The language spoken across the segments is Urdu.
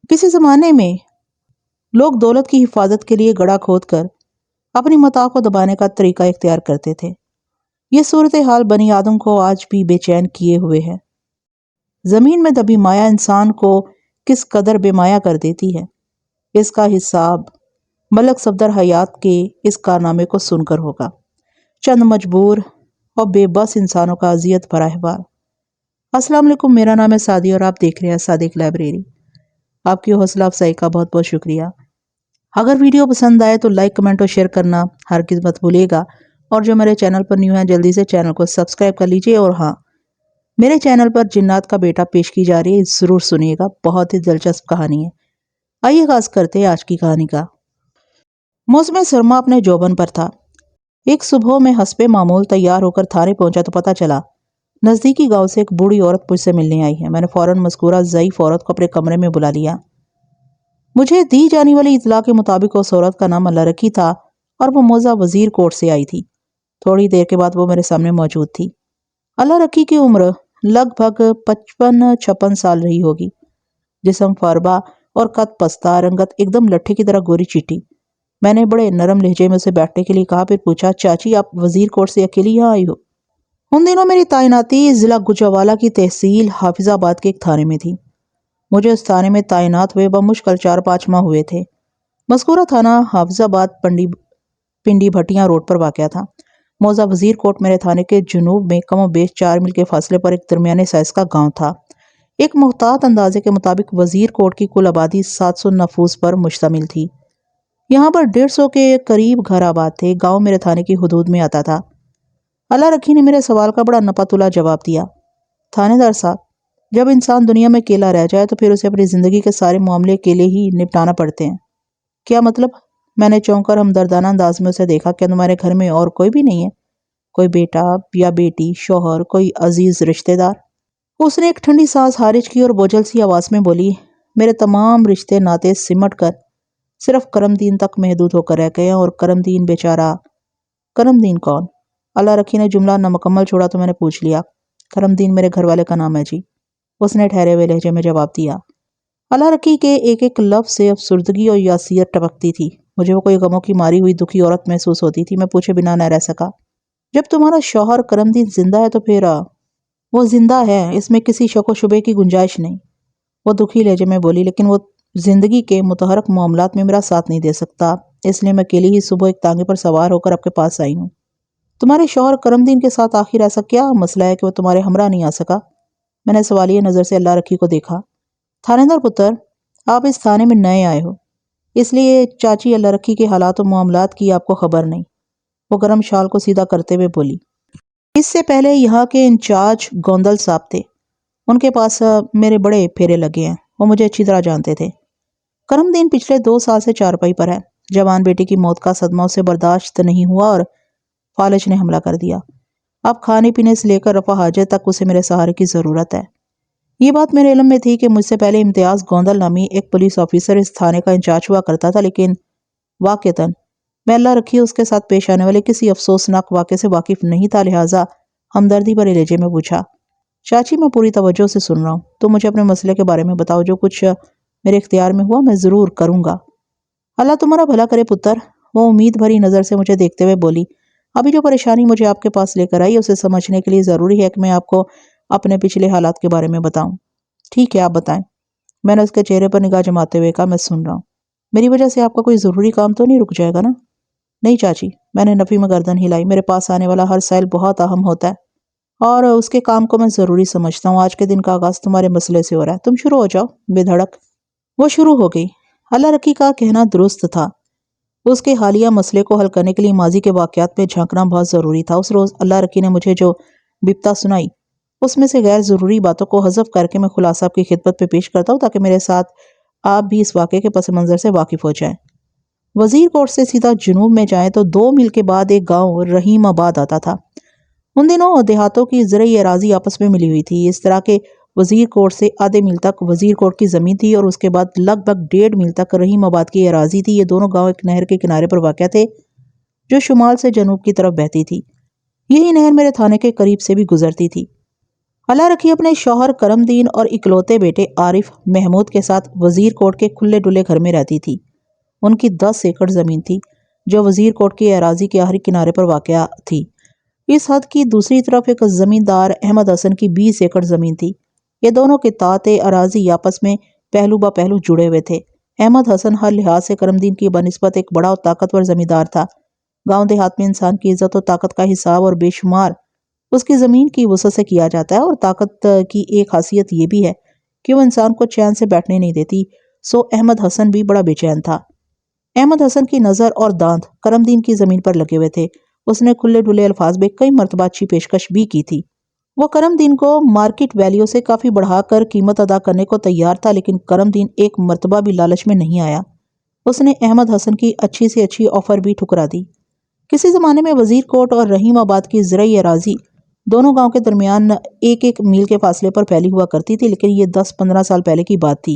کسی زمانے میں لوگ دولت کی حفاظت کے لیے گڑھا کھود کر اپنی متاع کو دبانے کا طریقہ اختیار کرتے تھے۔ یہ صورتحال بنی آدم کو آج بھی بے چین کیے ہوئے ہے۔ زمین میں دبی مایا انسان کو کس قدر بے مایا کر دیتی ہے، اس کا حساب ملک صفدر حیات کے اس کارنامے کو سن کر ہوگا۔ چند مجبور اور بے بس انسانوں کا اذیت بھرا احوال۔ السلام علیکم، میرا نام ہے سعدی اور آپ دیکھ رہے ہیں صادق لائبریری۔ آپ کی حوصلہ افزائی کا بہت بہت شکریہ۔ اگر ویڈیو پسند آئے تو لائک، کمنٹ اور شیئر کرنا ہرگز مت بھولیے گا، اور جو میرے چینل پر نیو ہیں جلدی سے چینل کو سبسکرائب کر لیجئے۔ اور ہاں، میرے چینل پر جنات کا بیٹا پیش کی جا رہی ہے، ضرور سنیے گا، بہت ہی دلچسپ کہانی ہے۔ آئیے آغاز کرتے ہیں آج کی کہانی کا۔ موسم سرما اپنے جوبن پر تھا۔ ایک صبح میں حسب معمول تیار ہو کر تھانے پہنچا تو پتہ چلا نزدیکی گاؤں سے ایک بوڑھی عورت مجھ سے ملنے آئی ہے۔ میں نے فوراً مذکورہ ضعیف عورت کو اپنے کمرے میں بلا لیا۔ مجھے دی جانے والی اطلاع کے مطابق اس عورت کا نام اللہ رکھی تھا اور وہ موضع وزیر کوٹ سے آئی تھی۔ تھوڑی دیر کے بعد وہ میرے سامنے موجود تھی۔ اللہ رکھی کی عمر لگ بھگ 55-56 سال رہی ہوگی۔ جسم فاربا اور قد پستہ، رنگت ایک دم لٹھے کی طرح گوری چیٹی۔ میں نے بڑے نرم لہجے میں اسے بیٹھنے کے لیے کہا، پھر پوچھا، چاچی آپ وزیر کوٹ سے اکیلی یہاں آئی ہو؟ ان دنوں میری تعیناتی ضلع گوجرانوالہ کی تحصیل حافظ آباد کے ایک تھانے میں تھی۔ مجھے اس تھانے میں تعینات ہوئے بمشکل 4-5 ماہ ہوئے تھے۔ مذکورہ تھانہ حافظ آباد پنڈی بھٹیاں روڈ پر واقع تھا۔ موضع وزیر کوٹ میرے تھانے کے جنوب میں کم و بیش 4 میل کے فاصلے پر ایک درمیانے سائز کا گاؤں تھا۔ ایک محتاط اندازے کے مطابق وزیر کوٹ کی کل آبادی 700 نفوس پر مشتمل تھی۔ یہاں پر 150 کے قریب گھر آباد تھے۔ گاؤں میرے تھانے کی حدود میں آتا تھا۔ اللہ رکھی نے میرے سوال کا بڑا نپا تلا جواب دیا۔ تھانے دار صاحب، جب انسان دنیا میں اکیلا رہ جائے تو پھر اسے اپنی زندگی کے سارے معاملے اکیلے ہی نپٹانا پڑتے ہیں۔ کیا مطلب؟ میں نے چونک کر ہمدردانہ انداز میں اسے دیکھا۔ کیا تمہارے گھر میں اور کوئی بھی نہیں ہے؟ کوئی بیٹا یا بیٹی، شوہر، کوئی عزیز رشتہ دار؟ اس نے ایک ٹھنڈی سانس خارج کی اور بوجھل سی آواز میں بولی، میرے تمام رشتے ناطے سمٹ کر صرف کرم دین تک محدود ہو کر رہ گئے ہیں، اور کرم دین بیچارہ۔ کرم دین کون؟ اللہ رکھی نے جملہ نامکمل چھوڑا تو میں نے پوچھ لیا۔ کرم دین میرے گھر والے کا نام ہے جی، اس نے ٹھہرے ہوئے لہجے میں جواب دیا۔ اللہ رکی کے ایک ایک لفظ سے افسردگی اور یاسیت ٹپکتی تھی۔ مجھے وہ کوئی غموں کی ماری ہوئی دکھی عورت محسوس ہوتی تھی۔ میں پوچھے بنا نہ رہ سکا، جب تمہارا شوہر کرم دین زندہ ہے تو پھر؟ وہ زندہ ہے، اس میں کسی شک و شبے کی گنجائش نہیں، وہ دکھی لہجے میں بولی، لیکن وہ زندگی کے متحرک معاملات میں میرا ساتھ نہیں دے سکتا، اس لیے میں اکیلی ہی صبح ایک تانگے پر سوار ہو کر آپ کے پاس آئی ہوں۔ تمہارے شوہر کرم دین کے ساتھ آخر ایسا کیا مسئلہ ہے کہ وہ تمہارے ہمراہ نہیں آ سکا؟ میں نے سوالیہ نظر سے اللہ رکھی کو دیکھا۔ تھانے دار پتر، آپ اس تھانے میں نئے آئے ہو، اس لیے چاچی اللہ رکھی کے حالات و معاملات کی آپ کو خبر نہیں، وہ گرم شال کو سیدھا کرتے ہوئے بولی۔ اس سے پہلے یہاں کے انچارج گوندل صاحب تھے، ان کے پاس میرے بڑے پھیرے لگے ہیں، وہ مجھے اچھی طرح جانتے تھے۔ کرم دین پچھلے 2 سال سے چارپائی پر ہے۔ جوان بیٹی کی موت کا صدمہ اسے برداشت نہیں ہوا اور فالج نے حملہ کر دیا۔ اب کھانے پینے سے لے کر رفع حاجت تک اسے میرے سہارے کی ضرورت ہے۔ یہ بات میرے علم میں تھی کہ مجھ سے پہلے امتیاز گوندل نامی ایک پولیس آفیسر اس تھانے کا انچارج ہوا کرتا تھا، لیکن واقعتاً میں اللہ رکھی اس کے ساتھ پیش آنے والے کسی افسوسناک واقعے سے واقف نہیں تھا، لہٰذا ہمدردی بھرے لہجے میں پوچھا، چاچی میں پوری توجہ سے سن رہا ہوں، تم مجھے اپنے مسئلے کے بارے میں بتاؤ، جو کچھ میرے اختیار میں ہوا میں ضرور کروں گا۔ اللہ تمہارا بھلا کرے پتر، وہ امید بھری نظر سے مجھے دیکھتے ہوئے بولی، ابھی جو پریشانی مجھے آپ کے پاس لے کر آئی اسے سمجھنے کے لیے ضروری ہے کہ میں آپ کو اپنے پچھلے حالات کے بارے میں بتاؤں۔ ٹھیک ہے، آپ بتائیں، میں نے اس کے چہرے پر نگاہ جماتے ہوئے کہا، میں سن رہا ہوں۔ میری وجہ سے آپ کا کوئی ضروری کام تو نہیں رک جائے گا نا؟ نہیں چاچی، میں نے نفی میں گردن ہلائی، میرے پاس آنے والا ہر سائل بہت اہم ہوتا ہے اور اس کے کام کو میں ضروری سمجھتا ہوں۔ آج کے دن کا آغاز تمہارے مسئلے سے ہو رہا ہے، تم شروع ہو جاؤ بے دھڑک۔ وہ شروع ہو گئی۔ اللہ رکی کا کہنا درست تھا، اس کے حالیہ مسئلے کو حل کرنے کے لیے ماضی کے واقعات میں جھانکنا بہت ضروری تھا۔ اس روز اللہ رکی نے مجھے جو بپتا سنائی اس میں سے غیر ضروری باتوں کو حذف کر کے میں خلاصہ آپ کی خدمت پہ پیش کرتا ہوں تاکہ میرے ساتھ آپ بھی اس واقعے کے پس منظر سے واقف ہو جائیں۔ وزیر کوٹ سے سیدھا جنوب میں جائیں تو 2 میل کے بعد ایک گاؤں رحیم آباد آتا تھا۔ ان دنوں دیہاتوں کی زرعی اراضی آپس میں ملی ہوئی تھی، اس طرح کے وزیر کوٹ سے آدھے میل تک وزیر کوٹ کی زمین تھی اور اس کے بعد لگ بھگ 1.5 میل تک رحیم آباد کی اراضی تھی۔ یہ دونوں گاؤں ایک نہر کے کنارے پر واقع تھے جو شمال سے جنوب کی طرف بہتی تھی۔ یہی نہر میرے تھانے کے قریب سے بھی گزرتی تھی۔ اللہ رکھی اپنے شوہر کرم دین اور اکلوتے بیٹے عارف محمود کے ساتھ وزیر کوٹ کے کھلے ڈلے گھر میں رہتی تھی۔ ان کی 10 ایکڑ زمین تھی جو وزیر کوٹ کی اراضی کے آخری کنارے پر واقع تھی۔ اس حد کی دوسری طرف ایک زمیندار احمد حسن کی 20 ایکڑ زمین تھی۔ یہ دونوں کے تاتے اراضی آپس میں پہلو با پہلو جڑے ہوئے تھے۔ احمد حسن ہر لحاظ سے کرم دین کی بنسبت ایک بڑا اور طاقتور زمیندار تھا۔ گاؤں دیہات میں انسان کی عزت و طاقت کا حساب اور بے شمار اس کی زمین کی وسعت سے کیا جاتا ہے، اور طاقت کی ایک خاصیت یہ بھی ہے کہ وہ انسان کو چین سے بیٹھنے نہیں دیتی۔ سو احمد حسن بھی بڑا بے چین تھا۔ احمد حسن کی نظر اور دانت کرم دین کی زمین پر لگے ہوئے تھے۔ اس نے کھلے ڈلے الفاظ میں کئی مرتبہ اچھی پیشکش بھی کی تھی۔ وہ کرم دین کو مارکیٹ ویلیو سے کافی بڑھا کر قیمت ادا کرنے کو تیار تھا، لیکن کرم دین ایک مرتبہ بھی لالچ میں نہیں آیا۔ اس نے احمد حسن کی اچھی سے اچھی آفر بھی ٹھکرا دی۔ کسی زمانے میں وزیر کوٹ اور رحیم آباد کی زرعی اراضی دونوں گاؤں کے درمیان 1 میل کے فاصلے پر پھیلی ہوا کرتی تھی، لیکن یہ 10-15 سال پہلے کی بات تھی۔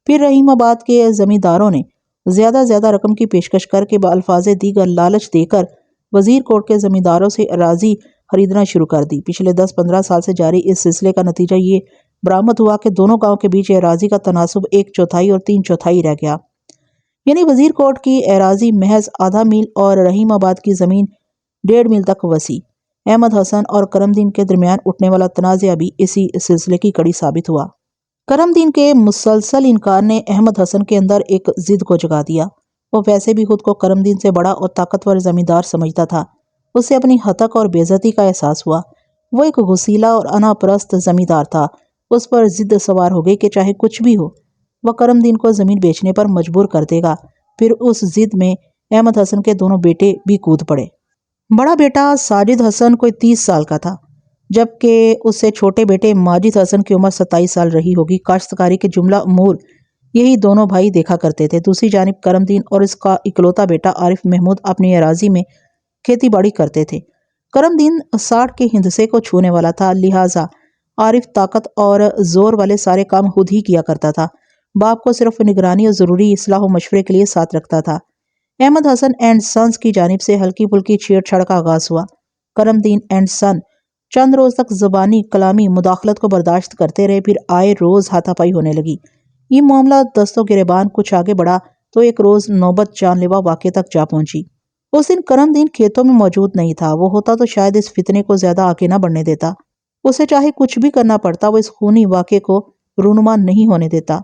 پھر رحیم آباد کے زمینداروں نے زیادہ رقم کی پیشکش کر کے بالفاظ دیگر لالچ دے کر وزیر کوٹ کے زمینداروں سے اراضی خریدنا شروع کر دی۔ پچھلے 10-15 سال سے جاری اس سلسلے کا نتیجہ یہ برآمد ہوا کہ دونوں گاؤں کے بیچ اراضی کا تناسب 1/4 اور 3/4 رہ گیا۔ یعنی وزیر کوٹ کی اراضی محض ½ میل اور رحیم آباد کی زمین 1.5 میل تک وسیع۔ احمد حسن اور کرم دین کے درمیان اٹھنے والا تنازع بھی اسی سلسلے کی کڑی ثابت ہوا۔ کرم دین کے مسلسل انکار نے احمد حسن کے اندر ایک ضد کو جگا دیا۔ وہ ویسے بھی خود کو کرم دین سے بڑا اور طاقتور زمیندار سمجھتا تھا۔ اسے اپنی ہتک اور بے عزتی کا احساس ہوا۔ وہ ایک غسیلہ اور انا پرست زمیندار تھا۔ اس پر ضد سوار ہو گئی کہ چاہے کچھ بھی ہو وہ کرم دین کو زمین بیچنے پر مجبور کر دے گا۔ پھر اس ضد میں احمد حسن کے دونوں بیٹے بھی کود پڑے۔ بڑا بیٹا ساجد حسن کوئی 30 سال کا تھا، جبکہ اس سے چھوٹے بیٹے ماجد حسن کی عمر 27 سال رہی ہوگی۔ کاشتکاری کے جملہ امور یہی دونوں بھائی دیکھا کرتے تھے۔ دوسری جانب کرم دین اور اس کا اکلوتا بیٹا عارف محمود اپنی اراضی میں کھیتی باڑی کرتے تھے۔ کرم دین 60 کے ہندسے کو چھونے والا تھا، لہٰذا عارف طاقت اور زور والے سارے کام خود ہی کیا کرتا تھا۔ باپ کو صرف نگرانی اور ضروری اصلاح و مشورے کے لیے ساتھ رکھتا تھا۔ احمد حسن اینڈ سنز کی جانب سے ہلکی پھلکی چھیڑ چھاڑ کا آغاز ہوا۔ کرم دین اینڈ سن چند روز تک زبانی کلامی مداخلت کو برداشت کرتے رہے، پھر آئے روز ہاتھا پائی ہونے لگی۔ یہ معاملہ دست و گریبان کچھ آگے بڑھا تو ایک روز نوبت جان لیوا واقعے تک جا پہنچی۔ اس دن کرم دین کھیتوں میں موجود نہیں تھا۔ وہ ہوتا تو شاید اس فتنے کو زیادہ آگے نہ بڑھنے دیتا۔ اسے چاہے کچھ بھی کرنا پڑتا، وہ اس خونی واقعے کو رونما نہیں ہونے دیتا۔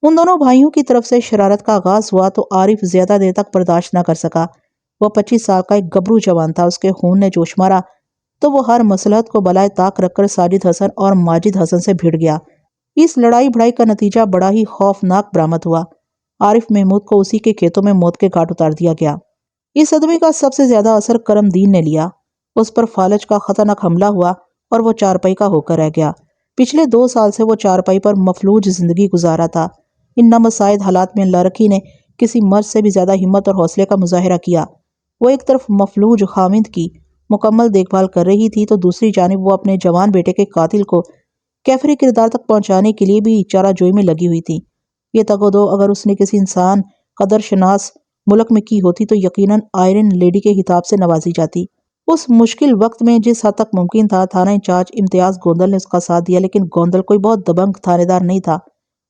ان دونوں بھائیوں کی طرف سے شرارت کا آغاز ہوا تو عارف زیادہ دیر تک برداشت نہ کر سکا۔ وہ 25 سال کا ایک گبرو جوان تھا۔ اس کے خون نے جوش مارا تو وہ ہر مصلحت کو بالائے طاق رکھ کر ساجد حسن اور ماجد حسن سے بھیڑ گیا۔ اس لڑائی بھڑائی کا نتیجہ بڑا ہی خوفناک برآمد ہوا۔ عارف محمود کو اسی کے کھیتوں میں موت کے گھاٹ اتار دیا گیا۔ اس صدمے کا سب سے زیادہ اثر کرم دین نے لیا۔ اس پر فالج کا خطرناک حملہ ہوا اور وہ چارپائی کا ہو کر رہ گیا۔ پچھلے 2 سال سے وہ چارپائی پر مفلوج زندگی گزارا تھا۔ ان نامساعد حالات میں اللہ رکھی نے کسی مرد سے بھی زیادہ ہمت اور حوصلے کا مظاہرہ کیا۔ وہ ایک طرف مفلوج خاوند کی مکمل دیکھ بھال کر رہی تھی تو دوسری جانب وہ اپنے جوان بیٹے کے قاتل کو کیفری کردار تک پہنچانے کے لیے بھی چارہ جوئی میں لگی ہوئی تھی۔ یہ تگ و دو اگر اس نے کسی انسان قدر شناس ملک میں کی ہوتی تو یقیناً آئرن لیڈی کے خطاب سے نوازی جاتی۔ اس مشکل وقت میں جس حد تک ممکن تھا تھانہ انچارج امتیاز گوندل نے اس کا ساتھ دیا، لیکن گوندل کوئی بہت دبنگ تھانے دار نہیں تھا۔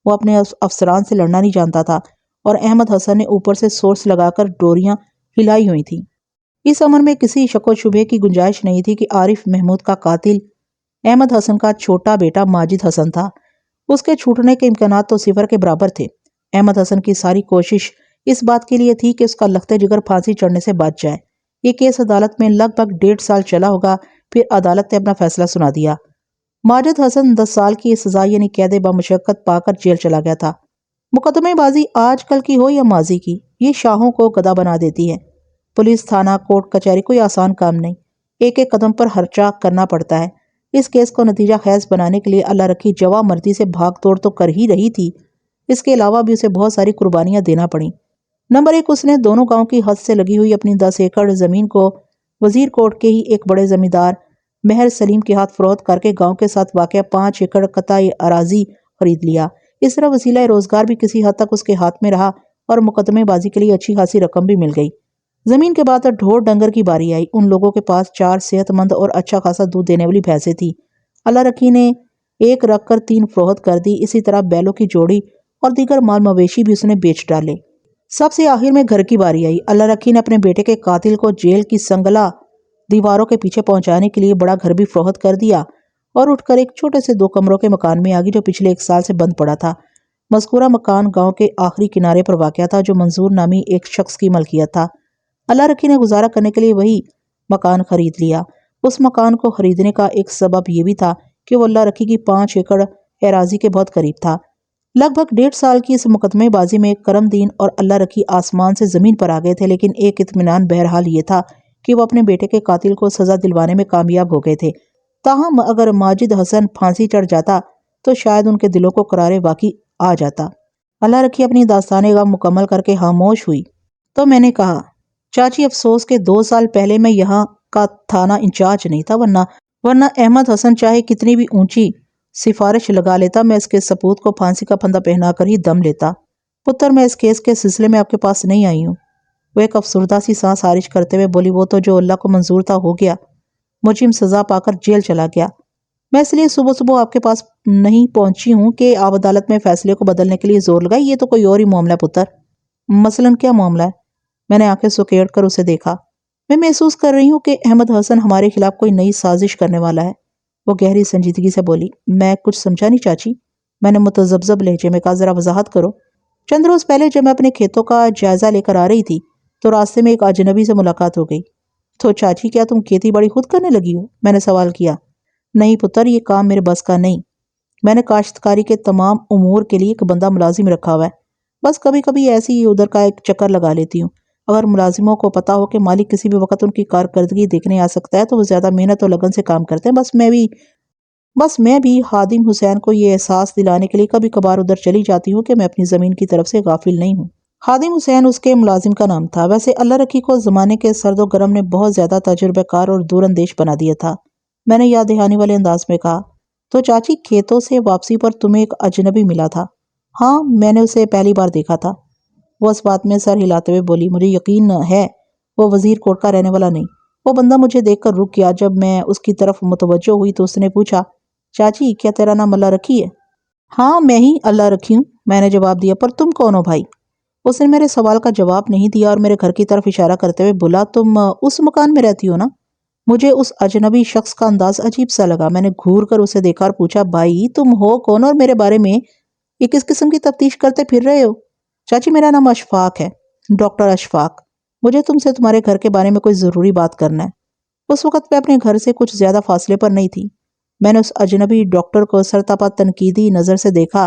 وہ اپنے افسران سے لڑنا نہیں جانتا تھا اور احمد حسن نے اوپر سے سورس لگا کر ڈوریاں ہلائی ہوئی تھیں۔ اس امر میں کسی شک و شبہے کی گنجائش نہیں تھی کہ عارف محمود کا قاتل احمد حسن کا چھوٹا بیٹا ماجد حسن تھا۔ اس کے چھوٹنے کے امکانات تو صفر کے برابر تھے۔ احمد حسن کی ساری کوشش اس بات کے لیے تھی کہ اس کا لخت جگر پھانسی چڑھنے سے بچ جائے۔ یہ کیس عدالت میں لگ بھگ 1.5 سال چلا ہوگا، پھر عدالت نے اپنا فیصلہ سنا دیا۔ ماجد حسن 10 سال کی سزا یعنی قید بمشقت پا کر جیل چلا گیا تھا۔ مقدمے بازی آج کل کی ہو یا ماضی کی، یہ شاہوں کو گدھا بنا دیتی ہے۔ پولیس تھانہ کوٹ کچہری کوئی آسان کام نہیں، ایک ایک قدم پر ہرچا کرنا پڑتا ہے۔ اس کیس کو نتیجہ خیز بنانے کے لیے اللہ رکھی جواں مرضی سے بھاگ توڑ تو کر ہی رہی تھی، اس کے علاوہ بھی اسے بہت ساری قربانیاں دینا پڑیں۔ نمبر 1، اس نے دونوں گاؤں کی حد سے لگی ہوئی اپنی 10 ایکڑ زمین کو وزیر کوٹ کے ہی ایک بڑے زمیندار مہر سلیم کے ہاتھ فروخت کر کے گاؤں کے ساتھ واقع 5 ایکڑ قطع اراضی خرید لیا۔ اس طرح وسیلہ روزگار بھی کسی حد تک اس کے ہاتھ میں رہا اور مقدمے بازی کے لیے اچھی خاصی رقم بھی مل گئی۔ زمین کے بعد ڈھور ڈنگر کی باری آئی۔ ان لوگوں کے پاس 4 صحت مند اور اچھا خاصا دودھ دینے والی بھینسیں تھیں۔ اللہ رکھی نے ایک رکھ کر 3 فروخت کر دی۔ اسی طرح بیلوں کی جوڑی اور دیگر مال مویشی بھی اس نے بیچ ڈالے۔ سب سے آخر میں گھر کی باری آئی۔ اللہ رکھی نے اپنے بیٹے کے قاتل کو جیل کی سنگلا دیواروں کے پیچھے پہنچانے کے لیے بڑا گھر بھی فروخت کر دیا اور اٹھ کر ایک چھوٹے سے 2 کمروں کے مکان میں آگئی جو پچھلے 1 سال سے بند پڑا تھا۔ مذکورہ مکان گاؤں کے آخری کنارے پر واقع تھا جو منظور نامی ایک شخص کی ملکیت تھا۔ اللہ رکھی نے گزارا کرنے کے لیے وہی مکان خرید لیا۔ اس مکان کو خریدنے کا ایک سبب یہ بھی تھا کہ وہ اللہ رکھی کی 5 ایکڑ اراضی کے بہت قریب تھا۔ لگ بھگ 1.5 سال کی اس مقدمے بازی میں کرم دین اور اللہ رکھی آسمان سے زمین پر آ گئے تھے، لیکن ایک اطمینان بہرحال یہ تھا کہ وہ اپنے بیٹے کے قاتل کو سزا دلوانے میں کامیاب ہو گئے تھے۔ تاہم اگر ماجد حسن پھانسی چڑھ جاتا تو شاید ان کے دلوں کو قرار واقعی آ جاتا۔ اللہ رکھی اپنی داستان غم مکمل کر کے خاموش ہوئی تو میں نے کہا، چاچی افسوس کہ 2 سال پہلے میں یہاں کا تھانہ انچارج نہیں تھا، ورنہ احمد حسن چاہے کتنی بھی اونچی سفارش لگا لیتا، میں اس کے سپوت کو پھانسی کا پھندا پہنا کر ہی دم لیتا۔ پتر، میں اس کیس کے سلسلے میں آپ کے پاس نہیں آئی ہوں۔ وہ ایک افسردہ سی سانس خارج کرتے ہوئے بولی، وہ تو جو اللہ کو منظور تھا ہو گیا۔ مجرم سزا پا کر جیل چلا گیا۔ میں اس لیے صبح آپ کے پاس نہیں پہنچی ہوں کہ آپ عدالت میں فیصلے کو بدلنے کے لیے زور لگائے۔ یہ تو کوئی اور ہی معاملہ ہے پتر۔ مثلاً کیا معاملہ ہے؟ میں نے آنکھیں سکیڑ کر اسے دیکھا۔ میں محسوس کر رہی ہوں کہ احمد حسن ہمارے خلاف کوئی نئی سازش کرنے والا ہے۔ وہ گہری سنجیدگی سے بولی۔ میں کچھ سمجھا نہیں چاچی، میں نے متذبذب لہجے میں کہا، ذرا وضاحت کرو۔ چند روز پہلے جب میں اپنے کھیتوں کا جائزہ لے کر آ رہی تھی تو راستے میں ایک اجنبی سے ملاقات ہو گئی۔ تو چاچی کیا تم کھیتی باڑی خود کرنے لگی ہو؟ میں نے سوال کیا۔ نہیں پتر، یہ کام میرے بس کا نہیں۔ میں نے کاشتکاری کے تمام امور کے لیے ایک بندہ ملازم رکھا ہوا ہے۔ بس کبھی کبھی ایسی ہی ادھر کا ایک چکر لگا لیتی ہوں۔ اگر ملازموں کو پتا ہو کہ مالک کسی بھی وقت ان کی کارکردگی دیکھنے آ سکتا ہے تو وہ زیادہ محنت اور لگن سے کام کرتے ہیں۔ بس میں بھی خادم حسین کو یہ احساس دلانے کے لیے کبھی کبھار ادھر چلی جاتی ہوں کہ میں اپنی زمین کی طرف سے غافل نہیں ہوں۔ خادم حسین اس کے ملازم کا نام تھا۔ ویسے اللہ رکھی کو زمانے کے سرد و گرم نے بہت زیادہ تجربہ کار اور دور اندیش بنا دیا تھا۔ میں نے یاد دہانی والے انداز میں کہا، تو چاچی کھیتوں سے واپسی پر تمہیں ایک اجنبی ملا تھا؟ ہاں، میں نے اسے پہلی بار دیکھا تھا۔ وہ اس بات میں سر ہلاتے ہوئے بولی، مجھے یقین ہے وہ وزیر کوٹ کا رہنے والا نہیں۔ وہ بندہ مجھے دیکھ کر رک گیا۔ جب میں اس کی طرف متوجہ ہوئی تو اس نے پوچھا، چاچی کیا تیرا نام اللہ رکھی ہے؟ ہاں، میں ہی اللہ رکھی ہوں، میں نے جواب دیا۔ پر تم کون ہو بھائی؟ اس نے میرے سوال کا جواب نہیں دیا اور میرے گھر کی طرف اشارہ کرتے ہوئے بولا، تم اس مکان میں رہتی ہو نا؟ مجھے اس اجنبی شخص کا انداز عجیب سا لگا۔ میں نے گھور کر اسے دیکھا اور پوچھا، بھائی تم ہو کون اور میرے بارے میں یہ کس قسم کی تفتیش کرتے پھر رہے ہو؟ چاچی میرا نام اشفاق ہے، ڈاکٹر اشفاق۔ مجھے تم سے تمہارے گھر کے بارے میں کوئی ضروری بات کرنا ہے۔ اس وقت میں اپنے گھر سے کچھ زیادہ فاصلے پر نہیں تھی۔ میں نے اس اجنبی ڈاکٹر کو سرتاپا تنقیدی نظر سے دیکھا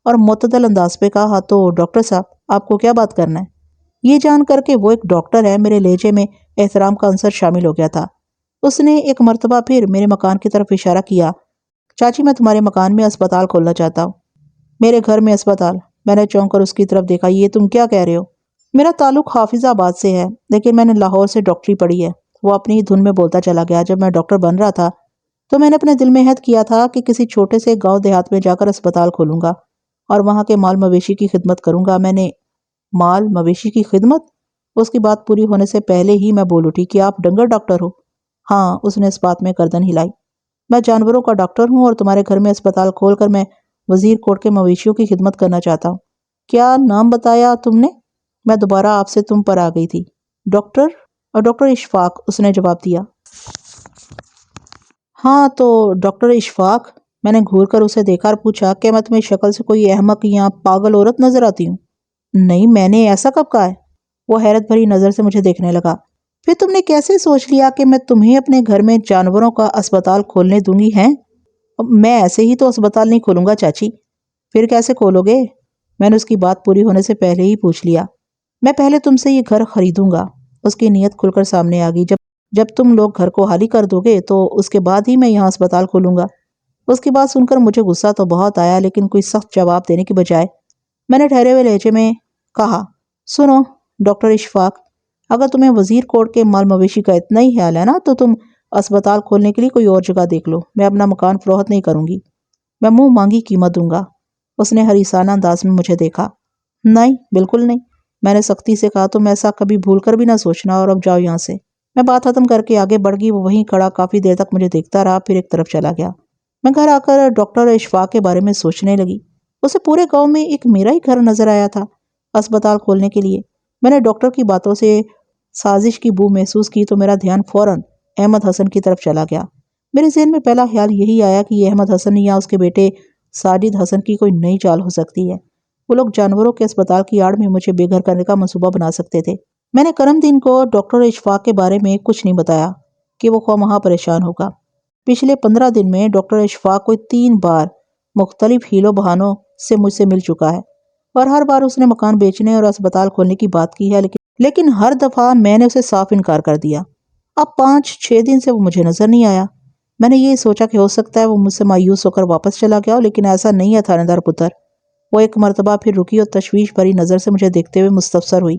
اور معتدل انداز پہ کہا، ہاں تو ڈاکٹر صاحب آپ کو کیا بات کرنا ہے؟ یہ جان کر کہ وہ ایک ڈاکٹر ہے میرے لہجے میں احترام کا عنصر شامل ہو گیا تھا۔ اس نے ایک مرتبہ پھر میرے مکان کی طرف اشارہ کیا، چاچی میں تمہارے مکان میں اسپتال کھولنا چاہتا ہوں۔ میرے گھر میں اسپتال؟ میں نے چونک کر اس کی طرف دیکھا، یہ تم کیا کہہ رہے ہو؟ میرا تعلق حافظ آباد سے ہے، لیکن میں نے لاہور سے ڈاکٹری پڑھی ہے۔ وہ اپنی ہی دھن میں بولتا چلا گیا۔ جب میں ڈاکٹر بن رہا تھا تو میں نے اپنے دل میں عہد کیا تھا کہ کسی چھوٹے سے گاؤں دیہات میں جا کر اسپتال کھولوں گا اور وہاں کے مال مویشی کی خدمت کروں گا۔ میں نے مال مویشی کی خدمت؟ اس کی بات پوری ہونے سے پہلے ہی میں بول اٹھی، کہ آپ ڈنگر ڈاکٹر ہو؟ ہاں، اس نے اس بات میں گردن ہلائی۔ میں جانوروں کا ڈاکٹر ہوں اور تمہارے گھر میں اسپتال کھول کر میں وزیر کوٹ کے مویشیوں کی خدمت کرنا چاہتا ہوں۔ کیا نام بتایا تم نے؟ میں دوبارہ آپ سے تم پر آ گئی تھی۔ ڈاکٹر اشفاق، اس نے جواب دیا۔ ہاں تو ڈاکٹر اشفاق، میں نے گھور کر اسے دیکھا اور پوچھا، کہ میں تمہیں شکل سے کوئی احمق یا پاگل عورت نظر آتی ہوں؟ نہیں، میں نے ایسا کب کہا ہے؟ وہ حیرت بھری نظر سے مجھے دیکھنے لگا۔ پھر تم نے کیسے سوچ لیا کہ میں تمہیں اپنے گھر میں جانوروں کا اسپتال کھولنے دوں گی؟ ہیں، میں ایسے ہی تو اسپتال نہیں کھولوں گا چاچی۔ پھر کیسے کھولو گے؟ میں نے اس کی بات پوری ہونے سے پہلے ہی پوچھ لیا۔ میں پہلے تم سے یہ گھر خریدوں گا۔ اس کی نیت کھل کر سامنے آ گئی۔ جب تم لوگ گھر کو خالی کر دو گے تو اس کے بعد ہی میں یہاں اسپتال کھولوں گا۔ اس کی بات سن کر مجھے غصہ تو بہت آیا، لیکن کوئی سخت جواب دینے کی بجائے میں نے ٹھہرے ہوئے لہجے میں کہا، سنو ڈاکٹر اشفاق، اگر تمہیں وزیر کوٹ کے مال مویشی کا اتنا ہی خیال ہے نا تو تم اسپتال کھولنے کے لیے کوئی اور جگہ دیکھ لو۔ میں اپنا مکان فروخت نہیں کروں گی، میں منہ مانگی قیمت دوں گا۔ اس نے حریصانہ انداز میں مجھے دیکھا۔ نہیں، بالکل نہیں، میں نے سختی سے کہا، تم ایسا کبھی بھول کر بھی نہ سوچنا، اور اب جاؤ یہاں سے۔ میں بات ختم کر کے آگے بڑھ گئی۔ وہ وہیں کھڑا کافی دیر تک مجھے دیکھتا رہا، پھر ایک طرف چلا گیا۔ میں گھر آ کر ڈاکٹر اشفاق کے بارے میں سوچنے لگی۔ اسے پورے گاؤں میں ایک میرا ہی گھر نظر آیا تھا اسپتال کھولنے کے لیے۔ میں نے ڈاکٹر کی باتوں سے سازش کی بو محسوس کی تو میرا دھیان فوراً احمد حسن کی طرف چلا گیا۔ میرے ذہن میں پہلا خیال یہی آیا کہ یہ احمد حسن یا اس کے بیٹے ساجد حسن کی کوئی نئی چال ہو سکتی ہے۔ وہ لوگ جانوروں کے اسپتال کی آڑ میں مجھے بے گھر کرنے کا منصوبہ بنا سکتے تھے۔ میں نے کرم دین کو ڈاکٹر اشفاق کے بارے میں کچھ نہیں بتایا کہ وہ خواہ پریشان ہوگا۔ پچھلے 15 دن میں ڈاکٹر اشفاق کوئی 3 بار مختلف ہیلوں بہانوں سے مجھ سے مل چکا ہے اور ہر بار اس نے مکان بیچنے اور اسپتال کھولنے کی بات کی ہے، لیکن ہر دفعہ میں نے اسے صاف انکار کر دیا۔ اب 5-6 دن سے وہ مجھے نظر نہیں آیا۔ میں نے یہ سوچا کہ ہو سکتا ہے وہ مجھ سے مایوس ہو کر واپس چلا گیا ہو، لیکن ایسا نہیں ہے تھانے دار پتر۔ وہ ایک مرتبہ پھر رکی اور تشویش بھری نظر سے مجھے دیکھتے ہوئے مستفسر ہوئی۔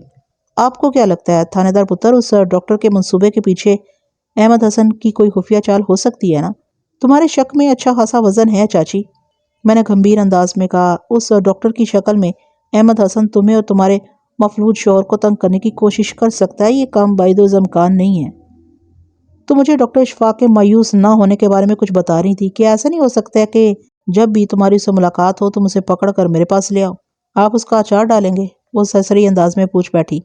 آپ کو کیا لگتا ہے تھانے دار پتر، اس ڈاکٹر کے منصوبے کے پیچھے احمد حسن کی کوئی خفیہ چال ہو سکتی ہے نا؟ تمہارے شک میں اچھا خاصا وزن ہے چاچی، میں نے گمبھیر انداز میں کہا۔ اس ڈاکٹر کی شکل میں احمد حسن تمہیں اور تمہارے مفلوج شوہر کو تنگ کرنے کی کوشش کر سکتا ہے، یہ کام بعید الامکان نہیں ہے۔ تو مجھے ڈاکٹر اشفاق کے مایوس نہ ہونے کے بارے میں کچھ بتا رہی تھی کہ ایسا نہیں ہو سکتا ہے کہ جب بھی تمہاری اس سے ملاقات ہو تم اسے پکڑ کر میرے پاس لے آؤ؟ آپ اس کا اچار ڈالیں گے؟ وہ سرسری انداز میں پوچھ بیٹھی۔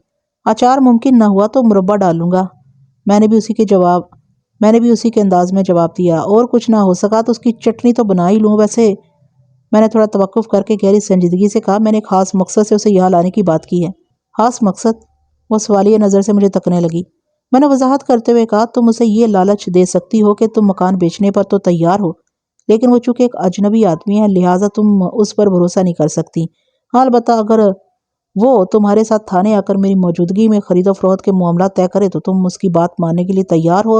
اچار ممکن نہ ہوا تو مربع ڈال لوں گا، میں نے بھی اسی کے انداز میں جواب دیا۔ اور کچھ نہ ہو سکا تو اس کی چٹنی تو بنا ہی لوں۔ ویسے میں نے تھوڑا توقف کر کے گہری سنجیدگی سے کہا، میں نے ایک خاص مقصد سے اسے یہاں لانے کی بات کی ہے۔ خاص مقصد؟ وہ سوالیہ نظر سے مجھے تکنے لگی۔ میں نے وضاحت کرتے ہوئے کہا، تم اسے یہ لالچ دے سکتی ہو کہ تم مکان بیچنے پر تو تیار ہو، لیکن وہ چونکہ ایک اجنبی آدمی ہے لہٰذا تم اس پر بھروسہ نہیں کر سکتی۔ ہاں البتہ اگر وہ تمہارے ساتھ تھانے آ کر میری موجودگی میں خرید و فروخت کے معاملات طے کرے تو تم اس کی بات ماننے کے لیے تیار ہو،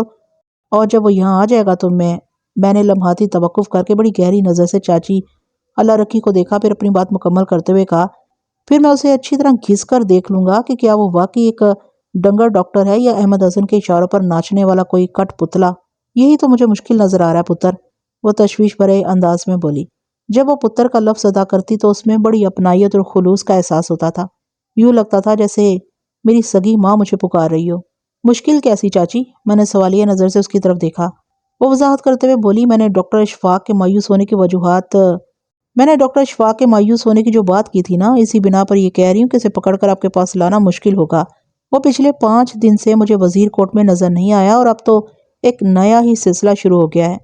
اور جب وہ یہاں آ جائے گا تو میں نے لمحاتی توقف کر کے بڑی گہری نظر سے چاچی اللہ رکھی کو دیکھا، پھر اپنی بات مکمل کرتے ہوئے کہا، پھر میں اسے اچھی طرح گھس کر دیکھ لوں گا کہ کیا وہ واقعی ایک ڈنگر ڈاکٹر ہے یا احمد حسن کے اشاروں پر ناچنے والا کوئی کٹ پتلا۔ یہی تو مجھے مشکل نظر آ رہا ہے پتر، وہ تشویش بھرے انداز میں بولی۔ جب وہ پتر کا لفظ ادا کرتی تو اس میں بڑی اپنائیت اور خلوص کا احساس ہوتا تھا، یوں لگتا تھا جیسے میری سگی ماں مجھے پکار رہی ہو۔ مشکل کیسی چاچی؟ میں نے سوالیہ نظر سے اس کی طرف دیکھا۔ وہ وضاحت کرتے ہوئے بولی، میں نے ڈاکٹر اشفاق کے مایوس ہونے کی جو بات کی تھی نا، اسی بنا پر یہ کہہ رہی ہوں کہ اسے پکڑ کر آپ کے پاس لانا مشکل ہوگا۔ وہ پچھلے 5 دن سے مجھے وزیر کوٹ میں نظر نہیں آیا اور اب تو ایک نیا ہی سلسلہ شروع ہو گیا ہے۔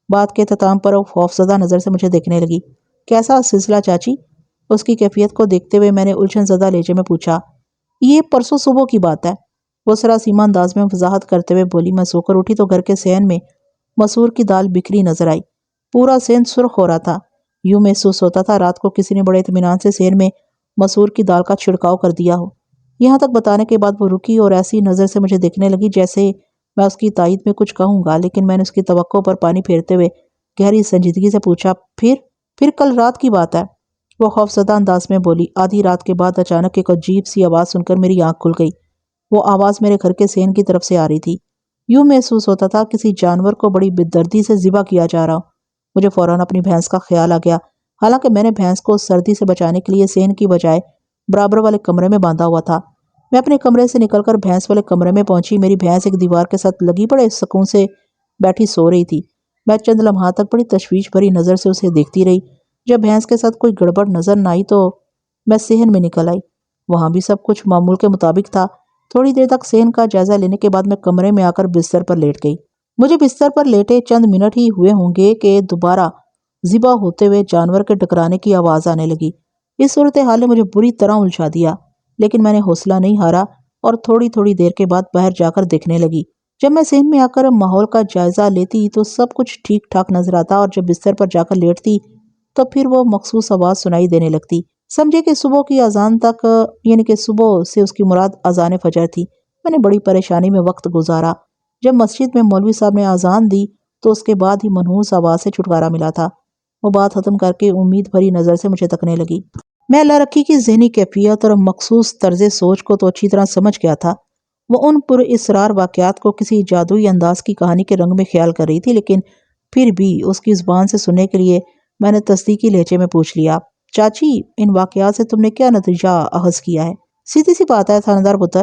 بات کے اختتام پر وہ خوفزدہ نظر سے مجھے دیکھنے لگی۔ کیسا سلسلہ چاچی؟ اس کی کیفیت کو دیکھتے ہوئے میں نے الجھن زدہ لہجے میں پوچھا۔ یہ پرسوں صبح کی بات ہے، وہ سراسیمہ انداز میں وضاحت کرتے ہوئے بولی۔ میں سو کر اٹھی تو گھر کے صحن میں مسور کی دال بکھری نظر آئی۔ پورا صحن سرخ ہو رہا تھا، یوں محسوس ہوتا تھا رات کو کسی نے بڑے اطمینان سے صحن میں مسور کی دال کا چھڑکاؤ کر دیا ہو۔ یہاں تک بتانے کے بعد وہ رکی اور ایسی نظر سے مجھے دیکھنے لگی جیسے میں اس کی تائید میں کچھ کہوں گا، لیکن میں نے اس کی توقع پر پانی پھیرتے ہوئے گہری سنجیدگی سے پوچھا، پھر کل رات کی بات ہے؟ وہ خوفزدہ انداز میں بولی۔ آدھی رات کے بعد اچانک ایک عجیب سی آواز سن کر میری آنکھ کھل گئی۔ وہ آواز میرے گھر کے صحن کی طرف سے آ رہی تھی، یوں محسوس ہوتا تھا کسی جانور کو بڑی بے دردی سے ذبح کیا جا رہا ہو۔ مجھے فوراً اپنی بھینس کا خیال آ گیا، حالانکہ میں نے بھینس کو سردی سے بچانے کے لیے صحن کی بجائے برابر والے کمرے میں باندھا ہوا تھا۔ میں اپنے کمرے سے نکل کر بھینس والے کمرے میں پہنچی۔ میری بھینس ایک دیوار کے ساتھ لگی بڑے سکون سے بیٹھی سو رہی تھی۔ میں چند لمحات تک بڑی تشویش بھری نظر سے اسے دیکھتی رہی۔ جب بھینس کے ساتھ کوئی گڑبڑ نظر نہ آئی تو میں صحن میں نکل آئی۔ وہاں بھی سب کچھ معمول کے مطابق تھا۔ تھوڑی دیر تک صحن کا جائزہ لینے کے بعد میں کمرے میں آ کر بستر پر لیٹ گئی۔ مجھے بستر پر لیٹے چند منٹ ہی ہوئے ہوں گے کہ دوبارہ ذبح ہوتے ہوئے جانور کے ٹکرانے کی آواز آنے لگی۔ اس صورتحال نے مجھے بری طرح الجھا دیا، لیکن میں نے حوصلہ نہیں ہارا اور تھوڑی دیر کے بعد باہر جا کر دیکھنے لگی۔ جب میں صحن میں آ کر ماحول کا جائزہ لیتی تو سب کچھ ٹھیک ٹھاک نظر آتا، اور جب بستر پر جا کر لیٹتی تو پھر وہ مخصوص آواز سنائی دینے لگتی۔ سمجھے کہ صبح کی اذان تک، یعنی کہ صبح سے اس کی مراد اذان فجر تھی۔ میں نے بڑی پریشانی میں وقت گزارا۔ جب مسجد میں مولوی صاحب نے اذان دی تو اس کے بعد ہی منحوس آواز سے چھٹکارا ملا تھا۔ وہ بات ختم کر کے امید بھری نظر سے مجھے تکنے لگی۔ میں اللہ رکھی کی ذہنی کیفیت اور مخصوص طرز سوچ کو تو اچھی طرح سمجھ گیا تھا۔ وہ ان پر اسرار واقعات کو کسی جادوئی انداز کی کہانی کے رنگ میں خیال کر رہی تھی، لیکن پھر بھی اس کی زبان سے سننے کے لیے میں نے تصدیقی لہجے میں پوچھ لیا، چاچی ان واقعات سے تم نے کیا نتیجہ اخذ کیا ہے؟ سیدھی سی بات ہے تھانیدار پتر،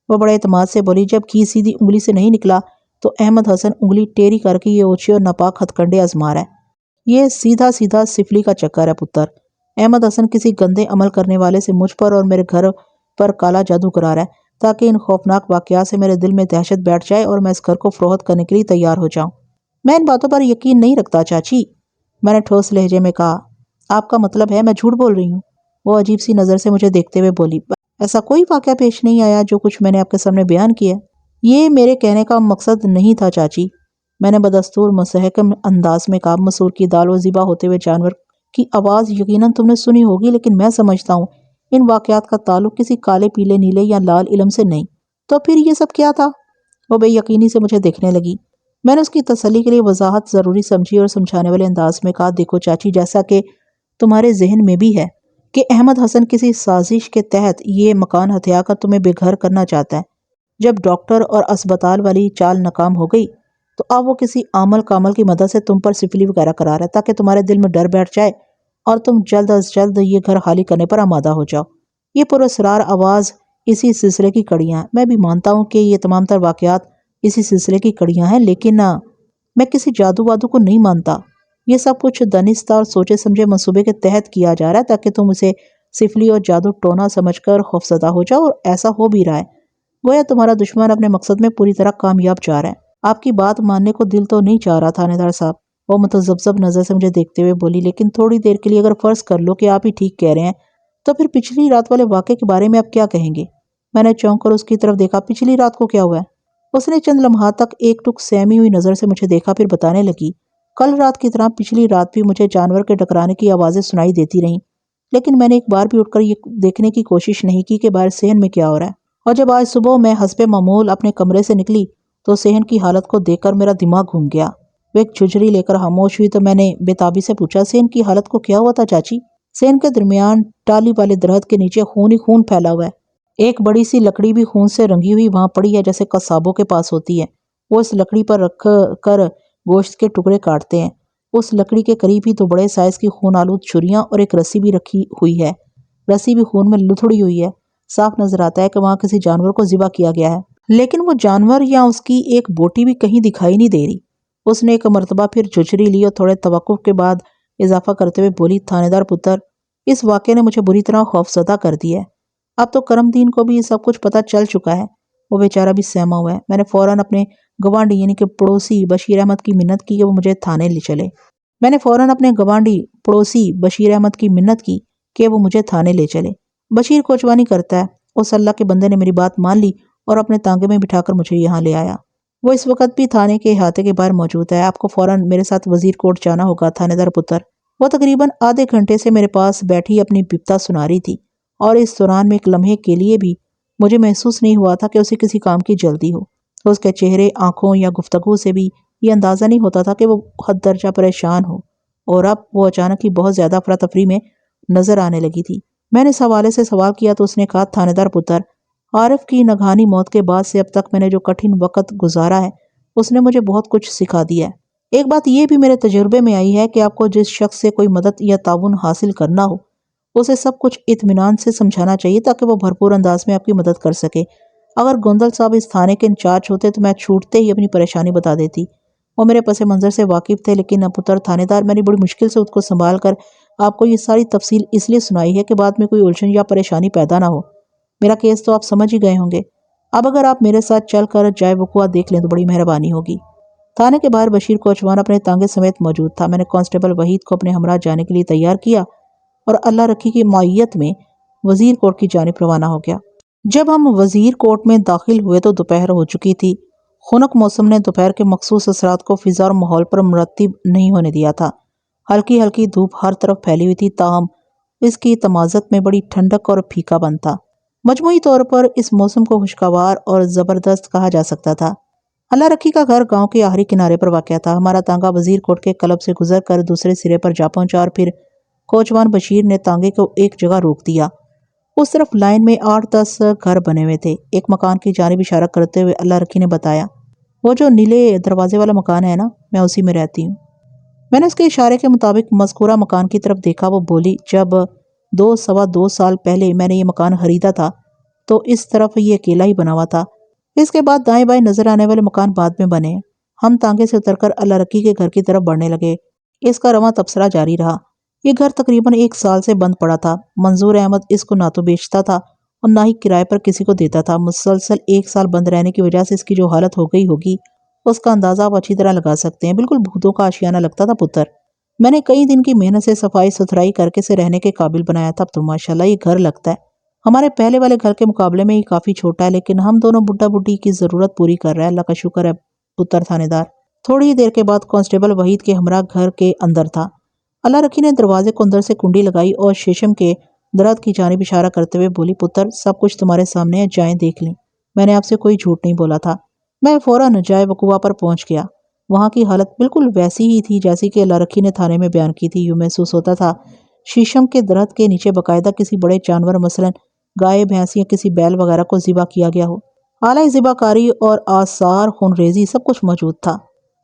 وہ بڑے اعتماد سے بولی، جب گھی سیدھی انگلی سے نہیں نکلا تو احمد حسن انگلی ٹیری کر کے یہ اوچھے اور ناپاک ہتھ کنڈے آزما رہا ہے۔ یہ سیدھا سیدھا سفلی کا چکر ہے پتر۔ احمد حسن کسی گندے عمل کرنے والے سے مجھ پر اور میرے گھر پر کالا جادو کرا رہا ہے تاکہ ان خوفناک واقعات سے میرے دل میں دہشت بیٹھ جائے اور میں اس گھر کو فروخت کرنے کے لیے تیار ہو جاؤں۔ میں ان باتوں پر یقین نہیں رکھتا چاچی، میں نے ٹھوس لہجے میں کہا۔ آپ کا مطلب ہے میں جھوٹ بول رہی ہوں؟ وہ عجیب سی نظر سے مجھے دیکھتے ہوئے بولی۔ ایسا کوئی واقعہ پیش نہیں آیا جو کچھ میں نے آپ کے سامنے بیان کیا۔ یہ میرے کہنے کا مقصد نہیں تھا چاچی، میں نے بدستور مستحکم انداز میں کہا۔ مسور کی دال و ذبح ہوتے ہوئے جانور کی آواز یقیناً تم نے سنی ہوگی، لیکن میں سمجھتا ہوں ان واقعات کا تعلق کسی کالے پیلے نیلے یا لال علم سے نہیں۔ تو پھر یہ سب کیا تھا؟ وہ بے یقینی سے مجھے دیکھنے لگی۔ میں نے اس کی تسلی کے لیے وضاحت ضروری سمجھی اور سمجھانے والے انداز میں کہا، دیکھو چاچی، جیسا کہ تمہارے ذہن میں بھی ہے کہ احمد حسن کسی سازش کے تحت یہ مکان ہتھیا کر تمہیں بے گھر کرنا چاہتا ہے۔ جب ڈاکٹر اور اسپتال والی چال ناکام ہو گئی تو اب وہ کسی عامل کامل کی مدد سے تم پر سفلی وغیرہ کرا رہا ہے تاکہ تمہارے دل میں ڈر بیٹھ جائے اور تم جلد از جلد یہ گھر خالی کرنے پر آمادہ ہو جاؤ۔ یہ پراسرار آواز اسی سلسلے کی کڑیاں ہیں۔ میں بھی مانتا ہوں کہ یہ تمام تر واقعات اسی سلسلے کی کڑیاں ہیں، لیکن میں کسی جادو وادو کو نہیں مانتا۔ یہ سب کچھ دانستہ اور سوچے سمجھے منصوبے کے تحت کیا جا رہا ہے تاکہ تم اسے سفلی اور جادو ٹونا سمجھ کر خوفزدہ ہو جاؤ، اور ایسا ہو بھی رہا ہے۔ گویا تمہارا دشمن اپنے مقصد میں پوری طرح کامیاب جا رہا ہے۔ آپ کی بات ماننے کو دل تو نہیں چاہ رہا تھانے دار صاحب، وہ متذبذب نظر سے مجھے دیکھتے ہوئے بولی، لیکن تھوڑی دیر کے لیے اگر فرض کر لو کہ آپ ہی ٹھیک کہہ رہے ہیں تو پھر پچھلی رات والے واقعے کے بارے میں آپ کیا کہیں گے؟ میں نے چونک کر اس کی طرف دیکھا۔ پچھلی رات کو کیا ہوا ہے؟ اس نے چند لمحات تک ایک ٹک سہمی ہوئی نظر سے مجھے دیکھا، پھر بتانے لگی، کل رات کی طرح پچھلی رات بھی مجھے جانور کے ٹکرانے کی آوازیں سنائی دیتی رہیں، لیکن میں نے ایک بار بھی اٹھ کر یہ دیکھنے کی کوشش نہیں کی کہ باہر صحن میں کیا ہو رہا ہے۔ اور جب آج صبح میں حسب معمول اپنے کمرے سے نکلی تو صحن کی حالت کو دیکھ کر میرا دماغ گھوم گیا۔ وہ ایک جھجری لے کر خاموش ہوئی تو میں نے بے تابی سے پوچھا، صحن کی حالت کو کیا ہوا تھا چاچی؟ صحن کے درمیان ٹالی والے درخت کے نیچے خون ہی خون پھیلا ہوا ہے۔ ایک بڑی سی لکڑی بھی خون سے رنگی ہوئی وہاں پڑی ہے جیسے قصابوں کے پاس ہوتی ہے۔ وہ اس لکڑی پر رکھ کر گوشت کے ٹکڑے کاٹتے ہیں۔ اس لکڑی کے قریب ہی 2 بڑے سائز کی خون آلود چھریاں اور ایک رسی بھی رکھی ہوئی ہے۔ رسی بھی خون میں لتھڑی ہوئی ہے۔ صاف نظر آتا ہے کہ وہاں کسی جانور کو ذبح کیا گیا ہے، لیکن وہ جانور یا اس کی ایک بوٹی بھی کہیں دکھائی نہیں دے رہی۔ اس نے ایک مرتبہ پھر جھجری لی اور تھوڑے توقف کے بعد اضافہ کرتے ہوئے بولی، تھانے دار پتر، اس واقعے نے مجھے بری طرح خوفزدہ کر دیا ہے۔ اب تو کرم دین کو بھی یہ سب کچھ پتہ چل چکا ہے، وہ بیچارہ بھی سہما ہوا ہے۔ میں نے فوراً اپنے گوانڈی یعنی کہ پڑوسی بشیر احمد کی منت کی کہ وہ مجھے تھانے لے چلے۔ بشیر کوچوانی کرتا ہے۔ اس اللہ کے بندے نے میری بات مان لی اور اپنے تانگے میں بٹھا کر مجھے یہاں لے آیا۔ وہ اس وقت بھی تھانے کے احاطے کے باہر موجود ہے۔ آپ کو فوراً میرے ساتھ وزیر کوٹ جانا ہوگا تھانے دار پتر۔ وہ تقریباً آدھے گھنٹے سے میرے پاس بیٹھی اپنی بپتا سنا رہی تھی، اور اس دوران میں ایک لمحے کے لیے بھی مجھے محسوس نہیں ہوا تھا کہ اسے کسی کام کی جلدی ہو۔ اس کے چہرے، آنکھوں یا گفتگو سے بھی یہ اندازہ نہیں ہوتا تھا کہ وہ حد درجہ پریشان ہو، اور اب وہ اچانک ہی بہت زیادہ افراتفری میں نظر آنے لگی تھی۔ میں نے اس حوالے سے سوال کیا تو اس نے کہا، تھانے دار پتر، عارف کی ناگہانی موت کے بعد سے اب تک میں نے جو کٹھن وقت گزارا ہے اس نے مجھے بہت کچھ سکھا دیا ہے۔ ایک بات یہ بھی میرے تجربے میں آئی ہے کہ آپ کو جس شخص سے کوئی مدد یا تعاون حاصل کرنا ہو اسے سب کچھ اطمینان سے سمجھانا چاہیے تاکہ وہ بھرپور انداز میں آپ کی مدد کر سکے۔ اگر گوندل صاحب اس تھانے کے انچارج ہوتے تو میں چھوٹتے ہی اپنی پریشانی بتا دیتی۔ وہ میرے پس منظر سے واقف تھے، لیکن پتر تھانے دار، میں نے بڑی مشکل سے اس کو سنبھال کر آپ کو یہ ساری تفصیل اس لیے سنائی ہے کہ بعد میں کوئی الجھن یا پریشانی پیدا نہ ہو۔ میرا کیس تو آپ سمجھ ہی گئے ہوں گے۔ اب اگر آپ میرے ساتھ چل کر جائے وقوع دیکھ لیں تو بڑی مہربانی ہوگی۔ تھانے کے باہر بشیر کوچوان اپنے تانگے سمیت موجود تھا۔ میں نے کانسٹیبل وحید کو اپنے ہمراہ جانے کے لیے تیار کیا اور اللہ رکھی کی معیت میں وزیر کوٹ کی جانب روانہ ہو گیا۔ جب ہم وزیر کوٹ میں داخل ہوئے تو دوپہر ہو چکی تھی۔ خنک موسم نے دوپہر کے مخصوص اثرات کو فضا اور ماحول پر مرتب نہیں ہونے دیا تھا۔ ہلکی ہلکی دھوپ ہر طرف پھیلی ہوئی تھی، تاہم اس کی تمازت میں بڑی ٹھنڈک اور پھیکا بن تھا۔ مجموعی طور پر اس موسم کو خوشگوار اور زبردست کہا جا سکتا تھا۔ اللہ رکھی کا گھر گاؤں کے آخری کنارے پر واقع تھا۔ ہمارا تانگا وزیر کوٹ کے کلب سے گزر کر دوسرے سرے پر جا پہنچا اور پھر کوچوان بشیر نے تانگے کو ایک جگہ روک دیا۔ اس طرف لائن میں 8-10 گھر بنے ہوئے تھے۔ ایک مکان کی جانب اشارہ کرتے ہوئے اللہ رکھی نے بتایا، وہ جو نیلے دروازے والا مکان ہے نا، میں اسی میں رہتی ہوں۔ میں نے اس کے اشارے کے مطابق مذکورہ مکان کی طرف دیکھا۔ وہ بولی، جب 2-2.25 سال پہلے میں نے یہ مکان خریدا تھا تو اس طرف یہ اکیلا ہی بنا ہوا تھا۔ اس کے بعد دائیں بائیں نظر آنے والے مکان بعد میں بنے۔ ہم تانگے سے اتر کر اللہ رکی کے گھر کی طرف بڑھنے لگے۔ اس کا رواں تبصرہ جاری رہا۔ یہ گھر تقریباً 1 سال سے بند پڑا تھا۔ منظور احمد اس کو نہ تو بیچتا تھا اور نہ ہی کرائے پر کسی کو دیتا تھا۔ مسلسل 1 سال بند رہنے کی وجہ سے اس کی جو حالت ہو گئی ہوگی اس کا اندازہ آپ اچھی طرح لگا سکتے ہیں۔ بالکل بھوتوں کا آشیانہ لگتا تھا پتر۔ میں نے کئی دن کی محنت سے صفائی ستھرائی کر کے اسے رہنے کے قابل بنایا تھا۔ اب تو ماشاءاللہ یہ گھر لگتا ہے۔ ہمارے پہلے والے گھر کے مقابلے میں یہ کافی چھوٹا ہے، لیکن ہم دونوں بڈھا بڈھی کی ضرورت پوری کر رہا ہے۔ اللہ کا شکر ہے پتر تھانے دار۔ تھوڑی ہی دیر کے بعد کانسٹیبل وحید کے ہمراہ گھر کے اندر تھا۔ اللہ رکھی نے دروازے کو اندر سے کنڈی لگائی اور شیشم کے درخت کی جانب اشارہ کرتے ہوئے بولی، پتر سب کچھ تمہارے سامنے ہے، جائیں دیکھ لیں۔ میں نے آپ سے کوئی جھوٹ نہیں بولا تھا۔ میں فوراً جائے وقوع پر پہنچ گیا۔ وہاں کی حالت بالکل ویسی ہی تھی جیسی کہ اللہ رکھی نے تھانے میں بیان کی تھی۔ یوں محسوس ہوتا تھا شیشم کے درخت کے نیچے باقاعدہ کسی بڑے جانور مثلاً گائے، بھینس یا کسی بیل وغیرہ کو ذبح کیا گیا ہو۔ آلہ ذبح کاری اور آثار خونریزی سب کچھ موجود تھا،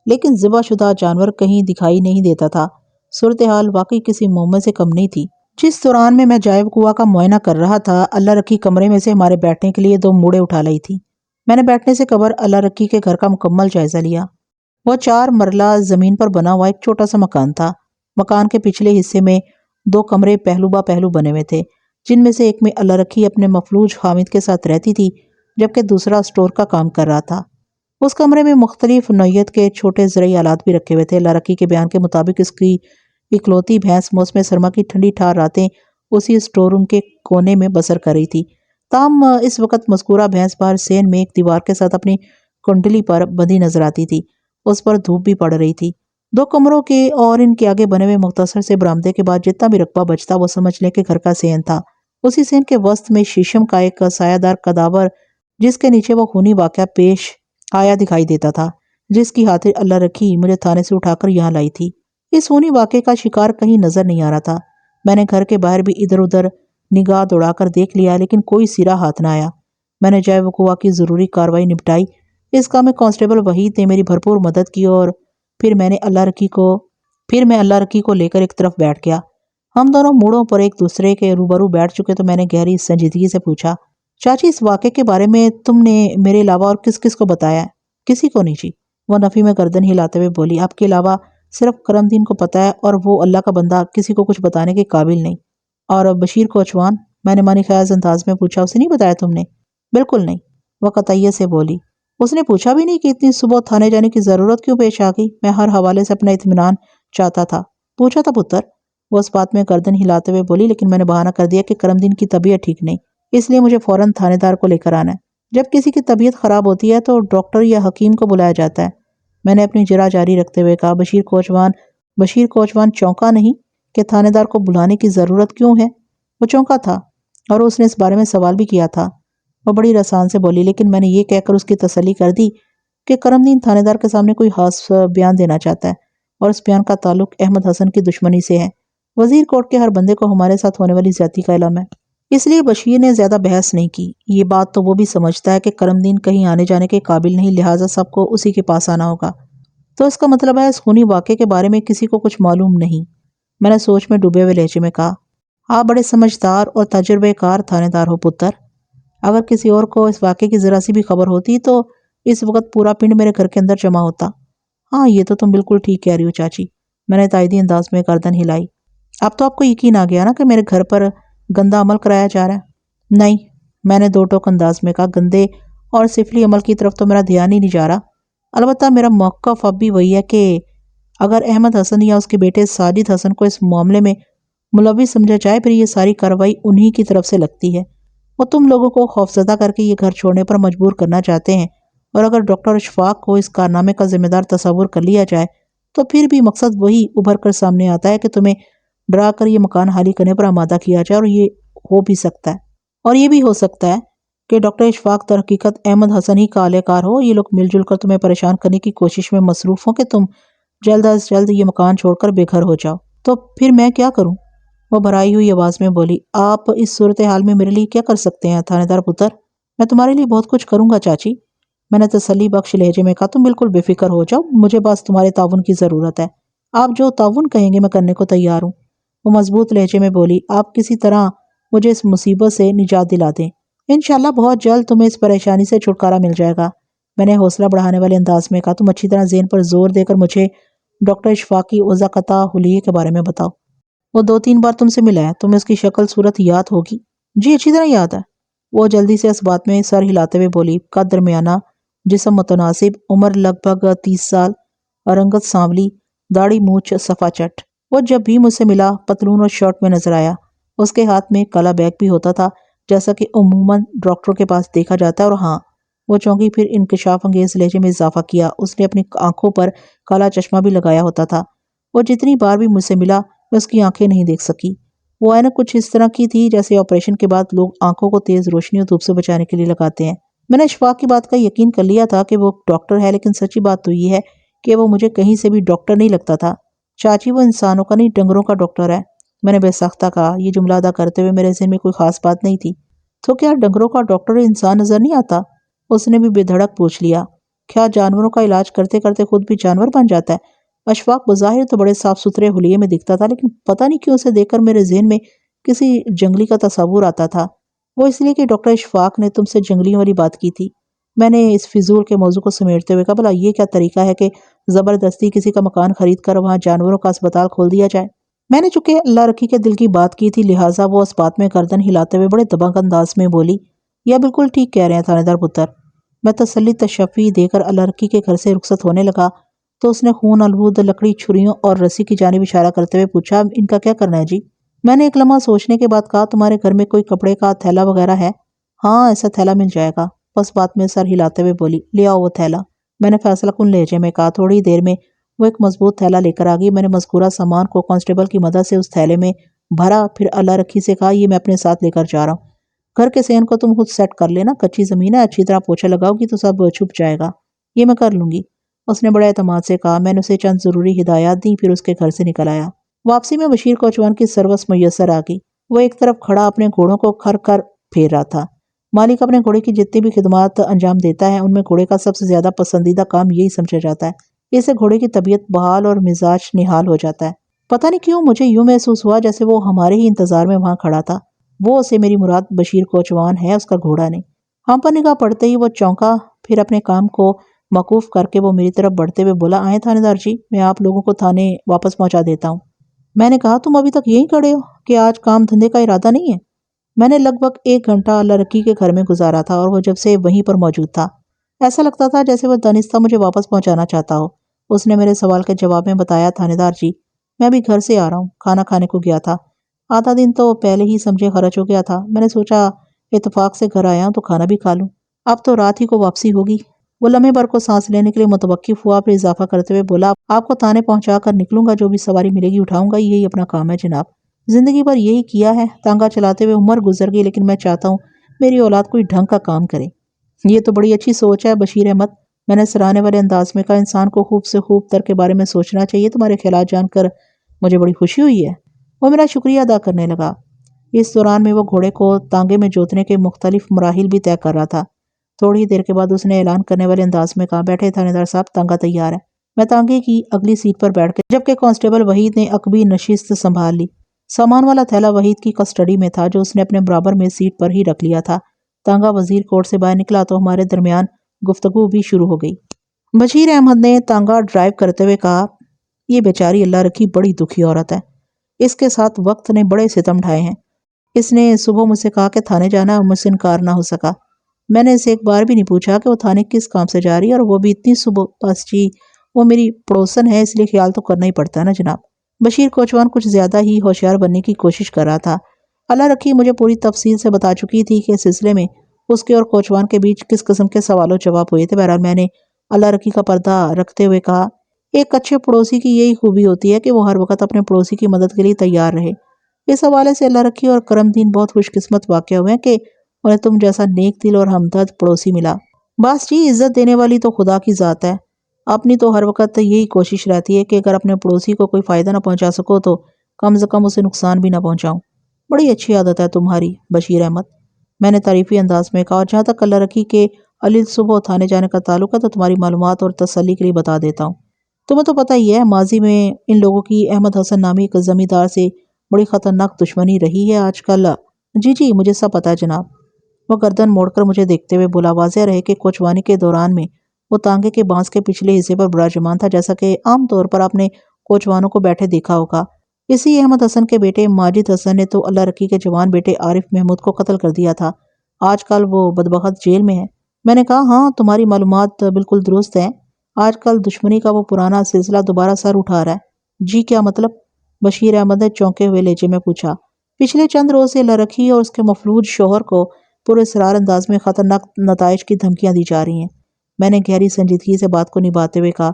لیکن ذبح شدہ جانور کہیں دکھائی نہیں دیتا تھا۔ صورتحال واقعی کسی معمے سے کم نہیں تھی۔ جس دوران میں جائے وقوع کا معائنہ کر رہا تھا، اللہ رکھی کمرے میں سے ہمارے بیٹھنے کے لیے 2 موڑے اٹھا لائی تھی۔ میں نے بیٹھنے سے قبل اللہ رکھی کے گھر کا مکمل جائزہ لیا۔ وہ 4 مرلہ زمین پر بنا ہوا ایک چھوٹا سا مکان تھا۔ مکان کے پچھلے حصے میں 2 کمرے پہلو با پہلو بنے ہوئے تھے، جن میں سے ایک میں اللہ رکھی اپنے مفلوج حامد کے ساتھ رہتی تھی، جبکہ دوسرا اسٹور کا کام کر رہا تھا۔ اس کمرے میں مختلف نوعیت کے چھوٹے زرعی آلات بھی رکھے ہوئے تھے۔ اللہ رکھی کے بیان کے مطابق اس کی اکلوتی بھینس موسم سرما کی ٹھنڈی ٹھار راتیں اسی اسٹور روم کے کونے میں بسر کر رہی تھی۔ تاہم اس وقت مذکورہ بھینس باہر سین میں ایک دیوار کے ساتھ اپنی کنڈلی پر بندھی نظر آتی تھی۔ اس پر دھوپ بھی پڑ رہی تھی۔ 2 کمروں کے اور ان کے آگے بنے ہوئے مختصر سے برآمدے کے بعد جتنا بھی رقبہ بچتا وہ سمجھ لیں کہ گھر کا سین تھا۔ اسی سین کے وسط میں شیشم کا ایک سایہ دار کداور، جس کے نیچے وہ خونی واقعہ پیش آیا دکھائی دیتا تھا، جس کی خاطر اللہ رکھی مجھے تھانے سے اٹھا کر یہاں لائی تھی۔ اس خونی واقعے کا شکار کہیں نظر نہیں آ رہا تھا۔ میں نے گھر کے باہر بھی ادھر ادھر نگاہ دوڑا کر دیکھ لیا، لیکن کوئی سیرا ہاتھ نہ آیا۔ میں نے جائے وقوع کی ضروری کارروائی نپٹائی۔ اس کام میں کانسٹیبل وحید نے میری بھرپور مدد کی اور پھر میں اللہ رکھی کو لے کر ایک طرف بیٹھ گیا۔ ہم دونوں موڑوں پر ایک دوسرے کے روبرو بیٹھ چکے تو میں نے گہری سنجیدگی سے پوچھا، چاچی اس واقعے کے بارے میں تم نے میرے علاوہ اور کس کس کو بتایا ہے؟ کسی کو نہیں جی، وہ نفی میں گردن ہلاتے ہوئے بولی، آپ کے علاوہ صرف کرم دین کو پتہ ہے، اور وہ اللہ کا بندہ کسی کو کچھ بتانے کے قابل نہیں۔ اور بشیر کوچوان؟ میں نے معنی خیز انداز میں پوچھا، اسے نہیں بتایا تم نے؟ بالکل نہیں، وہ قطعیت سے بولی۔ اس نے پوچھا بھی نہیں کہ اتنی صبح تھانے جانے کی ضرورت کیوں پیش آ گئی؟ میں ہر حوالے سے اپنا اطمینان چاہتا تھا۔ پوچھا تھا پتر، وہ اس بات میں گردن ہلاتے ہوئے بولی، لیکن میں نے بہانہ کر دیا کہ کرم دین کی طبیعت ٹھیک نہیں، اس لیے مجھے فوراً تھانے دار کو لے کر آنا ہے۔ جب کسی کی طبیعت خراب ہوتی ہے تو ڈاکٹر یا حکیم کو بلایا جاتا ہے، میں نے اپنی جرح جاری رکھتے ہوئے کہا۔ بشیر کوچوان چونکا نہیں کہ تھانے دار کو بلانے کی ضرورت کیوں ہے؟ وہ چونکا تھا اور اس نے اس بارے میں سوال بھی کیا تھا۔ وہ بڑی رسان سے بولی، لیکن میں نے یہ کہہ کر اس کی تسلی کر دی کہ کرم دین تھانے دار کے سامنے کوئی خاص بیان دینا چاہتا ہے اور اس بیان کا تعلق احمد حسن کی دشمنی سے ہے۔ وزیر کوٹ کے ہر بندے کو ہمارے ساتھ ہونے والی زیادتی کا علم ہے۔ اس لیے بشیر نے زیادہ بحث نہیں کی۔ یہ بات تو وہ بھی سمجھتا ہے کہ کرم دین کہیں آنے جانے کے قابل نہیں، لہٰذا سب کو اسی کے پاس آنا ہوگا۔ تو اس کا مطلب ہے اس خونی واقعے کے بارے میں کسی کو کچھ معلوم نہیں؟ میں نے سوچ میں ڈوبے ہوئے لہجے میں کہا، آپ بڑے سمجھدار اور تجربے کار تھانے دار ہو پتر۔ اگر کسی اور کو اس واقعے کی ذرا سی بھی خبر ہوتی تو اس وقت پورا پنڈ میرے گھر کے اندر جمع ہوتا۔ ہاں یہ تو تم بالکل ٹھیک کہہ رہی ہو چاچی، میں نے تائیدی انداز میں گردن ہلائی۔ اب تو آپ کو یقین آ گیا نا کہ میرے گھر پر گندا عمل کرایا جا رہا ہے؟ نہیں، میں نے 2 ٹوک انداز میں کہا، گندے اور سفلی عمل کی طرف تو میرا دھیان ہی نہیں جا رہا۔ البتہ میرا موقف اب بھی وہی ہے کہ اگر احمد حسن یا اس کے بیٹے ساجد حسن کو اس معاملے میں ملوث سمجھا جائے، پھر یہ ساری کارروائی انہی کی طرف سے لگتی ہے۔ وہ تم لوگوں کو خوفزدہ کر کے یہ گھر چھوڑنے پر مجبور کرنا چاہتے ہیں، اور اگر ڈاکٹر اشفاق کو اس کارنامے کا ذمہ دار تصور کر لیا جائے تو پھر بھی مقصد وہی ابھر کر سامنے آتا ہے کہ تمہیں ڈرا کر یہ مکان خالی کرنے پر آمادہ کیا جائے۔ اور یہ ہو بھی سکتا ہے، اور یہ بھی ہو سکتا ہے کہ ڈاکٹر اشفاق در حقیقت احمد حسن ہی کا اہلِ کار ہو۔ یہ لوگ مل جل کر تمہیں پریشان کرنے کی کوشش میں مصروف ہوں کہ تم جلد از جلد یہ مکان چھوڑ کر بے گھر ہو جاؤ۔ تو پھر میں کیا کروں؟ وہ بھرائی ہوئی آواز میں بولی، آپ اس صورتحال میں میرے لیے کیا کر سکتے ہیں تھانے دار پتر؟ میں تمہارے لیے بہت کچھ کروں گا چاچی، میں نے تسلی بخش لہجے میں کہا۔ تم بالکل بے فکر ہو جاؤ، مجھے بس تمہارے تعاون کی ضرورت ہے۔ آپ جو تعاون کہیں گے میں کرنے کو تیار ہوں، وہ مضبوط لہجے میں بولی۔ آپ کسی طرح مجھے اس مصیبت سے نجات دلا دیں، انشاءاللہ بہت جلد تمہیں اس پریشانی سے چھٹکارا مل جائے گا، میں نے حوصلہ بڑھانے والے انداز میں کہا۔ تم اچھی طرح ذہن پر زور دے کر مجھے ڈاکٹر اشفاق کی وضاقتہ حلیے کے بارے میں بتاؤ۔ وہ 2-3 بار تم سے ملا ہے، تمہیں اس کی شکل صورت یاد ہوگی؟ جی اچھی طرح یاد ہے۔ وہ جلدی سے اس بات میں سر ہلاتے ہوئے بولی، قد درمیانہ، جسم متناسب، عمر لگ بھگ 30 سال، رنگت سانولی، داڑھی مونچھ صفا چٹ۔ وہ جب بھی مجھ سے ملا پتلون اور شرٹ میں نظر آیا۔ اس کے ہاتھ میں کالا بیگ بھی ہوتا تھا، جیسا کہ عموماً ڈاکٹروں کے پاس دیکھا جاتا ہے۔ اور ہاں، وہ چونکی پھر انکشاف انگیز لہجے میں اضافہ کیا، اس نے اپنی آنکھوں پر کالا چشمہ بھی لگایا ہوتا تھا۔ وہ جتنی بار بھی مجھ سے ملا میں اس کی آنکھیں نہیں دیکھ سکی۔ وہ اینک کچھ اس طرح کی تھی جیسے آپریشن کے بعد لوگ آنکھوں کو تیز روشنی اور دھوپ سے بچانے کے لیے لگاتے ہیں۔ میں نے اشفاق کی بات کا یقین کر لیا تھا کہ وہ ڈاکٹر ہے، لیکن سچی بات تو یہ ہے کہ وہ مجھے کہیں سے بھی ڈاکٹر نہیں لگتا تھا۔ چاچی، وہ انسانوں کا نہیں ڈنگروں کا ڈاکٹر ہے، میں نے بے ساختہ کہا، یہ جملہ ادا کرتے ہوئے میرے ذہن میں کوئی خاص بات نہیں تھی۔ تو کیا ڈنگروں کا ڈاکٹر انسان نظر نہیں آتا؟ اس نے بھی بے دھڑک پوچھ لیا۔ کیا جانوروں کا علاج کرتے کرتے خود بھی جانور بن جاتا ہے؟ اشفاق بظاہر تو بڑے صاف ستھرے حلیے میں دکھتا تھا، لیکن پتہ نہیں کیوں اسے دیکھ کر میرے ذہن میں کسی جنگلی کا تصور آتا تھا۔ وہ اس لیے کہ ڈاکٹر اشفاق نے تم سے جنگلیوں والی بات کی تھی۔ میں نے اس فضول کے موضوع کو سمیٹتے ہوئے کہا، بھلا یہ کیا طریقہ ہے کہ زبردستی کسی کا مکان خرید کر وہاں جانوروں کا اسپتال کھول دیا جائے؟ میں نے چونکہ اللہ رکھی کے دل کی بات کی تھی، لہٰذا وہ اس بات میں گردن ہلاتے ہوئے بڑے دبنگ انداز میں بولی، یہ بالکل ٹھیک کہہ رہے ہیں تھانے دار پتر۔ میں تسلی تشفی دے کر اللہ رکھی کے گھر سے رخصت ہونے لگا تو اس نے خون آلود لکڑی، چھریوں اور رسی کی جانب اشارہ کرتے ہوئے پوچھا، ان کا کیا کرنا ہے جی؟ میں نے ایک لمحہ سوچنے کے بعد کہا، تمہارے گھر میں کوئی کپڑے کا تھیلا وغیرہ ہے؟ ہاں، ایسا تھیلا مل جائے گا۔ بس بات میں سر ہلاتے ہوئے بولی، لے آؤ وہ تھیلا۔ میں نے فیصلہ کن لہجے میں کہا۔ تھوڑی دیر میں وہ ایک مضبوط تھیلا لے کر آ گئی۔ میں نے مذکورہ سامان کو کانسٹیبل کی مدد سے اس تھیلے میں بھرا، پھر اللہ رکھی سے کہا، یہ میں اپنے ساتھ لے کر جا رہا ہوں۔ گھر کے صحن کو تم خود سیٹ کر لینا، کچی زمین ہے، اچھی طرح پوچھا لگاؤ گی تو سب چھپ جائے گا۔ یہ میں کر لوں گی، اس نے بڑے اعتماد سے کہا۔ میں نے اسے چند ضروری ہدایات دیں، پھر اس کے گھر سے نکل آیا۔ واپسی میں بشیر کوچوان کی سروس میسر آ گئی۔ وہ ایک طرف کھڑا اپنے گھوڑوں کو کھر کر پھیر رہا تھا۔ مالک اپنے گھوڑے کی جتنی بھی خدمات انجام دیتا ہے، ان میں گھوڑے کا سب سے زیادہ پسندیدہ کام یہی سمجھا جاتا ہے۔ اس سے گھوڑے کی طبیعت بحال اور مزاج نحال ہو جاتا ہے۔ پتہ نہیں کیوں مجھے یوں محسوس ہوا جیسے وہ ہمارے ہی انتظار میں وہاں کھڑا تھا۔ وہ سے میری مراد بشیر کوچوان ہے، اس کا گھوڑا نہیں۔ ہم پر نگاہ پڑتے ہی وہ چونکا، پھر اپنے کام کو موقوف کر کے وہ میری طرف بڑھتے ہوئے بولا، آئیں تھانے دار جی، میں آپ لوگوں کو تھانے واپس پہنچا دیتا ہوں۔ میں نے کہا، تم ابھی تک یہیں کھڑے ہو کہ آج کام دھندے کا ارادہ نہیں ہے؟ میں نے لگ بھگ 1 گھنٹہ اللہ رکی کے گھر میں گزارا تھا اور وہ جب سے وہیں پر موجود تھا ایسا لگتا تھا جیسے وہ دانستہ مجھے واپس پہنچانا چاہتا ہو۔ اس نے میرے سوال کے جواب میں بتایا، تھانے دار جی، میں بھی گھر سے آ رہا ہوں، کھانا کھانے کو گیا تھا۔ آدھا دن تو پہلے ہی سمجھے خرچ ہو گیا تھا۔ میں نے سوچا اتفاق سے گھر آیا ہوں تو کھانا بھی کھا لوں۔ اب تو رات ہی کو واپسی ہوگی۔ وہ لمحے بھر کو سانس لینے کے لیے متوقف ہوا، پھر اضافہ کرتے ہوئے بولا، آپ کو تھانے پہنچا کر نکلوں گا، جو بھی سواری ملے گی اٹھاؤں گا، یہی اپنا کام ہے جناب۔ زندگی بھر یہی کیا ہے، تانگا چلاتے ہوئے عمر گزر گئی، لیکن میں چاہتا ہوں میری اولاد کوئی ڈھنگ کا کام کرے۔ یہ تو بڑی اچھی سوچ ہے بشیر احمد، میں نے سراہنے والے انداز میں کہا، انسان کو خوب سے خوب تر کے بارے میں سوچنا چاہیے، تمہارے خیالات جان کر مجھے بڑی خوشی ہوئی ہے۔ وہ میرا شکریہ ادا کرنے لگا۔ اس دوران میں وہ گھوڑے کو تانگے میں جوتنے کے مختلف مراحل بھی طے کر رہا تھا۔ تھوڑی دیر کے بعد اس نے اعلان کرنے والے انداز میں کہا، بیٹھے تھانے دار صاحب، تانگا تیار ہے۔ میں تانگے کی اگلی سیٹ پر بیٹھ گئی، جبکہ کانسٹیبل وحید نے عقبی نشست سنبھال لی۔ سامان والا تھیلا وحید کی کسٹڈی میں تھا، جو اس نے اپنے برابر میں سیٹ پر ہی رکھ لیا تھا۔ تانگا وزیر کوٹ سے باہر نکلا تو ہمارے درمیان گفتگو بھی شروع ہو گئی۔ بشیر احمد نے تانگا ڈرائیو کرتے ہوئے کہا، یہ بیچاری اللہ رکھی بڑی دکھی عورت ہے، اس کے ساتھ وقت نے بڑے ستم ڈھائے ہیں۔ اس نے صبح مجھ سے کہا کہ تھانے جانا ہے اور مجھ سے انکار نہ ہو سکا۔ میں نے اسے ایک بار بھی نہیں پوچھا کہ وہ تھانے کس کام سے جا رہی ہے، اور وہ بھی اتنی صبح۔ بس جی، وہ میری پڑوسن ہے، اس لیے خیال تو کرنا ہی پڑتا ہے نا جناب۔ بشیر کوچوان کچھ زیادہ ہی ہوشیار بننے کی کوشش کر رہا تھا۔ اللہ رکھی مجھے پوری تفصیل سے بتا چکی تھی کہ اس سلسلے میں اس کے اور کوچوان کے بیچ کس قسم کے سوال و جواب ہوئے تھے۔ بہرحال میں نے اللہ رکی کا پردہ رکھتے ہوئے کہا، ایک اچھے پڑوسی کی یہی خوبی ہوتی ہے کہ وہ ہر وقت اپنے پڑوسی کی مدد کے لیے تیار رہے۔ اس حوالے سے اللہ رکی اور کرم دین بہت خوش قسمت واقع ہوئے ہیں کہ انہیں تم جیسا نیک دل اور ہمدرد پڑوسی ملا۔ بس جی، عزت دینے والی تو خدا کی ذات ہے۔ اپنی تو ہر وقت یہی کوشش رہتی ہے کہ اگر اپنے پڑوسی کو کوئی فائدہ نہ پہنچا سکو تو کم از کم اسے نقصان بھی نہ پہنچاؤں۔ بڑی اچھی عادت ہے تمہاری بشیر احمد، میں نے تعریفی انداز میں کہا، اور جہاں تک اللہ رکی کے علیل صبح تھانے جانے کا تعلق ہے تو تمہاری معلومات اور تسلی کے لیے بتا دیتا ہوں۔ تمہیں تو پتہ ہی ہے ماضی میں ان لوگوں کی احمد حسن نامی ایک زمیندار سے بڑی خطرناک دشمنی رہی ہے آج کل۔ جی جی، مجھے سب پتہ ہے جناب۔ وہ گردن موڑ کر مجھے دیکھتے ہوئے بولا، واضح رہے کہ کوچوانی کے دوران میں وہ تانگے کے بانس کے پچھلے حصے پر براجمان تھا، جیسا کہ عام طور پر آپ نے کوچوانوں کو بیٹھے دیکھا ہوگا۔ اسی احمد حسن کے بیٹے ماجد حسن نے تو اللہ رکی کے جوان بیٹے عارف محمود کو قتل کر دیا تھا۔ آج کل وہ بدبخت جیل میں ہے۔ میں نے کہا ہاں، تمہاری معلومات بالکل درست ہیں۔ آج کل دشمنی کا وہ پرانا سلسلہ دوبارہ سر اٹھا رہا ہے۔ جی کیا مطلب؟ بشیر احمد نے چونکے ہوئے لہجے میں پوچھا۔ پچھلے چند روز سے اللہ رکی اور اس کے مفلوج شوہر کو پورے اسرار انداز میں خطرناک نتائج کی دھمکیاں دی جا رہی ہیں۔ میں نے گہری سنجیدگی سے بات کو نبھاتے ہوئے کہا،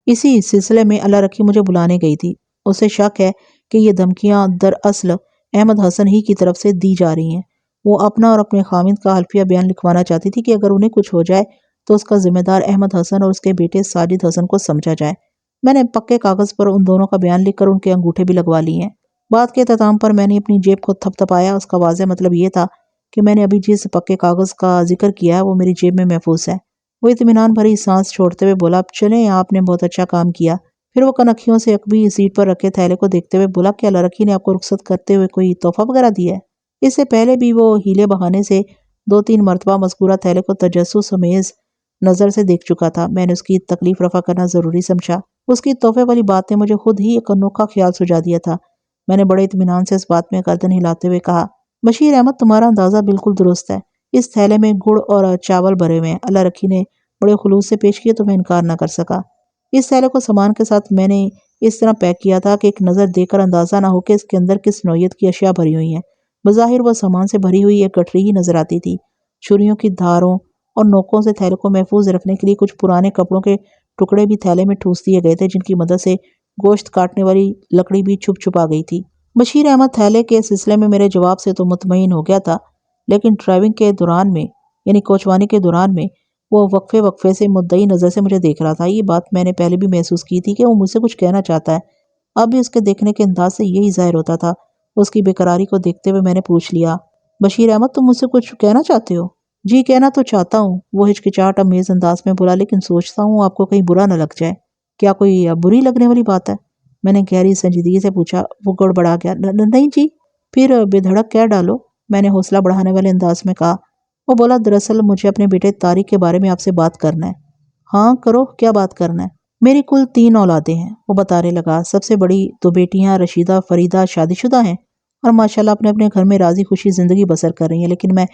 اسی سلسلے میں اللہ رکی مجھے بلانے گئی تھی۔ اسے شک ہے کہ یہ دھمکیاں دراصل احمد حسن ہی کی طرف سے دی جا رہی ہیں۔ وہ اپنا اور اپنے خامند کا حلفیہ بیان لکھوانا چاہتی تھی کہ اگر انہیں کچھ ہو جائے تو اس کا ذمہ دار احمد حسن اور اس کے بیٹے ساجد حسن کو سمجھا جائے۔ میں نے پکے کاغذ پر ان دونوں کا بیان لکھ کر ان کے انگوٹھے بھی لگوا لی ہیں۔ بات کے اختتام پر میں نے اپنی جیب کو تھپ تھپایا۔ اس کا واضح مطلب یہ تھا کہ میں نے ابھی جس پکے کاغذ کا ذکر کیا ہے وہ میری جیب میں محفوظ ہے۔ وہ اطمینان بھری سانس چھوڑتے ہوئے بولا، چلیں، آپ نے بہت اچھا کام کیا۔ پھر وہ کنکھیوں سے عقبی سیٹ پر رکھے تھیلے کو دیکھتے ہوئے بولا، کیا اللہ رکی نے آپ کو رخصت کرتے ہوئے کوئی تحفہ وغیرہ دیا ہے؟ اس سے پہلے بھی وہ ہیلے بہانے سے 2-3 مرتبہ مذکورہ تھیلے کو تجسس آمیز نظر سے دیکھ چکا تھا۔ میں نے اس کی تکلیف رفع کرنا ضروری سمجھا۔ اس کی تحفے والی بات نے مجھے خود ہی ایک انوکھا خیال سجھا دیا تھا۔ میں نے بڑے اطمینان سے اس بات میں گردن ہلاتے ہوئے کہا، بشیر احمد، تمہارا اندازہ بالکل درست ہے۔ اس تھیلے میں گڑ اور چاول بھرے ہوئے ہیں۔ اللہ رکی نے بڑے خلوص سے پیش کیے تو میں انکار نہ کر سکا۔ اس تھیلے کو سامان کے ساتھ میں نے اس طرح پیک کیا تھا کہ ایک نظر دیکھ کر اندازہ نہ ہو کہ اس کے اندر کس نوعیت کی اشیاء بھری ہوئی ہیں۔ بظاہر وہ سامان سے بھری ہوئی ایک گٹھری ہی نظر آتی تھی۔ چھریوں کی دھاروں اور نوکوں سے تھیلے کو محفوظ رکھنے کے لیے کچھ پرانے کپڑوں کے ٹکڑے بھی تھیلے میں ٹھوس دیے گئے تھے، جن کی مدد سے گوشت کاٹنے والی لکڑی بھی چھپ چھپا گئی تھی۔ بشیر احمد تھیلے کے سلسلے میں میرے جواب سے تو مطمئن ہو گیا تھا، لیکن ڈرائیونگ کے دوران میں، یعنی کوچوانی کے دوران میں، وہ وقفے سے مدعی نظر سے مجھے دیکھ رہا تھا۔ یہ بات میں نے پہلے بھی محسوس کی تھی کہ وہ مجھ سے کچھ کہنا چاہتا ہے۔ اب بھی اس کے دیکھنے کے انداز سے یہی ظاہر ہوتا تھا۔ اس کی بے قراری کو دیکھتے ہوئے میں نے پوچھ لیا، بشیر احمد، تم مجھ سے کچھ کہنا چاہتے ہو؟ جی، کہنا تو چاہتا ہوں، وہ ہچکچاہٹ امیز انداز میں بولا، لیکن سوچتا ہوں آپ کو کہیں برا نہ لگ جائے۔ کیا کوئی بری لگنے والی بات ہے؟ میں نے گہری سنجیدگی سے پوچھا۔ وہ گڑبڑا گیا۔ نہیں جی۔ پھر بے دھڑک کہہ ڈالو، میں نے حوصلہ بڑھانے والے انداز میں کہا۔ وہ بولا، دراصل مجھے اپنے بیٹے طارق کے بارے میں آپ سے بات کرنا ہے۔ ہاں کرو، کیا بات کرنا ہے؟ میری کل 3 اولادیں ہیں، وہ بتانے لگا۔ سب سے بڑی 2 بیٹیاں رشیدہ فریدہ شادی شدہ ہیں اور ماشاءاللہ اپنے اپنے گھر میں راضی خوشی زندگی بسر کر رہی ہیں، لیکن میں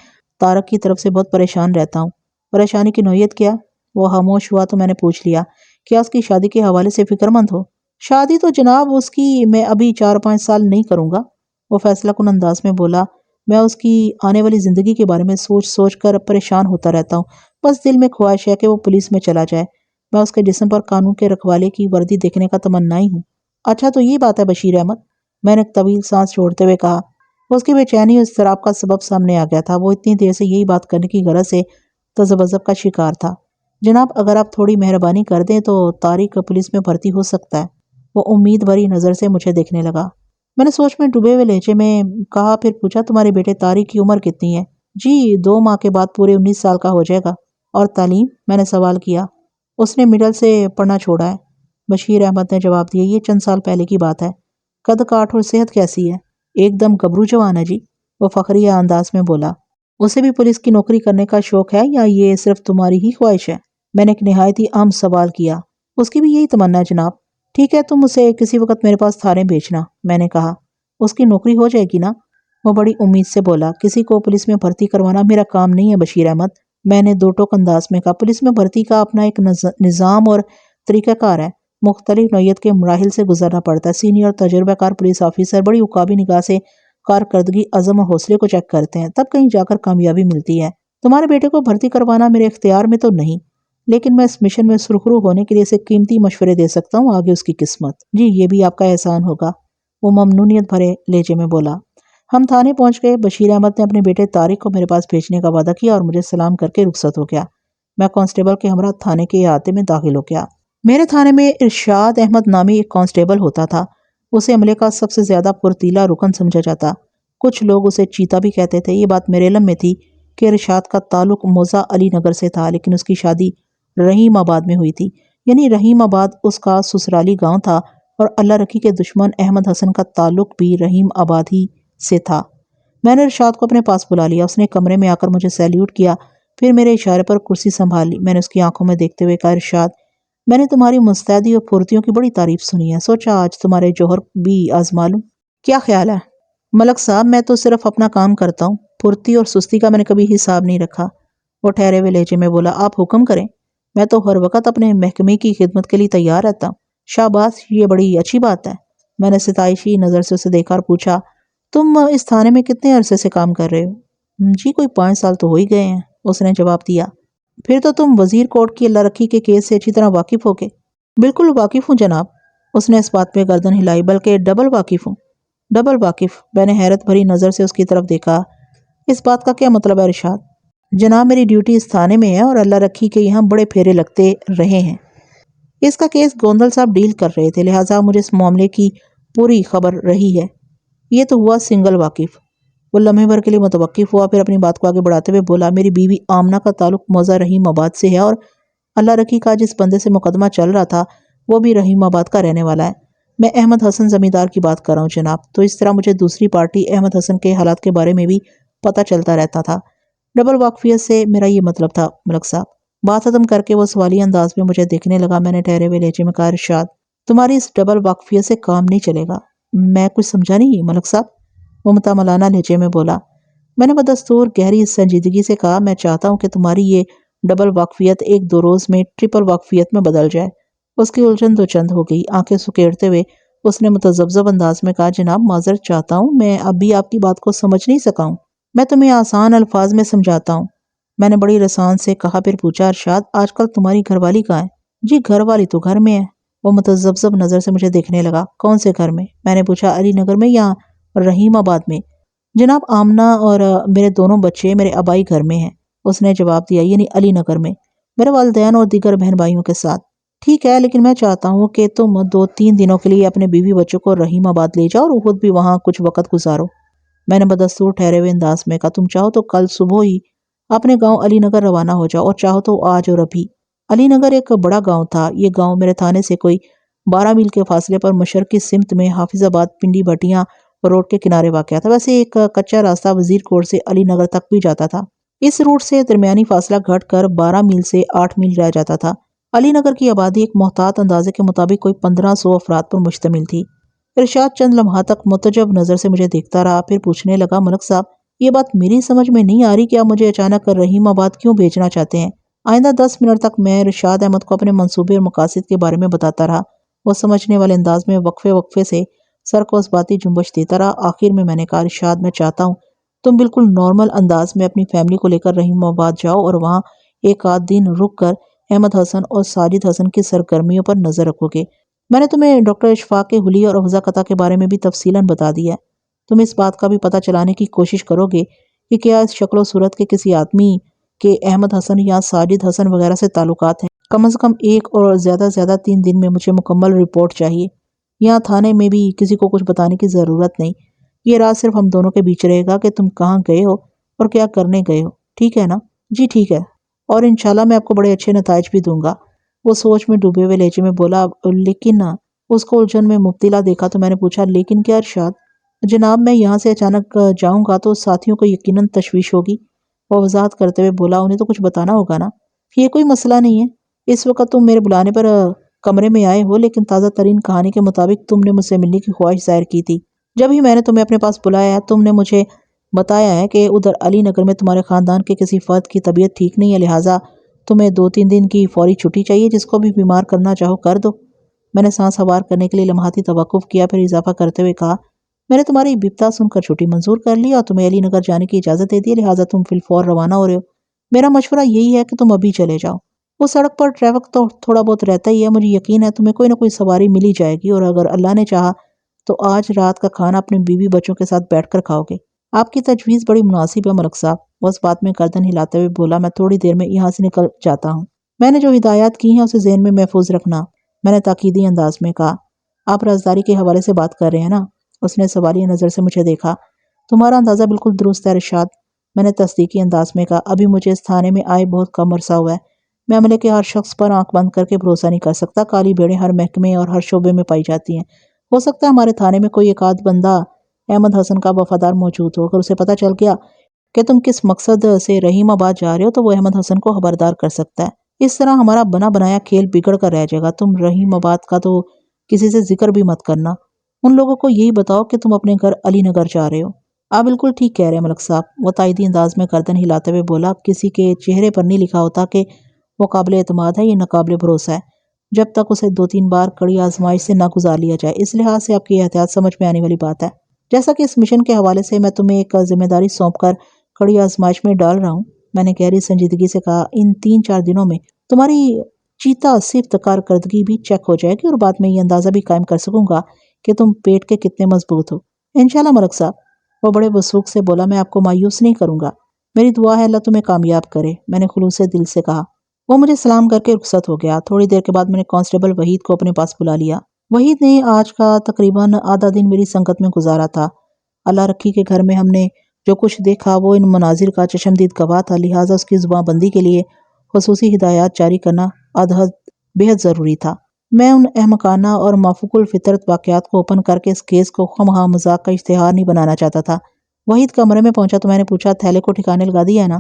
طارق کی طرف سے بہت پریشان رہتا ہوں۔ پریشانی کی نوعیت کیا؟ وہ خاموش ہوا تو میں نے پوچھ لیا، کیا اس کی شادی کے حوالے سے فکر مند ہو؟ شادی تو جناب اس کی میں ابھی 4-5 سال نہیں کروں گا، وہ فیصلہ کن انداز میں بولا۔ میں اس کی آنے والی زندگی کے بارے میں سوچ سوچ کر پریشان ہوتا رہتا ہوں۔ بس دل میں خواہش ہے کہ وہ پولیس میں چلا جائے۔ میں اس کے جسم پر قانون کے رکھوالے کی وردی دیکھنے کا تمنائی ہوں۔ اچھا تو یہ بات ہے بشیر احمد، میں نے ایک طویل سانس چھوڑتے ہوئے کہا۔ اس کی بے چینی اور اضطراب کا سبب سامنے آ گیا تھا۔ وہ اتنی دیر سے یہی بات کرنے کی غرض سے تذبذب کا شکار تھا۔ جناب، اگر آپ تھوڑی مہربانی کر دیں تو طارق پولیس میں بھرتی ہو سکتا ہے۔ وہ امید بھری نظر سے مجھے دیکھنے لگا۔ میں نے سوچ میں ڈوبے ہوئے لہجے میں کہا، پھر پوچھا، تمہارے بیٹے طارق کی عمر کتنی ہے؟ جی 2 ماہ کے بعد پورے 19 سال کا ہو جائے گا۔ اور تعلیم؟ میں نے سوال کیا۔ اس نے مڈل سے پڑھنا چھوڑا ہے، بشیر احمد نے جواب دیا۔ یہ چند سال پہلے کی بات ہے۔ قد کاٹ اور صحت کیسی ہے؟ ایک دم گبرو جوان ہے جی، وہ فخریہ انداز میں بولا۔ اسے بھی پولیس کی نوکری کرنے کا شوق ہے یا یہ صرف تمہاری ہی خواہش ہے؟ میں نے ایک نہایت ہی عام سوال کیا۔ اس کی بھی یہی تمنا ہے جناب۔ ٹھیک ہے، تم اسے کسی وقت میرے پاس تھانے بھیجنا، میں نے کہا۔ اس کی نوکری ہو جائے گی نا؟ وہ بڑی امید سے بولا۔ کسی کو پولیس میں بھرتی کروانا میرا کام نہیں ہے بشیر احمد، میں نے 2 ٹوک انداز میں کہا۔ پولیس میں بھرتی کا اپنا ایک نظام اور طریقہ کار ہے۔ مختلف نوعیت کے مراحل سے گزرنا پڑتا ہے۔ سینئر تجربہ کار پولیس آفیسر بڑی عقابی نگاہ سے کارکردگی، عزم اور حوصلے کو چیک کرتے ہیں، تب کہیں جا کر کامیابی ملتی ہے۔ تمہارے بیٹے کو بھرتی کروانا میرے اختیار میں تو نہیں، لیکن میں اس مشن میں سرخرو ہونے کے لیے اسے قیمتی مشورے دے سکتا ہوں، آگے اس کی قسمت۔ جی، یہ بھی آپ کا احسان ہوگا، وہ ممنونیت بھرے لہجے میں بولا۔ ہم تھانے پہنچ گئے۔ بشیر احمد نے اپنے بیٹے طارق کو میرے پاس بھیجنے کا وعدہ کیا اور مجھے سلام کر کے رخصت ہو گیا۔ میں کانسٹیبل کے ہمراہ تھانے کے احاطے میں داخل ہو گیا۔ میرے تھانے میں ارشاد احمد نامی ایک کانسٹیبل ہوتا تھا۔ اسے عملے کا سب سے زیادہ پرتیلا رکن سمجھا جاتا۔ کچھ لوگ اسے چیتا بھی کہتے تھے۔ یہ بات میرے علم میں تھی کہ ارشاد کا تعلق موضع علی نگر سے تھا، لیکن اس کی شادی رحیم آباد میں ہوئی تھی، یعنی رحیم آباد اس کا سسرالی گاؤں تھا، اور اللہ رکی کے دشمن احمد حسن کا تعلق بھی رحیم آباد ہی سے تھا۔ میں نے ارشاد کو اپنے پاس بلا لیا۔ اس نے کمرے میں آ کر مجھے سیلیوٹ کیا۔ پھر میرے اشارے پر کرسی سنبھال لی۔ میں نے اس کی آنکھوں میں دیکھتے ہوئے کہا، ارشاد، میں نے تمہاری مستعدی اور پھرتیوں کی بڑی تعریف سنی ہے، سوچا آج تمہارے جوہر بھی آزما لوں۔ کیا خیال ہے؟ ملک صاحب، میں تو صرف اپنا کام کرتا ہوں، پھرتی اور سستی کا میں نے کبھی حساب نہیں رکھا۔ وہ ٹھہرے ہوئے لہجے میں بولا، آپ حکم کریں، میں تو ہر وقت اپنے محکمے کی خدمت کے لیے تیار رہتا ہوں۔ شاباش، یہ بڑی اچھی بات ہے۔ میں نے ستائشی نظر سے اسے دیکھا اور پوچھا، تم اس تھانے میں کتنے عرصے سے کام کر رہے ہو؟ جی کوئی 5 سال تو ہو ہی گئے ہیں، اس نے جواب دیا۔ پھر تو تم وزیر کوٹ کی اللہ رکھی کے کیس سے اچھی طرح واقف ہو گے۔ بالکل واقف ہوں جناب، اس نے اس بات پہ گردن ہلائی، بلکہ ڈبل واقف ہوں۔ ڈبل واقف؟ میں نے حیرت بھری نظر سے اس کی طرف دیکھا۔ اس بات کا کیا مطلب ہے ارشاد؟ جناب، میری ڈیوٹی اس تھانے میں ہے اور اللہ رکھی کے یہاں بڑے پھیرے لگتے رہے ہیں۔ اس کا کیس گوندل صاحب ڈیل کر رہے تھے، لہٰذا مجھے اس معاملے کی پوری خبر رہی ہے۔ یہ تو ہوا سنگل واقف۔ وہ لمحے بھر کے لیے متوقف ہوا، پھر اپنی بات کو آگے بڑھاتے ہوئے بولا، میری بیوی آمنہ کا تعلق موضع رحیم آباد سے ہے اور اللہ رکھی کا جس بندے سے مقدمہ چل رہا تھا وہ بھی رحیم آباد کا رہنے والا ہے۔ میں احمد حسن زمیندار کی بات کر رہا ہوں جناب۔ تو اس طرح مجھے دوسری پارٹی احمد حسن کے حالات کے بارے میں بھی پتہ چلتا رہتا تھا۔ ڈبل واقفیت سے میرا یہ مطلب تھا ملک صاحب۔ بات ختم کر کے وہ سوالی انداز میں مجھے دیکھنے لگا۔ میں نے ٹھہرے ہوئے لہجے میں کہا، ارشاد، تمہاری اس ڈبل واقفیت سے کام نہیں چلے گا۔ میں کچھ سمجھا نہیں ملک صاحب، وہ متملانہ لہجے میں بولا۔ میں نے بدستور گہری سنجیدگی سے کہا، میں چاہتا ہوں کہ تمہاری یہ ڈبل واقفیت 1-2 روز میں ٹرپل واقفیت میں بدل جائے۔ اس کی الجھن 2 چند ہو گئی۔ آنکھیں سکیڑتے ہوئے اس نے متذبذب انداز میں کہا، جناب معذرت چاہتا ہوں، میں اب بھی آپ کی بات کو سمجھ نہیں سکا ہوں۔ میں تمہیں آسان الفاظ میں سمجھاتا ہوں، میں نے بڑی رسان سے کہا۔ پھر پوچھا، ارشاد، آج کل تمہاری گھر والی کہاں ہے؟ جی گھر والی تو گھر میں ہے۔ وہ متذبذب نظر سے مجھے دیکھنے لگا۔ کون سے گھر میں؟ میں نے پوچھا، علی نگر میں یا رحیم آباد میں؟ جناب آمنہ اور میرے دونوں بچے میرے آبائی گھر میں ہیں، اس نے جواب دیا، یعنی علی نگر میں، میرے والدین اور دیگر بہن بھائیوں کے ساتھ۔ ٹھیک ہے، لیکن میں چاہتا ہوں کہ تم 2-3 دنوں کے لیے اپنے بیوی بچوں کو رحیم آباد لے جاؤ اور خود بھی وہاں کچھ وقت گزارو۔ میں نے بدستور ٹھہرے ہوئے انداز میں کہا، تم چاہو تو کل صبح ہی اپنے گاؤں علی نگر روانہ ہو جاؤ، اور چاہو تو آج اور ابھی۔ علی نگر ایک بڑا گاؤں تھا۔ یہ گاؤں میرے تھانے سے کوئی 12 میل کے فاصلے پر مشرقی سمت میں حافظ آباد پنڈی بھٹیاں روڈ کے کنارے واقع تھا۔ ویسے ایک کچا راستہ وزیر کوٹ سے علی نگر تک بھی جاتا تھا۔ اس روٹ سے درمیانی فاصلہ گھٹ کر 12 میل سے 8 میل رہ جاتا تھا۔ علی نگر کی آبادی ایک محتاط اندازے کے مطابق کوئی 1500 افراد پر مشتمل تھی۔ ارشاد چند لمحات تک متعجب نظر سے مجھے دیکھتا رہا، پھر پوچھنے لگا، ملک صاحب، یہ بات میری سمجھ میں نہیں آ رہی کہ آپ مجھے اچانک رحیم آباد کیوں بھیجنا چاہتے ہیں؟ آئندہ 10 منٹ تک میں ارشاد احمد کو اپنے منصوبے اور مقاصد کے بارے میں بتاتا رہا۔ وہ سمجھنے والے انداز میں وقفے وقفے سے سر کو اس باتی جنبش دیتا رہا۔ آخر میں نے کہا، ارشاد، میں چاہتا ہوں تم بالکل نارمل انداز میں اپنی فیملی کو لے کر رحیم آباد جاؤ اور وہاں 1 آدھ دن رک کر احمد حسن اور ساجد حسن کی سرگرمیوں پر نظر رکھو گے۔ میں نے تمہیں ڈاکٹر اشفاق کے حلیے اور حفظہ قطع کے بارے میں بھی تفصیلاً بتا دیا ہے۔ تم اس بات کا بھی پتہ چلانے کی کوشش کرو گے کہ کیا اس شکل و صورت کے کسی آدمی کے احمد حسن یا ساجد حسن وغیرہ سے تعلقات ہیں۔ کم از کم 1 اور زیادہ 3 دن میں مجھے مکمل رپورٹ چاہیے۔ یہاں تھانے میں بھی کسی کو کچھ بتانے کی ضرورت نہیں۔ یہ راز صرف ہم دونوں کے بیچ رہے گا کہ تم کہاں گئے ہو اور کیا کرنے گئے ہو، ٹھیک ہے نا؟ جی ٹھیک ہے، اور انشاءاللہ میں آپ کو بڑے اچھے نتائج بھی دوں گا۔ وہ سوچ میں ڈوبے ہوئے لہجے میں بولا، لیکن اس کو الجھن میں مبتلا دیکھا تو میں نے پوچھا، لیکن کیا ارشاد؟ جناب میں یہاں سے اچانک جاؤں گا تو ساتھیوں کو یقیناً تشویش ہوگی۔ وہ وضاحت کرتے ہوئے بولا، انہیں تو کچھ بتانا ہوگا نا۔ یہ کوئی مسئلہ نہیں ہے، اس وقت تم میرے بلانے پر کمرے میں آئے ہو، لیکن تازہ ترین کہانی کے مطابق تم نے مجھ سے ملنے کی خواہش ظاہر کی تھی۔ جب ہی میں نے تمہیں اپنے پاس بلایا ہے تم نے مجھے بتایا ہے کہ ادھر علی نگر میں تمہارے خاندان کے کسی فرد کی طبیعت ٹھیک نہیں ہے، لہٰذا تمہیں 2-3 دن کی فوری چھٹی چاہیے، جس کو بھی بیمار کرنا چاہو کر دو۔ میں نے سانس سوار کرنے کے لیے لمحاتی توقف کیا، پھر اضافہ کرتے ہوئے کہا، میں نے تمہاری بپتا سن کر چھٹی منظور کر لی اور تمہیں علی نگر جانے کی اجازت دے دی، لہٰذا تم فی الفور روانہ ہو رہے ہو۔ میرا مشورہ یہی ہے کہ تم ابھی چلے جاؤ۔ وہ سڑک پر ٹریفک تو تھوڑا بہت رہتا ہی ہے، مجھے یقین ہے تمہیں کوئی نہ کوئی سواری مل ہی جائے گی، اور اگر اللہ نے چاہا تو آج رات کا کھانا اپنے بیوی بچوں کے ساتھ بیٹھ کر کھاؤ گے۔ آپ کی تجویز بڑی مناسب ہے ملک صاحب، وہ اس بات میں گردن ہلاتے ہوئے بولا، میں تھوڑی دیر میں یہاں سے نکل جاتا ہوں۔ میں نے جو ہدایات کی ہیں اسے ذہن میں محفوظ رکھنا، میں نے تاکیدی انداز میں کہا۔ آپ رازداری کے حوالے سے بات کر رہے ہیں نا؟ اس نے سوالیہ نظر سے مجھے دیکھا۔ تمہارا اندازہ بالکل درست ہے ارشاد، میں نے تصدیقی انداز میں کہا۔ ابھی مجھے اس تھانے میں آئے بہت کم عرصہ ہوا ہے، میں عملے کے ہر شخص پر آنکھ بند کر کے بھروسہ نہیں کر سکتا۔ کالی بھیڑیں ہر محکمے اور ہر شعبے میں پائی جاتی ہیں۔ ہو سکتا ہے ہمارے تھانے میں کوئی 1 آدھ بندہ احمد حسن کا وفادار موجود ہو، اگر اسے پتہ چل گیا کہ تم کس مقصد سے رحیم آباد جا رہے ہو تو وہ احمد حسن کو خبردار کر سکتا ہے۔ اس طرح ہمارا بنا بنایا کھیل بگڑ کر رہ جائے گا۔ تم رحیم آباد کا تو کسی سے ذکر بھی مت کرنا۔ ان لوگوں کو یہی بتاؤ کہ تم اپنے گھر علی نگر جا رہے ہو۔ آپ بالکل ٹھیک کہہ رہے ہیں ملک صاحب، وہ تائیدی انداز میں گردن ہلاتے ہوئے بولا۔ کسی کے چہرے پر نہیں لکھا ہوتا کہ وہ قابل اعتماد ہے یا ناقابل بھروسہ ہے جب تک اسے 2-3 بار کڑی آزمائش سے نہ گزار لیا جائے۔ اس لحاظ سے آپ کی احتیاط سمجھ میں آنے والی بات ہے۔ جیسا کہ اس مشن کے حوالے سے میں تمہیں ایک ذمہ داری سونپ کر کڑی آزمائش میں ڈال رہا ہوں، میں نے گہری سنجیدگی سے کہا، ان 3-4 دنوں میں تمہاری چیتا صفت کارکردگی بھی چیک ہو جائے گی اور بعد میں یہ اندازہ بھی قائم کر سکوں گا کہ تم پیٹ کے کتنے مضبوط ہو۔ انشاءاللہ ملک صاحب، وہ بڑے وثوق سے بولا، میں آپ کو مایوس نہیں کروں گا، میری دعا ہے اللہ تمہیں کامیاب کرے، میں نے خلوص دل سے کہا۔ وہ مجھے سلام کر کے رخصت ہو گیا۔ تھوڑی دیر کے بعد میں نے کانسٹیبل وحید کو اپنے پاس بلا لیا۔ وحید نے آج کا تقریباً آدھا دن میری سنگت میں گزارا تھا۔ اللہ رکھی کے گھر میں ہم نے جو کچھ دیکھا وہ ان مناظر کا چشمدید گواہ تھا، لہٰذا اس کی زباں بندی کے لیے خصوصی ہدایات جاری کرنا ادحد بے حد ضروری تھا۔ میں ان احمقانہ اور مافوق الفطرت واقعات کو اوپن کر کے اس کیس کو خواہ مذاق کا اشتہار نہیں بنانا چاہتا تھا۔ وحید کمرے میں پہنچا تو میں نے پوچھا، تھیلے کو ٹھکانے لگا دیا ہے نا؟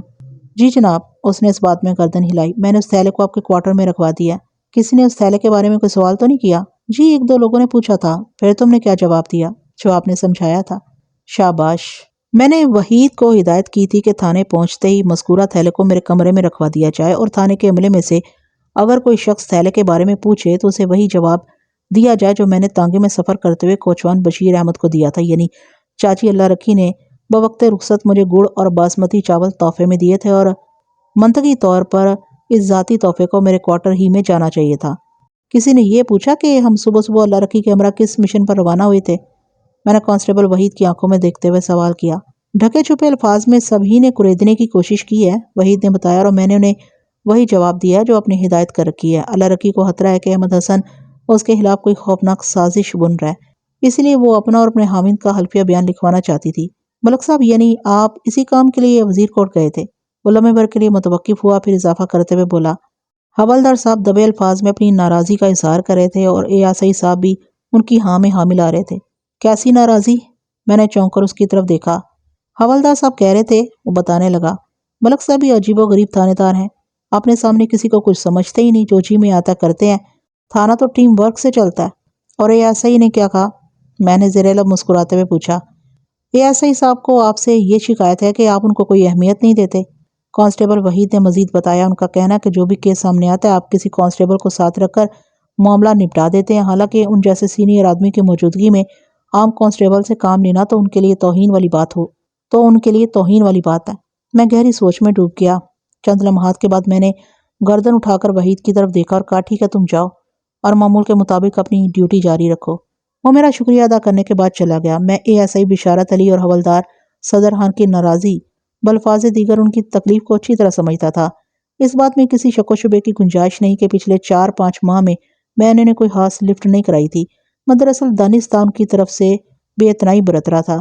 جی جناب، اس نے اس بات میں گردن ہلائی، میں نے اس تھیلے کو آپ کے کوارٹر میں رکھوا دیا۔ کسی نے اس تھیلے کے بارے میں کوئی سوال تو نہیں کیا؟ جی 1-2 لوگوں نے پوچھا تھا۔ پھر تم نے کیا جواب دیا؟ جو آپ نے سمجھایا تھا۔ شاباش۔ میں نے وحید کو ہدایت کی تھی کہ تھانے پہنچتے ہی مذکورہ تھیلے کو میرے کمرے میں رکھوا دیا جائے اور تھانے کے عملے میں سے اگر کوئی شخص تھیلے کے بارے میں پوچھے تو اسے وہی جواب دیا جائے جو میں نے تانگے میں سفر کرتے ہوئے کوچوان بشیر احمد کو دیا تھا، یعنی چاچی اللہ رکھی نے بوقت رخصت مجھے گڑ اور باسمتی چاول تحفے میں دیے تھے اور منطقی طور پر اس ذاتی تحفے کو میرے کوارٹر ہی میں جانا چاہیے تھا۔ کسی نے یہ پوچھا کہ ہم صبح صبح اللہ رکھی کے ہمراہ کس مشن پر روانہ ہوئے تھے؟ میں نے کانسٹیبل وحید کی آنکھوں میں دیکھتے ہوئے سوال کیا۔ ڈھکے چھپے الفاظ میں سبھی نے کریدنے کی کوشش کی ہے، وحید نے بتایا، اور میں نے انہیں وہی جواب دیا جو اپنی ہدایت کر رکھی ہے۔ اللہ رکی کو خطرہ ہے کہ احمد حسن اس کے خلاف کوئی خوفناک سازش بن رہا ہے، اس لیے وہ اپنا اور اپنے حامد کا حلفیہ بیان لکھوانا چاہتی تھی۔ ملک صاحب، یعنی آپ اسی کام کے لیے وزیر کوٹ گئے تھے؟ وہ لمحے بھر کے لیے متوقف ہوا، پھر اضافہ کرتے ہوئے بولا، حوالدار صاحب دبے الفاظ میں اپنی ناراضی کا اظہار کر رہے تھے اور ایاسائی صاحب بھی ان کی ہاں میں ہاں ملا رہے تھے۔ کیسی ناراضی؟ میں نے چونک کر اس کی طرف دیکھا۔ حوالدار صاحب کہہ رہے تھے، وہ بتانے لگا، ملک صاحب یہ عجیب و غریب تھانے دار ہیں، اپنے سامنے کسی کو کچھ سمجھتے ہی نہیں، جو جی میں آتا کرتے ہیں، تھانہ تو ٹیم ورک سے چلتا ہے۔ اور ایاسائی نے کیا کہا؟ میں نے زیر لب مسکراتے ہوئے پوچھا۔ ایاسائی صاحب کو آپ سے یہ شکایت ہے کہ آپ ان کو کوئی اہمیت نہیں دیتے۔ کانسٹیبل وحید نے مزید بتایا، ان کا کہنا ہے کہ جو بھی کیس سامنے آتا ہے آپ کسی کانسٹیبل کو ساتھ رکھ کر معاملہ نپٹا دیتے ہیں، حالانکہ ان جیسے سینئر آدمی کی موجودگی میں عام کانسٹیبل سے کام لینا تو ان کے لیے توہین والی بات ہے۔ میں گہری سوچ میں ڈوب گیا۔ چند لمحات کے بعد میں نے گردن اٹھا کر وحید کی طرف دیکھا اور کہا، ٹھیک ہے، تم جاؤ اور معمول کے مطابق اپنی ڈیوٹی جاری رکھو۔ وہ میرا شکریہ ادا کرنے کے بعد چلا گیا۔ میں ASI بشارت علی اور حوالدار صدر خان کی ناراضی بلفاظ دیگر ان کی تکلیف کو اچھی طرح سمجھتا تھا۔ اس بات میں کسی شک و شبے کی گنجائش نہیں کہ پچھلے 4-5 ماہ میں نے کوئی خاص لفٹ نہیں کرائی تھی۔ میں دراصل دانستہ ان کی طرف سے بے اتنائی برت رہا تھا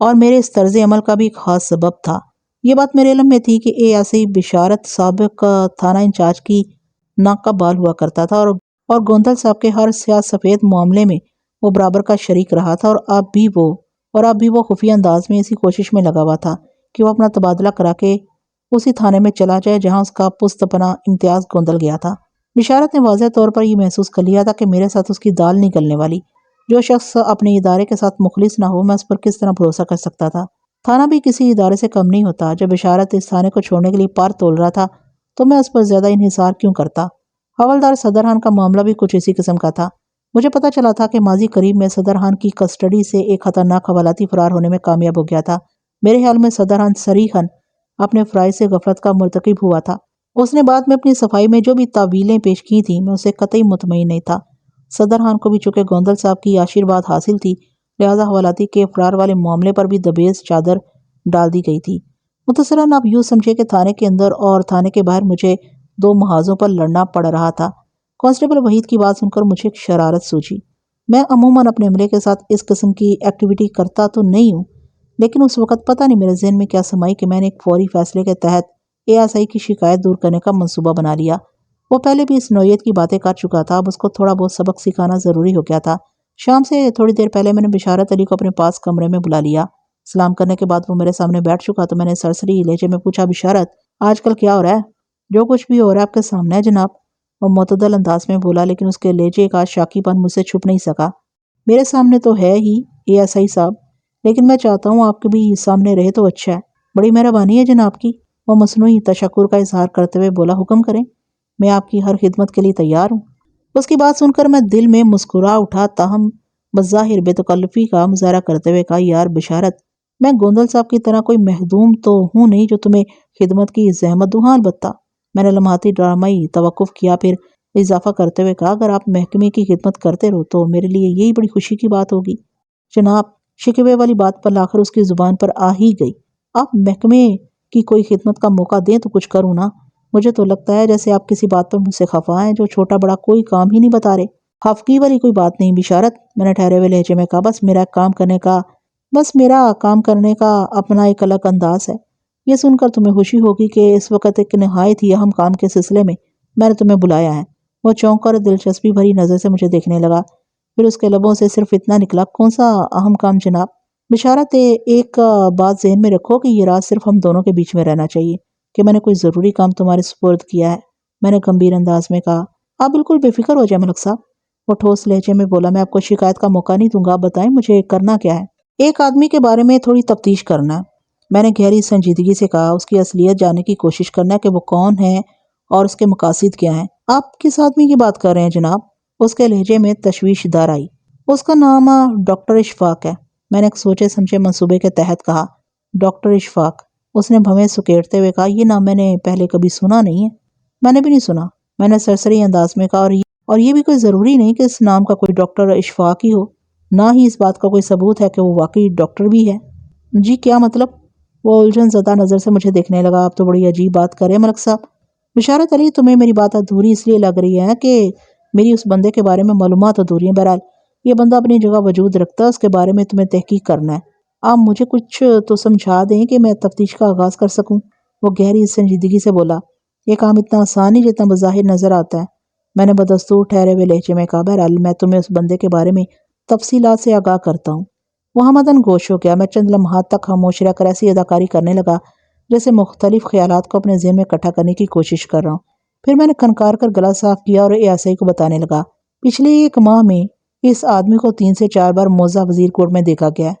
اور میرے اس طرز عمل کا بھی ایک خاص سبب تھا۔ یہ بات میرے علم میں تھی کہ ASI بشارت سابق تھانہ انچارج کی ناک کا بال ہوا کرتا تھا اور گوندل صاحب کے ہر سیاہ سفید معاملے میں وہ برابر کا شریک رہا تھا، اور اب بھی وہ خفیہ انداز میں اسی کوشش میں لگا ہوا تھا کہ وہ اپنا تبادلہ کرا کے اسی تھانے میں چلا جائے جہاں اس کا پست پناہ امتیاز گوندل گیا تھا۔ بشارت نے واضح طور پر یہ محسوس کر لیا تھا کہ میرے ساتھ اس کی دال نہیں گلنے والی۔ جو شخص اپنے ادارے کے ساتھ مخلص نہ ہو، میں اس پر کس طرح بھروسہ کر سکتا تھا؟ تھانہ بھی کسی ادارے سے کم نہیں ہوتا۔ جب بشارت اس تھانے کو چھوڑنے کے لیے پار تول رہا تھا تو میں اس پر زیادہ انحصار کیوں کرتا؟ حوالدار صدر خان کا معاملہ بھی کچھ اسی قسم کا تھا۔ مجھے پتہ چلا تھا کہ ماضی قریب میں صدر خان کی کسٹڈی سے ایک خطرناک حوالاتی فرار ہونے میں کامیاب ہو گیا تھا۔ میرے خیال میں صدر خان صریحاً اپنے فرائض سے غفلت کا مرتکب ہوا تھا۔ اس نے بعد میں اپنی صفائی میں جو بھی تعویلیں پیش کی تھیں، میں اسے قطعی مطمئن نہیں تھا۔ صدر خان کو بھی چونکہ گوندل صاحب کی آشیرواد حاصل تھی، لہذا حوالاتی کے فرار والے معاملے پر بھی دبیز چادر ڈال دی گئی تھی۔ مختصراً آپ یوں سمجھے کہ تھانے کے اندر اور تھانے کے باہر مجھے 2 محاذوں پر لڑنا پڑ رہا تھا۔ کانسٹیبل وحید کی بات سن کر مجھے ایک شرارت سوچی۔ میں عموماً اپنے عملے کے ساتھ اس قسم کی ایکٹیویٹی کرتا تو نہیں ہوں، لیکن اس وقت پتہ نہیں میرے ذہن میں کیا سمائی کہ میں نے ایک فوری فیصلے کے تحت ASI کی شکایت دور کرنے کا منصوبہ بنا لیا۔ وہ پہلے بھی اس نوعیت کی باتیں کر چکا تھا، اب اس کو تھوڑا بہت سبق سکھانا ضروری ہو گیا تھا۔ شام سے تھوڑی دیر پہلے میں نے بشارت علی کو اپنے پاس کمرے میں بلا لیا۔ سلام کرنے کے بعد وہ میرے سامنے بیٹھ چکا تو میں نے سرسری لہجے میں پوچھا، بشارت آج کل کیا ہو رہا ہے؟ جو کچھ بھی ہو رہا ہے آپ کے سامنے ہے جناب، وہ معتدل انداز میں بولا، لیکن اس کے لہجے کا شاکی پن مجھ سے چھپ نہیں سکا۔ میرے سامنے تو ہے ہی ASI صاحب، لیکن میں چاہتا ہوں آپ کے بھی سامنے رہے تو اچھا ہے۔ بڑی مہربانی ہے جناب کی، وہ مصنوعی تشکر کا اظہار کرتے ہوئے بولا، حکم کریں، میں آپ کی ہر خدمت کے لیے تیار ہوں۔ اس کی بات سن کر میں دل میں مسکرا اٹھا، تاہم بظاہر بے تکلفی کا مظاہرہ کرتے ہوئے کہا، یار بشارت، میں گوندل صاحب کی طرح کوئی محدوم تو ہوں نہیں جو تمہیں خدمت کی زحمت دوں۔ ہاں البتہ، میں نے لمحاتی ڈرامائی توقف کیا، پھر اضافہ کرتے ہوئے کہا، اگر آپ محکمے کی خدمت کرتے رہو تو میرے لیے یہی بڑی خوشی کی بات ہوگی۔ جناب، شکوے والی بات پر آخر اس کی زبان پر آ ہی گئی۔ آپ محکمے کی کوئی خدمت کا موقع دیں تو کچھ کروں نا۔ مجھے تو لگتا ہے جیسے آپ کسی بات پر مجھ سے خفا ہیں، جو چھوٹا بڑا کوئی کام ہی نہیں بتا رہے۔ خفگی والی کوئی بات نہیں بشارت، میں نے ٹھہرے ہوئے لہجے میں کہا، بس میرا کام کرنے کا اپنا ایک الگ انداز ہے۔ یہ سن کر تمہیں خوشی ہوگی کہ اس وقت ایک نہایت ہی اہم کام کے سلسلے میں نے تمہیں بلایا ہے۔ وہ چونک کر دلچسپی بھری نظر سے مجھے دیکھنے لگا، پھر اس کے لبوں سے صرف اتنا نکلا، کون سا اہم کام جناب؟ بشارت، ایک بات ذہن میں رکھو کہ یہ راز صرف ہم دونوں کے بیچ میں رہنا چاہیے کہ میں نے کوئی ضروری کام تمہارے سپرد کیا ہے، میں نے گمبھیر انداز میں کہا۔ آپ بالکل بے فکر ہو جائیں ملک صاحب، وہ ٹھوس لہجے میں بولا، میں آپ کو شکایت کا موقع نہیں دوں گا۔ آپ بتائیں مجھے کرنا کیا ہے؟ ایک آدمی کے بارے میں تھوڑی تفتیش کرنا ہے، میں نے گہری سنجیدگی سے کہا، اس کی اصلیت جاننے کی کوشش کرنا ہے کہ وہ کون ہے اور اس کے مقاصد کیا ہیں۔ آپ کس آدمی کی بات کر رہے ہیں جناب؟ اس کے لہجے میں تشویش دار آئی۔ اس کا نام ڈاکٹر اشفاق ہے، میں نے ایک سوچے سمجھے منصوبے کے تحت کہا۔ ڈاکٹر اشفاق؟ اس نے بھویں سکیڑتے ہوئے کہا، یہ نام میں نے پہلے کبھی سنا نہیں ہے۔ میں نے بھی نہیں سنا، میں نے سرسری انداز میں کہا، اور یہ بھی کوئی ضروری نہیں کہ اس نام کا کوئی ڈاکٹر اشفاق ہی ہو، نہ ہی اس بات کا کوئی ثبوت ہے کہ وہ واقعی ڈاکٹر بھی ہے۔ جی کیا مطلب؟ وہ الجھن زدہ نظر سے مجھے دیکھنے لگا۔ آپ تو بڑی عجیب بات کر رہے ہیں ملک صاحب۔ بشارت علی، تمہیں میری بات ادھوری اس لیے لگ رہی ہے کہ میری اس بندے کے بارے میں معلومات ادھوری ہیں۔ بہرحال یہ بندہ اپنی جگہ وجود رکھتا ہے، اس کے بارے میں تمہیں تحقیق کرنا ہے۔ آپ مجھے کچھ تو سمجھا دیں کہ میں تفتیش کا آغاز کر سکوں، وہ گہری سنجیدگی سے بولا۔ یہ کام اتنا آسان نہیں جتنا بظاہر نظر آتا ہے، میں نے بدستور ٹھہرے ہوئے لہجے میں کہا۔ بہرحال میں تمہیں اس بندے کے بارے میں تفصیلات سے آگاہ کرتا ہوں۔ وہ ہمدن گوش ہو گیا۔ میں چند لمحات تک خاموش رہ کر ایسی اداکاری کرنے لگا جیسے مختلف خیالات کو اپنے ذہن میں اکٹھا کرنے کی کوشش کر رہا ہوں۔ پھر میں نے کھنکار کر گلا صاف کیا اور ASI کو بتانے لگا، پچھلے 1 ماہ میں اس آدمی کو 3 سے 4 بار موضع وزیر کوٹ میں دیکھا گیا ہے۔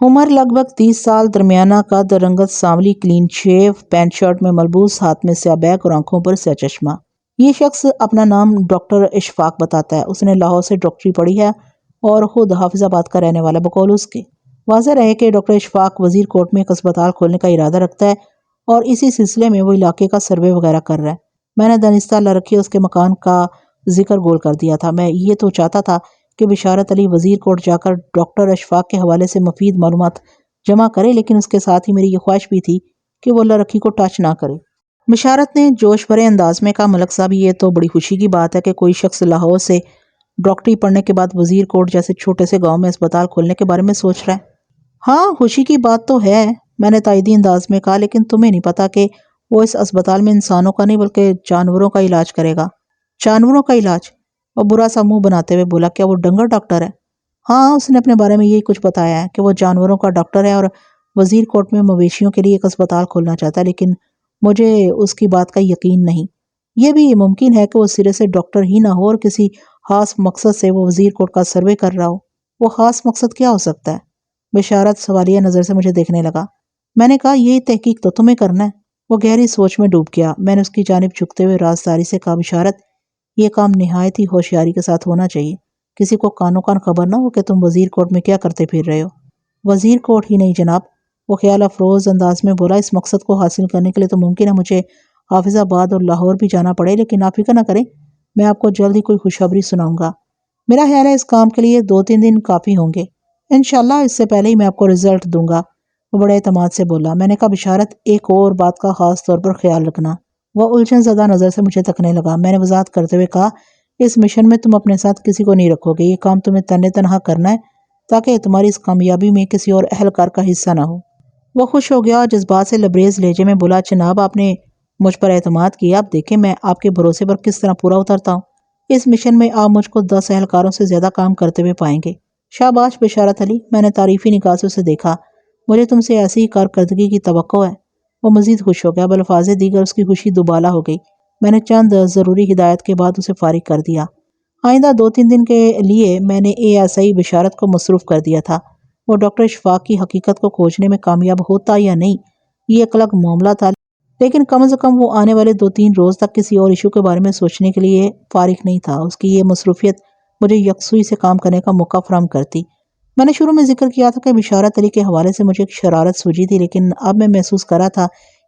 عمر لگ بھگ 30 سال، درمیانہ قد، رنگت سانولی، کلین شیو، پینٹ شرٹ میں ملبوس، ہاتھ میں سیاہ بیگ اور آنکھوں پر سیاہ چشمہ۔ یہ شخص اپنا نام ڈاکٹر اشفاق بتاتا ہے۔ اس نے لاہور سے ڈاکٹری پڑھی ہے اور خود حافظ آباد کا رہنے والا۔ بقول اس کے واضح رہے کہ ڈاکٹر اشفاق وزیر کوٹ میں ایک اسپتال کھولنے کا ارادہ رکھتا ہے اور اسی سلسلے میں وہ علاقے کا سروے وغیرہ کر رہا ہے۔ میں نے دانستہ لرکھے اس کے مکان کا ذکر گول کر دیا تھا۔ میں یہ تو چاہتا تھا کہ بشارت علی وزیر کوٹ جا کر ڈاکٹر اشفاق کے حوالے سے مفید معلومات جمع کرے، لیکن اس کے ساتھ ہی میری یہ خواہش بھی تھی کہ وہ لرکھی کو ٹچ نہ کرے۔ بشارت نے جوش بھرے انداز میں کہا، ملک صاحب یہ تو بڑی خوشی کی بات ہے کہ کوئی شخص لاہور سے ڈاکٹری پڑھنے کے بعد وزیر کوٹ جیسے چھوٹے سے گاؤں میں اسپتال کھولنے کے بارے میں سوچ رہا ہے۔ ہاں خوشی کی بات تو ہے، میں نے تائیدی انداز میں کہا، لیکن تمہیں نہیں پتا کہ وہ اس اسپتال میں انسانوں کا نہیں بلکہ جانوروں کا علاج کرے گا۔ جانوروں کا علاج؟ وہ برا سا منہ بناتے ہوئے بولا، کیا وہ ڈنگر ڈاکٹر ہے؟ ہاں، اس نے اپنے بارے میں یہی کچھ بتایا ہے کہ وہ جانوروں کا ڈاکٹر ہے اور وزیر کوٹ میں مویشیوں کے لیے ایک اسپتال کھولنا چاہتا ہے، لیکن مجھے اس کی بات کا یقین نہیں۔ یہ بھی ممکن ہے کہ وہ سرے سے ڈاکٹر ہی نہ ہو اور کسی خاص مقصد سے وہ وزیر کوٹ کا سروے کر رہا ہو۔ وہ خاص مقصد کیا ہو سکتا ہے؟ بشارت سوالیہ نظر سے مجھے دیکھنے لگا۔ میں نے کہا، یہی تحقیق تو تمہیں کرنا ہے۔ وہ گہری سوچ میں ڈوب گیا۔ میں نے اس کی جانب جھکتے ہوئے رازداری سے کہا، بشارت، یہ کام نہایت ہی ہوشیاری کے ساتھ ہونا چاہیے، کسی کو کانوں کان خبر نہ ہو کہ تم وزیر کوٹ میں کیا کرتے پھر رہے ہو۔ وزیر کوٹ ہی نہیں جناب، وہ خیال افروز انداز میں بولا، اس مقصد کو حاصل کرنے کے لیے تو ممکن ہے مجھے حافظ آباد اور لاہور بھی جانا پڑے، لیکن آپ فکر نہ کریں، میں آپ کو جلد ہی کوئی خوشخبری سناؤں گا۔ میرا خیال ہے اس کام کے لیے 2-3 دن کافی ہوں گے، انشاءاللہ اس سے پہلے ہی میں آپ کو رزلٹ دوں گا، وہ بڑے اعتماد سے بولا۔ میں نے کہا، بشارت، ایک اور بات کا خاص طور پر خیال رکھنا۔ وہ الجھن زدہ نظر سے مجھے تکنے لگا۔ میں نے وضاحت کرتے ہوئے کہا، اس مشن میں تم اپنے ساتھ کسی کو نہیں رکھو گے، یہ کام تمہیں تنہا کرنا ہے تاکہ تمہاری اس کامیابی میں کسی اور اہلکار کا حصہ نہ ہو۔ وہ خوش ہو گیا اور جذبات سے لبریز لہجے میں بولا، جناب آپ نے مجھ پر اعتماد کیا، آپ دیکھیں میں آپ کے بھروسے پر کس طرح پورا اترتا ہوں۔ اس مشن میں آپ مجھ کو 10 اہلکاروں سے زیادہ کام کرتے ہوئے پائیں گے۔ شاباش بشارت علی، میں نے تعریفی نگاہ سے اسے دیکھا۔ مجھے تم سے ایسی ہی کارکردگی کی توقع ہے۔ وہ مزید خوش ہو گیا، بلفاظ دیگر اس کی خوشی دوبالا ہو گئی۔ میں نے چند ضروری ہدایت کے بعد اسے فارغ کر دیا۔ آئندہ 2-3 دن کے لیے میں نے ASI بشارت کو مصروف کر دیا تھا۔ وہ ڈاکٹر اشفاق کی حقیقت کو کھوجنے میں کامیاب ہوتا یا نہیں، یہ ایک الگ معاملہ تھا، لیکن کم از کم وہ آنے والے 2-3 روز تک کسی اور ایشو کے بارے میں سوچنے کے لیے فارغ نہیں تھا۔ اس کی یہ مصروفیت مجھے یکسوئی سے کام کرنے کا موقع فراہم کرتی۔ میں نے شروع میں ذکر کیا تھا کہ بشارت علی کے حوالے سے مجھے ایک شرارت سوجی تھی، لیکن اب میں محسوس کر رہا تھا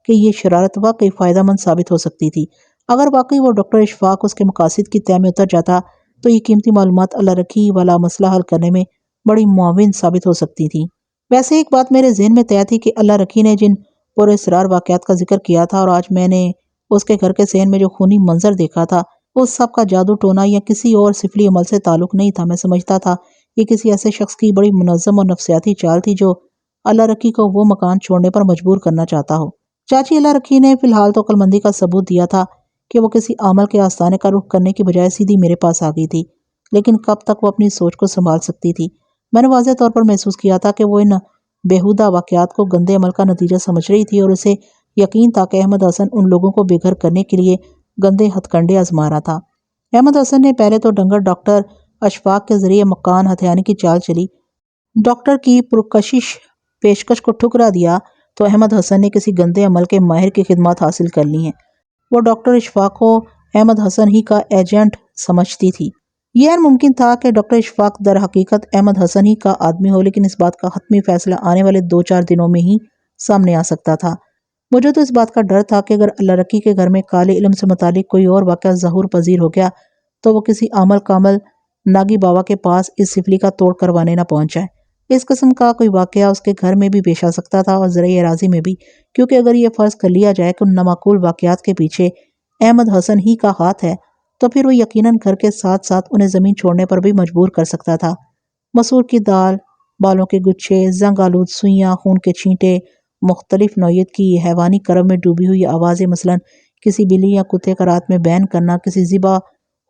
کہ یہ شرارت واقعی فائدہ مند ثابت ہو سکتی تھی۔ اگر واقعی وہ ڈاکٹر اشفاق اس کے مقاصد کی تہ میں اتر جاتا تو یہ قیمتی معلومات اللہ رکھی والا مسئلہ حل کرنے میں بڑی معاون ثابت ہو سکتی تھی۔ ویسے ایک بات میرے ذہن میں طے تھی کہ اللہ رکھی نے جن پر اسرار واقعات کا ذکر کیا تھا اور آج میں نے اس کے گھر کے صحن میں جو خونی منظر دیکھا تھا، اس سب کا جادو ٹونا یا کسی اور سفلی عمل سے تعلق نہیں تھا۔ میں سمجھتا تھا یہ کسی ایسے شخص کی بڑی منظم اور نفسیاتی چال تھی جو اللہ رکھی کو وہ مکان چھوڑنے پر مجبور کرنا چاہتا ہو۔ چاچی اللہ رکھی نے فی الحال تو عقلمندی کا ثبوت دیا تھا کہ وہ کسی عمل کے آستانے کا رخ کرنے کی بجائے سیدھی میرے پاس آ گئی تھی، لیکن کب تک وہ اپنی سوچ کو سنبھال سکتی تھی؟ میں نے واضح طور پر محسوس کیا تھا کہ وہ ان بیہودہ واقعات کو گندے عمل کا نتیجہ سمجھ رہی تھی اور اسے یقین تھا کہ احمد حسن ان لوگوں کو بے گھر کرنے کے لیے گندے ہتھ کنڈے آزما رہا تھا۔ احمد حسن نے پہلے تو ڈنگر ڈاکٹر اشفاق کے ذریعے مکان ہتھیانے کی چال چلی۔ ڈاکٹر کی پرکشش پیشکش کو ٹھکرا دیا تو احمد حسن نے کسی گندے عمل کے ماہر کی خدمات حاصل کر لی ہیں۔ وہ ڈاکٹر اشفاق کو احمد حسن ہی کا ایجنٹ سمجھتی تھی۔ یہ ممکن تھا کہ ڈاکٹر اشفاق در حقیقت احمد حسن ہی کا آدمی ہو، لیکن اس بات کا حتمی فیصلہ آنے والے 2-4 دنوں میں ہی سامنے آ سکتا تھا۔ مجھے تو اس بات کا ڈر تھا کہ اگر اللہ رکی کے گھر میں کالے علم سے متعلق کوئی اور واقعہ ظہور پذیر ہو گیا تو وہ کسی عامل کامل ناگی بابا کے پاس اس سفلی کا توڑ کروانے نہ پہنچ جائے۔ اس قسم کا کوئی واقعہ اس کے گھر میں بھی پیش آ سکتا تھا اور زرعی اراضی میں بھی، کیونکہ اگر یہ فرض کر لیا جائے کہ ان نامعقول واقعات کے پیچھے احمد حسن ہی کا ہاتھ ہے تو پھر وہ یقیناً گھر کے ساتھ ساتھ انہیں زمین چھوڑنے پر بھی مجبور کر سکتا تھا۔ مسور کی دال، بالوں کے گچھے، زنگ آلود سوئیاں، خون کے چھینٹے، مختلف نوعیت کی حیوانی کرم میں ڈوبی ہوئی آوازیں، مثلاً کسی بلی یا کتے کا رات میں بین کرنا، کسی ذبح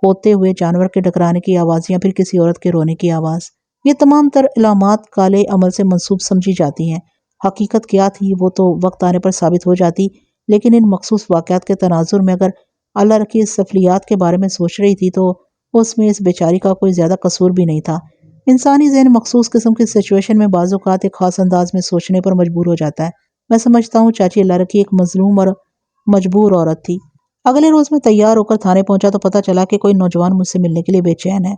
ہوتے ہوئے جانور کے ٹکرانے کی آواز یا پھر کسی عورت کے رونے کی آواز، یہ تمام تر علامات کالے عمل سے منسوب سمجھی جاتی ہیں۔ حقیقت کیا تھی وہ تو وقت آنے پر ثابت ہو جاتی، لیکن ان مخصوص واقعات کے تناظر میں اگر اللہ رکی اس سفلیات کے بارے میں سوچ رہی تھی تو اس میں اس بیچاری کا کوئی زیادہ قصور بھی نہیں تھا۔ انسانی ذہن مخصوص قسم کی سچویشن میں بعض اوقات ایک خاص انداز میں سوچنے پر مجبور ہو جاتا ہے۔ میں سمجھتا ہوں چاچی اللہ رکی ایک مظلوم اور مجبور عورت تھی۔ اگلے روز میں تیار ہو کر تھانے پہنچا تو پتہ چلا کہ کوئی نوجوان مجھ سے ملنے کے لیے بے چین ہے۔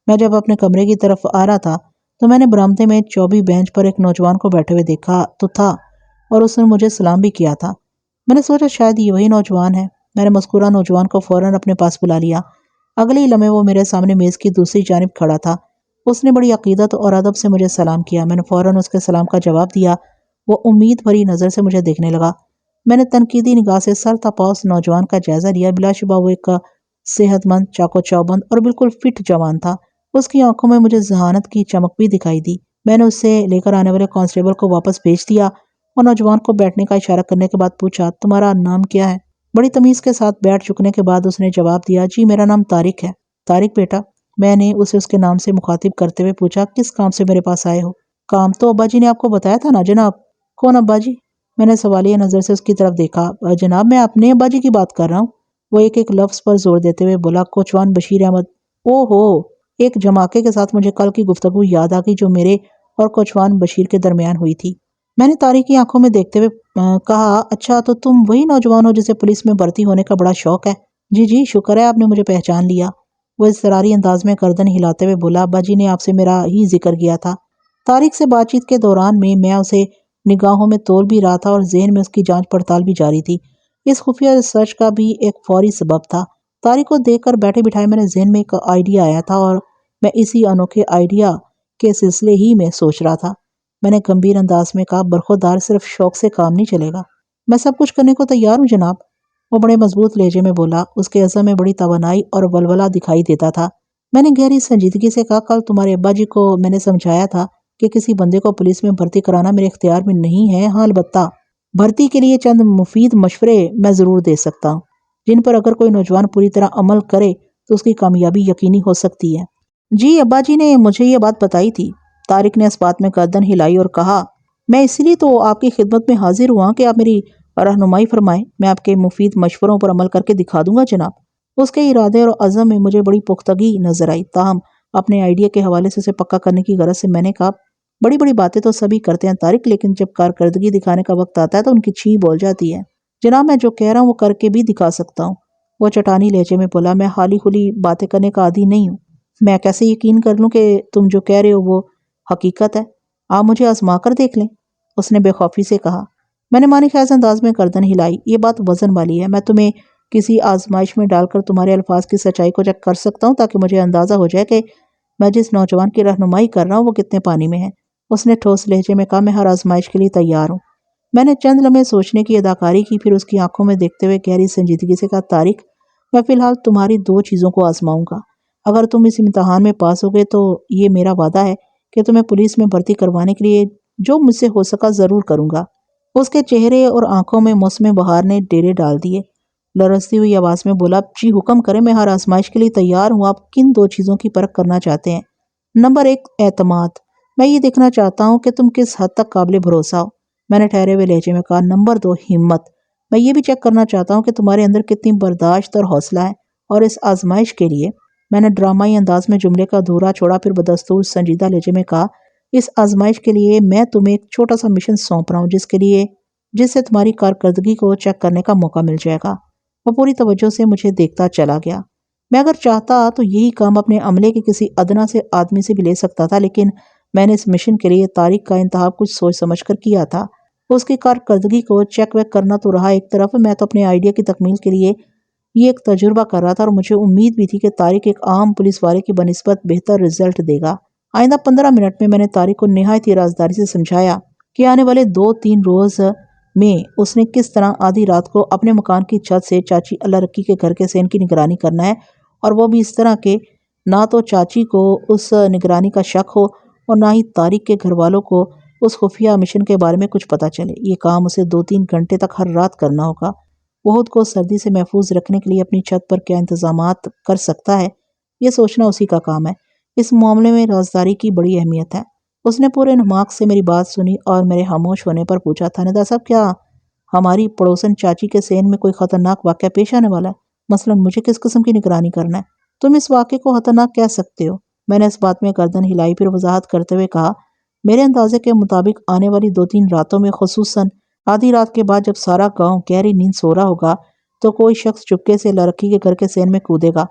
میں جب اپنے کمرے کی طرف آ رہا تھا تو میں نے برآمدے میں چوبی بینچ پر ایک نوجوان کو بیٹھے ہوئے دیکھا تو تھا اور اس نے مجھے سلام بھی کیا تھا۔ میں نے سوچا شاید یہ وہی نوجوان ہے۔ میں نے مذکورہ نوجوان کو فوراً اپنے پاس بلا لیا۔ اگلے ہی لمحے وہ میرے سامنے میز کی دوسری جانب کھڑا تھا۔ اس نے بڑی عقیدت اور ادب سے مجھے سلام کیا۔ میں نے فوراً اس کے سلام کا جواب دیا۔ وہ امید بھری نظر سے مجھے دیکھنے لگا۔ میں نے تنقیدی نگاہ سے سر تا پا اس نوجوان کا جائزہ لیا۔ بلا شبہ وہ ایک صحت مند، چاق و چوبند اور بالکل فٹ جوان تھا۔ اس کی آنکھوں میں مجھے ذہانت کی چمک بھی دکھائی دی۔ میں نے اسے لے کر آنے والے کانسٹیبل کو واپس بھیج دیا اور نوجوان کو بیٹھنے کا اشارہ کرنے کے بعد پوچھا، تمہارا نام کیا ہے؟ بڑی تمیز کے ساتھ بیٹھ چکنے کے بعد اس نے جواب دیا، جی میرا نام طارق ہے۔ طارق بیٹا، میں نے اسے اس کے نام سے مخاطب کرتے ہوئے پوچھا، کس کام سے میرے پاس آئے ہو؟ کام تو ابا جی نے آپ کو بتایا تھا نا جناب۔ کون ابا جی؟ میں نے سوالیہ نظر سے اس کی طرف دیکھا۔ جناب میں اپنے ابا جی کی بات کر رہا ہوں۔ وہ ایک ایک لفظ پر زور دیتے ہوئے بولا، کوچوان بشیر احمد۔ او ہو! ایک جماکے کے ساتھ مجھے کل کی گفتگو یاد آ گئی جو میرے اور کوچوان بشیر کے درمیان ہوئی تھی۔ میں نے طارق کی آنکھوں میں دیکھتے ہوئے کہا، اچھا تو تم وہی نوجوان ہو جسے پولیس میں بھرتی ہونے کا بڑا شوق ہے؟ جی جی، شکر ہے آپ نے مجھے پہچان لیا۔ وہ اضطراری انداز میں گردن ہلاتے ہوئے بولا، ابا جی نے آپ سے میرا ہی ذکر کیا تھا۔ طارق سے بات چیت کے دوران میں اسے نگاہوں میں تول بھی رہا تھا اور ذہن میں اس کی جانچ پڑتال بھی جاری تھی۔ اس خفیہ ریسرچ کا بھی ایک فوری سبب تھا۔ طارق کو دیکھ کر بیٹھے بٹھائے میرے ذہن میں ایک آئیڈیا آیا تھا اور میں اسی انوکھے آئیڈیا کے سلسلے ہی میں سوچ رہا تھا۔ میں نے گمبھیر انداز میں کہا، برخوردار، صرف شوق سے کام نہیں چلے گا۔ میں سب کچھ کرنے کو تیار ہوں جناب۔ وہ بڑے مضبوط لہجے میں بولا۔ اس کے عزم میں بڑی توانائی اور ولولہ دکھائی دیتا تھا۔ میں نے گہری سنجیدگی سے کہا، کل تمہارے ابا جی کو میں نے سمجھایا تھا کہ کسی بندے کو پولیس میں بھرتی کرانا میرے اختیار میں نہیں ہے، ہاں البتہ بھرتی کے لیے چند مفید مشورے میں ضرور دے سکتا ہوں، جن پر اگر کوئی نوجوان پوری طرح عمل کرے تو اس کی کامیابی یقینی ہو سکتی ہے۔ جی ابا جی نے مجھے یہ بات بتائی تھی۔ طارق نے اس بات میں گردن ہلائی اور کہا، میں اسی لیے تو آپ کی خدمت میں حاضر ہوا کہ آپ میری رہنمائی فرمائیں۔ میں آپ کے مفید مشوروں پر عمل کر کے دکھا دوں گا جناب۔ اس کے ارادے اور عزم میں مجھے بڑی پختگی نظر آئی، تاہم اپنے آئیڈیا کے حوالے سے اسے پکا کرنے کی غرض سے میں نے کہا، بڑی بڑی باتیں تو سبھی کرتے ہیں طارق، لیکن جب کارکردگی دکھانے کا وقت آتا ہے تو ان کی چھیں بول جاتی ہے۔ جناب میں جو کہہ رہا ہوں وہ کر کے بھی دکھا سکتا ہوں۔ وہ چٹانی لہجے میں بولا، میں خالی خلی باتیں کرنے کا عادی نہیں ہوں۔ میں کیسے یقین کر لوں کہ تم جو کہہ رہے ہو وہ حقیقت ہے؟ آپ مجھے آزما کر دیکھ لیں، اس نے بے خوفی سے کہا۔ میں نے معنی خیز انداز میں گردن ہلائی۔ یہ بات وزن والی ہے، میں تمہیں کسی آزمائش میں ڈال کر تمہارے الفاظ کی سچائی کو چیک کر سکتا ہوں تاکہ مجھے اندازہ ہو جائے کہ میں جس نوجوان کی رہنمائی کر رہا ہوں وہ کتنے پانی میں ہے۔ اس نے ٹھوس لہجے میں کہا، میں ہر آزمائش کے لیے تیار ہوں۔ میں نے چند لمحے سوچنے کی اداکاری کی، پھر اس کی آنکھوں میں دیکھتے ہوئے گہری سنجیدگی سے کہا، طارق میں فی الحال تمہاری 2 چیزوں کو آزماؤں گا۔ اگر تم اس امتحان میں پاس ہوگے تو یہ میرا وعدہ ہے کہ تمہیں پولیس میں بھرتی کروانے کے لیے جو مجھ سے ہو سکا ضرور کروں گا۔ اس کے چہرے اور آنکھوں میں موسم بہار نے ڈیرے ڈال دیے۔ لرزتی ہوئی آواز میں بولا، جی حکم کریں، میں ہر آزمائش کے لیے تیار ہوں۔ آپ کن 2 چیزوں کی پرکھ کرنا چاہتے ہیں؟ نمبر 1 اعتماد، میں یہ دیکھنا چاہتا ہوں کہ تم کس حد تک قابل بھروسہ ہو، میں نے ٹھہرے ہوئے لہجے میں کہا۔ نمبر 2 ہمت، میں یہ بھی چیک کرنا چاہتا ہوں کہ تمہارے اندر کتنی برداشت اور حوصلہ ہے۔ اور اس آزمائش کے لیے، میں نے ڈرامائی انداز میں جملے کا دھورا چھوڑا، پھر بدستور سنجیدہ لہجے میں کہا، اس آزمائش کے لیے میں تمہیں ایک چھوٹا سا مشن سونپ رہا ہوں جس سے تمہاری کارکردگی کو چیک کرنے کا موقع مل جائے گا۔ وہ پوری توجہ سے مجھے دیکھتا چلا گیا۔ میں اگر چاہتا تو یہی کام اپنے عملے کے کسی ادنا سے آدمی سے بھی لے سکتا تھا، لیکن میں نے اس مشن کے لیے طارق کا انتخاب کچھ سوچ سمجھ کر کیا تھا۔ اس کی کارکردگی کو چیک ویک کرنا تو رہا ایک طرف، میں تو اپنے آئیڈیا کی تکمیل کے لیے یہ ایک تجربہ کر رہا تھا، اور مجھے امید بھی تھی کہ طارق ایک عام پولیس والے کی بنسبت بہتر رزلٹ دے گا۔ آئندہ 15 منٹ میں نے طارق کو نہایت ہی رازداری سے سمجھایا کہ آنے والے 2-3 روز میں اس نے کس طرح آدھی رات کو اپنے مکان کی چھت سے چاچی اللہ رکی کے گھر کے سین کی نگرانی کرنا ہے، اور وہ بھی اس طرح کہ نہ تو چاچی کو اس نگرانی کا شک ہو اور نہ ہی طارق کے گھر والوں کو اس خفیہ مشن کے بارے میں کچھ پتہ چلے۔ یہ کام اسے 2-3 گھنٹے تک ہر رات کرنا ہوگا۔ وہ خود کو سردی سے محفوظ رکھنے کے لیے اپنی چھت پر کیا انتظامات کر سکتا ہے، یہ سوچنا اسی کا کام ہے۔ اس معاملے میں رازداری کی بڑی اہمیت ہے۔ اس نے پورے انہماک سے میری بات سنی اور میرے خاموش ہونے پر پوچھا، تھانے صاحب کیا ہماری پڑوسن چاچی کے سین میں کوئی خطرناک واقعہ پیش آنے والا ہے؟ مثلاً مجھے کس قسم کی نگرانی کرنا ہے؟ تم اس واقعے کو خطرناک کہہ سکتے ہو؟ میں نے اس بات میں گردن ہلائی، پھر وضاحت کرتے ہوئے کہا، میرے اندازے کے مطابق آنے والی 2-3 راتوں میں، خصوصاً آدھی رات کے بعد جب سارا گاؤں گہری نیند سو رہا ہوگا، تو کوئی شخص چپکے سے لڑکی کے گھر کے صحن میں کودے گا۔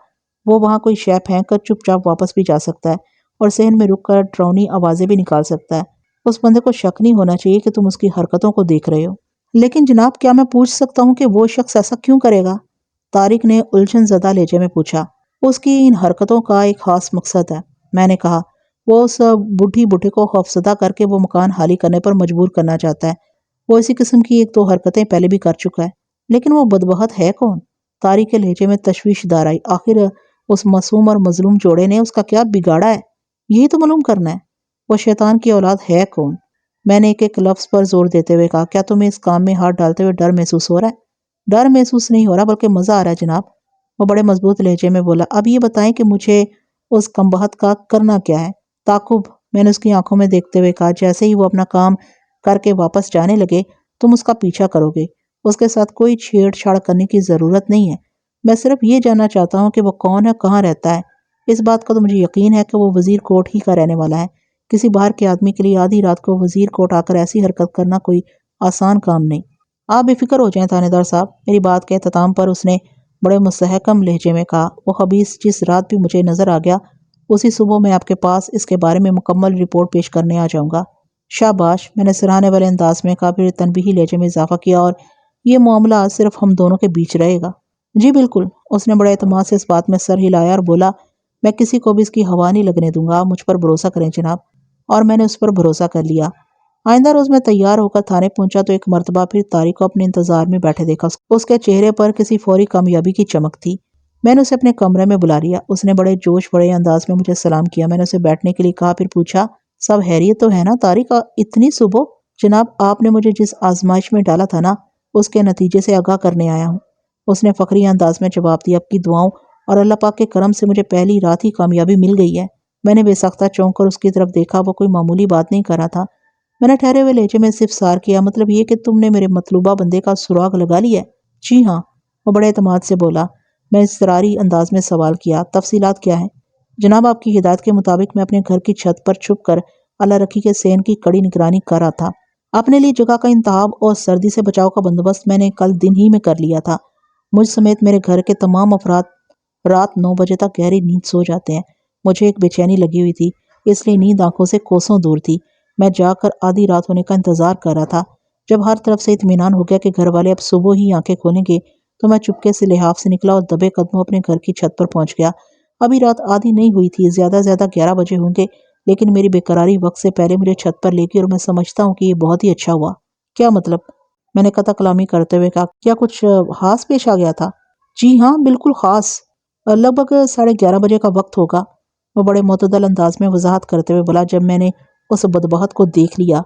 وہ وہاں کوئی شے پھینک کر چپ چاپ واپس بھی جا سکتا ہے، اور صحن میں رک کر ڈراؤنی آوازیں بھی نکال سکتا ہے۔ اس بندے کو شک نہیں ہونا چاہیے کہ تم اس کی حرکتوں کو دیکھ رہے ہو۔ لیکن جناب، کیا میں پوچھ سکتا ہوں کہ وہ شخص ایسا کیوں کرے گا؟ طارق نے الجھن زدہ لہجے میں پوچھا۔ اس کی ان حرکتوں کا ایک خاص مقصد ہے، میں نے کہا۔ وہ اس بوڑھے کو خوفزدہ کر کے وہ مکان خالی کرنے پر مجبور کرنا چاہتا ہے۔ وہ اسی قسم کی 1-2 حرکتیں پہلے بھی کر چکا ہے۔ لیکن وہ بدبخت ہے کون؟ طارق کے لہجے میں تشویش دار آئی۔ آخر اس معصوم اور مظلوم جوڑے نے اس کا کیا بگاڑا ہے؟ یہی تو معلوم کرنا ہے۔ وہ شیطان کی اولاد ہے کون؟ میں نے ایک لفظ پر زور دیتے ہوئے کہا، کیا تمہیں اس کام میں ہاتھ ڈالتے ہوئے ڈر محسوس ہو رہا ہے؟ ڈر محسوس نہیں ہو رہا، بلکہ مزہ آ رہا ہے جناب۔ وہ بڑے مضبوط لہجے میں بولا۔ اب یہ بتائیں کہ مجھے اس کمبخت کا کرنا کیا ہے؟ تعاقب، میں نے اس کی آنکھوں میں دیکھتے ہوئے کہا۔ جیسے ہی وہ اپنا کام کر کے واپس جانے لگے، تم اس کا پیچھا کرو گے۔ اس کے ساتھ کوئی چھیڑ چھاڑ کرنے کی ضرورت نہیں ہے۔ میں صرف یہ جاننا چاہتا ہوں کہ وہ کون ہے، کہاں رہتا ہے۔ اس بات کا تو مجھے یقین ہے کہ وہ وزیر کوٹ ہی کا رہنے والا ہے۔ کسی باہر کے آدمی کے لیے آدھی رات کو وزیر کوٹ آ کر ایسی حرکت کرنا کوئی آسان کام نہیں۔ آپ بے فکر ہو جائیں تھانے دار صاحب، میری بات کے اختتام پر اس نے بڑے مستحکم لہجے میں کہا۔ وہ خبیث جس رات بھی مجھے نظر آ گیا، اسی صبح میں آپ کے پاس اس کے بارے میں مکمل رپورٹ پیش کرنے آ جاؤں گا۔ شاباش، میں نے سراہنے والے انداز میں کہا، پھر تنبیہی لہجے میں اضافہ کیا، اور یہ معاملہ صرف ہم دونوں کے بیچ رہے گا۔ جی بالکل، اس نے بڑے اعتماد سے اس بات میں سر ہلایا اور بولا، میں کسی کو بھی اس کی ہوا نہیں لگنے دوں گا۔ آپ مجھ پر بھروسہ کریں جناب۔ اور میں نے اس پر بھروسہ کر لیا۔ آئندہ روز میں تیار ہو کر تھانے پہنچا تو ایک مرتبہ پھر طارق کو اپنے انتظار میں بیٹھے دیکھا۔ اس کے چہرے پر کسی فوری کامیابی کی چمک تھی۔ میں نے اسے اپنے کمرے میں بلا لیا۔ اس نے بڑے جوش بڑے انداز میں مجھے سلام کیا۔ میں نے اسے بیٹھنے کے لیے کہا، پھر پوچھا، سب خیریت تو ہے نا طارق؟ اتنی صبح؟ جناب، آپ نے مجھے جس آزمائش میں ڈالا تھا نا، اس کے نتیجے سے آگاہ کرنے آیا ہوں۔ اس نے فخری انداز میں جواب دیا۔ آپ کی دعاؤں اور اللہ پاک کے کرم سے مجھے پہلی رات ہی کامیابی مل گئی ہے۔ میں نے بے سختہ چونک کر اس کی طرف دیکھا۔ وہ کوئی معمولی بات نہیں کر رہا تھا۔ میں نے ٹھہرے ہوئے لہجے میں استفسار کیا، مطلب یہ کہ تم نے میرے مطلوبہ بندے کا سراغ لگا لیا ہے؟ جی ہاں، وہ بڑے اعتماد سے بولا۔ میں اضطراری انداز میں سوال کیا، تفصیلات کیا ہیں؟ جناب، آپ کی ہدایت کے مطابق میں اپنے گھر کی چھت پر چھپ کر اللہ رکھی کے سین کی کڑی نگرانی کر رہا تھا۔ اپنے لیے جگہ کا انتخاب اور سردی سے بچاؤ کا بندوبست میں نے کل دن ہی میں کر لیا تھا۔ مجھ سمیت میرے گھر کے تمام افراد رات 9 بجے تک گہری نیند سو جاتے ہیں۔ مجھے ایک بے چینی لگی ہوئی تھی، اس لیے نیند آنکھوں سے کوسوں دور تھی۔ میں جا کر آدھی رات ہونے کا انتظار کر رہا تھا۔ جب ہر طرف سے اطمینان ہو گیا کہ گھر والے اب صبح ہی آنکھیں کھولیں گے تو میں چپکے سے لحاف سے نکلا اور دبے قدموں اپنے گھر کی چھت پر پہنچ گیا۔ ابھی رات آدھی نہیں ہوئی تھی، زیادہ 11 بجے ہوں گے، لیکن میری بےقراری وقت سے پہلے مجھے چھت پر لے گئی اور میں سمجھتا ہوں کہ یہ بہت ہی اچھا ہوا۔ کیا مطلب؟ میں نے قطع کلامی کرتے ہوئے کہا، کیا کچھ خاص پیش آ گیا تھا؟ جی ہاں، بالکل خاص۔ لگ بھگ 11:30 بجے کا وقت ہوگا، وہ بڑے معتدل انداز میں وضاحت کرتے ہوئے بولا۔ جب میں نے اس بدبخت کو دیکھ لیا،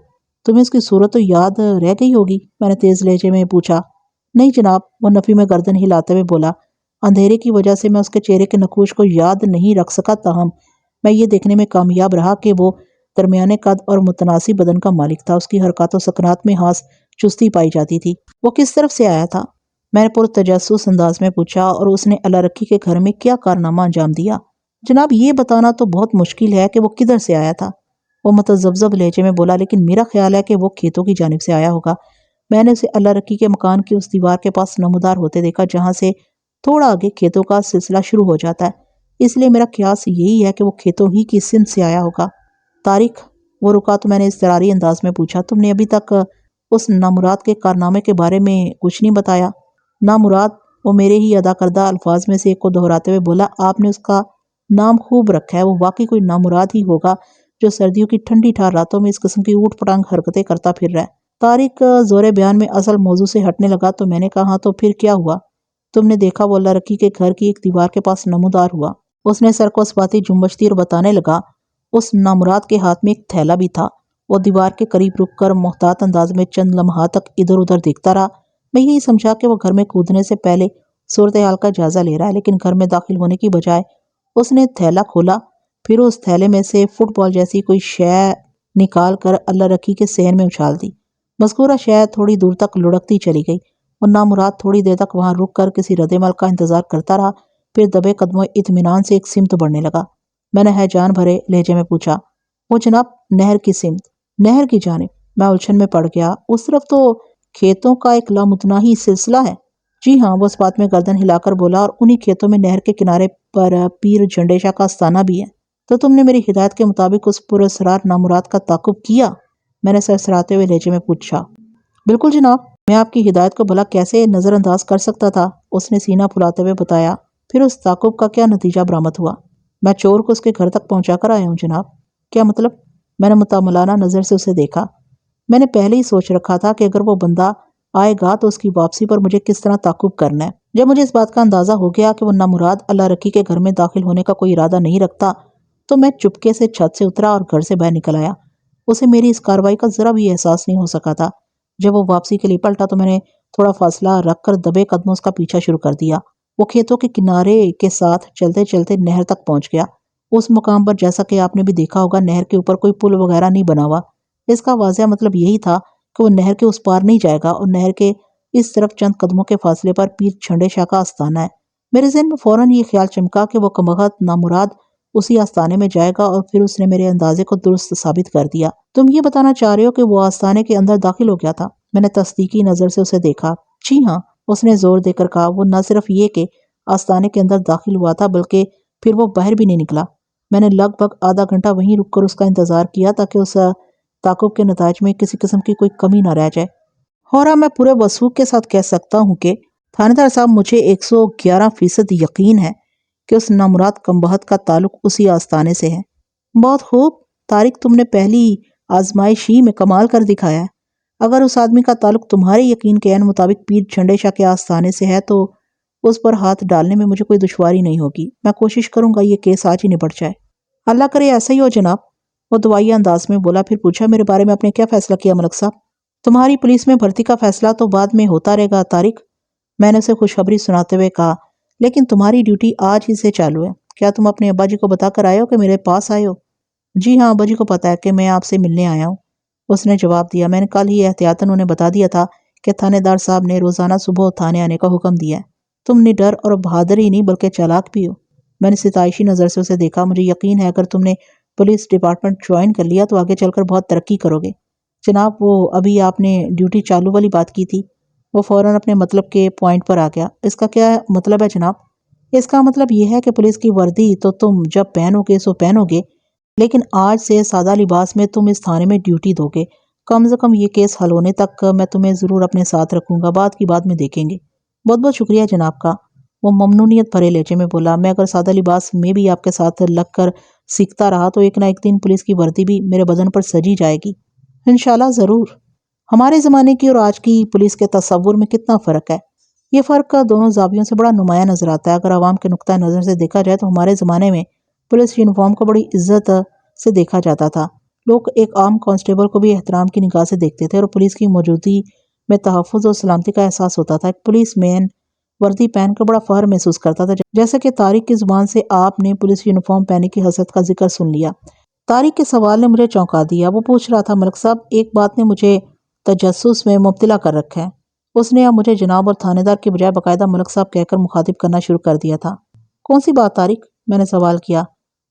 تمہیں اس کی صورت تو یاد رہ گئی ہوگی؟ میں نے تیز لہجے میں پوچھا۔ نہیں جناب، وہ نفی میں گردن ہلاتے ہوئے بولا۔ اندھیرے کی وجہ سے میں اس کے چہرے کے نقوش کو یاد نہیں رکھ سکا، تاہم میں یہ دیکھنے میں کامیاب رہا کہ وہ درمیانے قد اور متناسب بدن کا مالک تھا۔ اس کی حرکات و سکنات میں خاص چستی پائی جاتی تھی۔ وہ کس طرف سے آیا تھا؟ میں نے پرتجسس انداز میں پوچھا۔ اور اس نے اللہ رکی کے گھر میں کیا کارنامہ انجام دیا؟ جناب، یہ بتانا تو بہت مشکل ہے کہ وہ کدھر سے آیا تھا، وہ متذبذب لہجے میں بولا، لیکن میرا خیال ہے کہ وہ کھیتوں کی جانب سے آیا ہوگا۔ میں نے اسے اللہ رکی کے مکان کی اس دیوار کے پاس نمودار ہوتے دیکھا جہاں سے تھوڑا آگے کھیتوں کا سلسلہ شروع ہو جاتا ہے، اس لیے میرا قیاس یہی ہے کہ وہ کھیتوں ہی کی سمت سے آیا ہوگا۔ طارق، وہ رکا تو میں نے اضطراری انداز میں پوچھا، تم نے ابھی تک اس نامراد کے کارنامے کے بارے میں کچھ نہیں بتایا؟ نامراد، وہ میرے ہی ادا کردہ الفاظ میں سے ایک کو دہراتے ہوئے بولا، آپ نے اس کا نام خوب رکھا ہے، وہ واقعی کوئی نامراد ہی ہوگا جو سردیوں کی ٹھنڈی ٹھار راتوں میں اس قسم کی اوٹ پٹانگ حرکتیں کرتا پھر رہا ہے۔ طارق زور بیان میں اصل موضوع سے ہٹنے لگا تو میں نے کہا، ہاں تو پھر کیا ہوا؟ تم نے دیکھا وہ اللہ رکی کے گھر کی ایک دیوار کے پاس نمودار ہوا۔ اس نے سر کو اسباتی جنبش دی اور بتانے لگا، اس نامراد کے ہاتھ میں ایک تھیلا بھی تھا۔ وہ دیوار کے قریب رک کر محتاط انداز میں چند لمحات تک ادھر ادھر دیکھتا رہا۔ میں یہی سمجھا کہ وہ گھر میں کودنے سے پہلے صورتحال کا جائزہ لے رہا ہے، لیکن گھر میں داخل ہونے کی بجائے اس نے تھیلا کھولا، پھر اس تھیلے میں سے فٹ بال جیسی کوئی شے نکال کر اللہ رکی کے صحن میں اچھال دی۔ مذکورہ شے تھوڑی دور تک لڑکتی چلی گئی اور نامراد تھوڑی دیر تک وہاں رک کر کسی رد عمل کا انتظار کرتا رہا، پھر دبے قدموں اطمینان سے ایک سمت بڑھنے لگا۔ میں نے ہیجان بھرے لہجے میں پوچھا، وہ جناب نہر کی سمت؟ نہر کی جانب؟ میں الجھن میں پڑ گیا۔ اس طرف تو کھیتوں کا ایک لامتناہی سلسلہ ہے۔ جی ہاں، وہ اس بات میں گردن ہلا کر بولا، اور انہی کھیتوں میں نہر کے کنارے پر پیر جھنڈے شاہ کا آستانہ بھی ہے۔ تو تم نے میری ہدایت کے مطابق اس پراسرار نامراد کا تعاقب کیا؟ میں نے سرسراتے ہوئے لہجے میں پوچھا۔ بالکل جناب، میں آپ کی ہدایت کو بھلا کیسے نظر انداز کر سکتا تھا؟ اس نے سینہ پھلاتے ہوئے بتایا۔ پھر اس تعاقب کا کیا نتیجہ برآمد ہوا؟ میں چور کو اس کے گھر تک پہنچا کر آیا ہوں جناب۔ کیا مطلب؟ میں نے متاملانہ نظر سے اسے دیکھا۔ میں نے پہلے ہی سوچ رکھا تھا کہ اگر وہ بندہ آئے گا تو اس کی واپسی پر مجھے کس طرح تعاقب کرنا ہے۔ جب مجھے اس بات کا اندازہ ہو گیا کہ وہ نامراد اللہ رکی کے گھر میں داخل ہونے کا کوئی ارادہ نہیں رکھتا تو میں چپکے سے چھت سے اترا اور گھر سے باہر نکل آیا۔ اسے میری اس کارروائی کا ذرا بھی احساس نہیں ہو سکا تھا۔ جب وہ واپسی کے لیے پلٹا تو میں نے تھوڑا فاصلہ رکھ کر دبے قدموں اس کا پیچھا شروع کر دیا۔ وہ کھیتوں کے کنارے کے ساتھ چلتے چلتے نہر تک پہنچ گیا۔ اس مقام پر جیسا کہ آپ نے بھی دیکھا ہوگا نہر کے اوپر کوئی پل وغیرہ نہیں بنا ہوا۔ اس کا واضح مطلب یہی تھا کہ وہ نہر کے اس پار نہیں جائے گا، اور نہر کے اس طرف چند قدموں کے فاصلے پر پیر جھنڈے شاہ کا آستانہ ہے۔ میرے ذہن میں فوراً یہ خیال چمکا کہ وہ کمبخت نامراد اسی آستانے میں جائے گا، اور پھر اس نے میرے اندازے کو درست ثابت کر دیا۔ تم یہ بتانا چاہ رہے ہو کہ وہ آستانے کے اندر داخل ہو گیا تھا؟ میں نے تصدیقی نظر سے اسے دیکھا۔ جی ہاں، اس نے زور دے کر کہا۔ وہ نہ صرف یہ کہ آستانے کے اندر داخل ہوا تھا بلکہ پھر وہ باہر بھی نہیں نکلا۔ میں نے لگ بھگ آدھا گھنٹہ وہیں رک کر اس کا انتظار کیا تاکہ اس تعاقب کے نتائج میں کسی قسم کی کوئی کمی نہ رہ جائے۔ اور میں پورے وثوق کے ساتھ کہہ سکتا ہوں کہ تھانے دار صاحب، مجھے 111% یقین ہے کہ اس نامراد کمبخت کا تعلق اسی آستانے سے ہے۔ بہت خوب طارق، تم نے پہلی آزمائش ہی میں کمال کر دکھایا ہے۔ اگر اس آدمی کا تعلق تمہارے یقین کے عین مطابق پیر جھنڈے شاہ کے آستانے سے ہے تو اس پر ہاتھ ڈالنے میں مجھے کوئی دشواری نہیں ہوگی۔ میں کوشش کروں گا یہ کیس آج ہی نپٹ جائے۔ اللہ کرے ایسا ہی ہو جناب، وہ دعائیہ انداز میں بولا۔ پھر پوچھا، میرے بارے میں آپ نے کیا فیصلہ کیا ملک صاحب؟ تمہاری پولیس میں بھرتی کا فیصلہ تو بعد میں ہوتا رہے گا طارق، میں نے اسے خوشخبری سناتے ہوئے کہا، لیکن تمہاری ڈیوٹی آج ہی سے چالو ہے۔ کیا تم اپنے ابا جی کو بتا کر آئے ہو کہ میرے پاس آئے ہو؟ جی ہاں، ابا جی کو پتا ہے کہ میں آپ سے ملنے آیا ہوں۔ اس نے جواب دیا۔ میں نے کل ہی احتیاطاً انہیں بتا دیا تھا کہ تھانے دار صاحب نے روزانہ صبح تھانے آنے کا حکم دیا ہے۔ تم نڈر اور بہادر ہی نہیں بلکہ چالاک بھی ہو۔ میں نے ستائشی نظر سے اسے دیکھا۔ مجھے یقین ہے اگر تم نے پولیس ڈپارٹمنٹ جوائن کر لیا تو آگے چل کر بہت ترقی کرو گے۔ جناب وہ ابھی آپ نے ڈیوٹی چالو والی بات کی تھی۔ وہ فوراً اپنے مطلب کے پوائنٹ پر آ گیا۔ اس کا کیا مطلب ہے جناب؟ اس کا مطلب یہ ہے کہ پولیس کی وردی تو تم جب پہنو گے سو پہنو گے، لیکن آج سے سادہ لباس میں تم اس تھانے میں ڈیوٹی دو گے۔ کم از کم یہ کیس حل ہونے تک میں تمہیں ضرور اپنے ساتھ رکھوں گا، بات کی بات میں دیکھیں گے۔ بہت بہت شکریہ جناب کا، وہ ممنونیت بھرے لہجے میں بولا۔ میں اگر سادہ لباس میں بھی آپ کے ساتھ لگ کر سیکھتا رہا تو ایک نہ ایک دن پولیس کی وردی بھی میرے بدن پر سجی جائے گی۔ انشاءاللہ ضرور۔ ہمارے زمانے کی اور آج کی پولیس کے تصور میں کتنا فرق ہے۔ یہ فرق دونوں زاویوں سے بڑا نمایاں نظر آتا ہے۔ اگر عوام کے نقطہ نظر سے دیکھا جائے تو ہمارے زمانے میں پولیس یونیفارم کو بڑی عزت سے دیکھا جاتا تھا۔ لوگ ایک عام کانسٹیبل کو بھی احترام کی نگاہ سے دیکھتے تھے اور پولیس کی موجودگی میں تحفظ اور سلامتی کا احساس ہوتا تھا۔ ایک پولیس مین وردی پہن کر بڑا فخر محسوس کرتا تھا۔ جیسا کہ طارق کی زبان سے آپ نے پولیس یونیفارم پہننے کی حسرت کا ذکر سن لیا۔ طارق کے سوال نے مجھے چونکا دیا۔ وہ پوچھ رہا تھا، ملک صاحب ایک بات نے مجھے تجسس میں مبتلا کر رکھا ہے۔ اس نے اب مجھے جناب اور تھانے دار کے بجائے باقاعدہ ملک صاحب کہہ کر مخاطب کرنا شروع کر دیا تھا۔ کون سی بات طارق؟ میں نے سوال کیا۔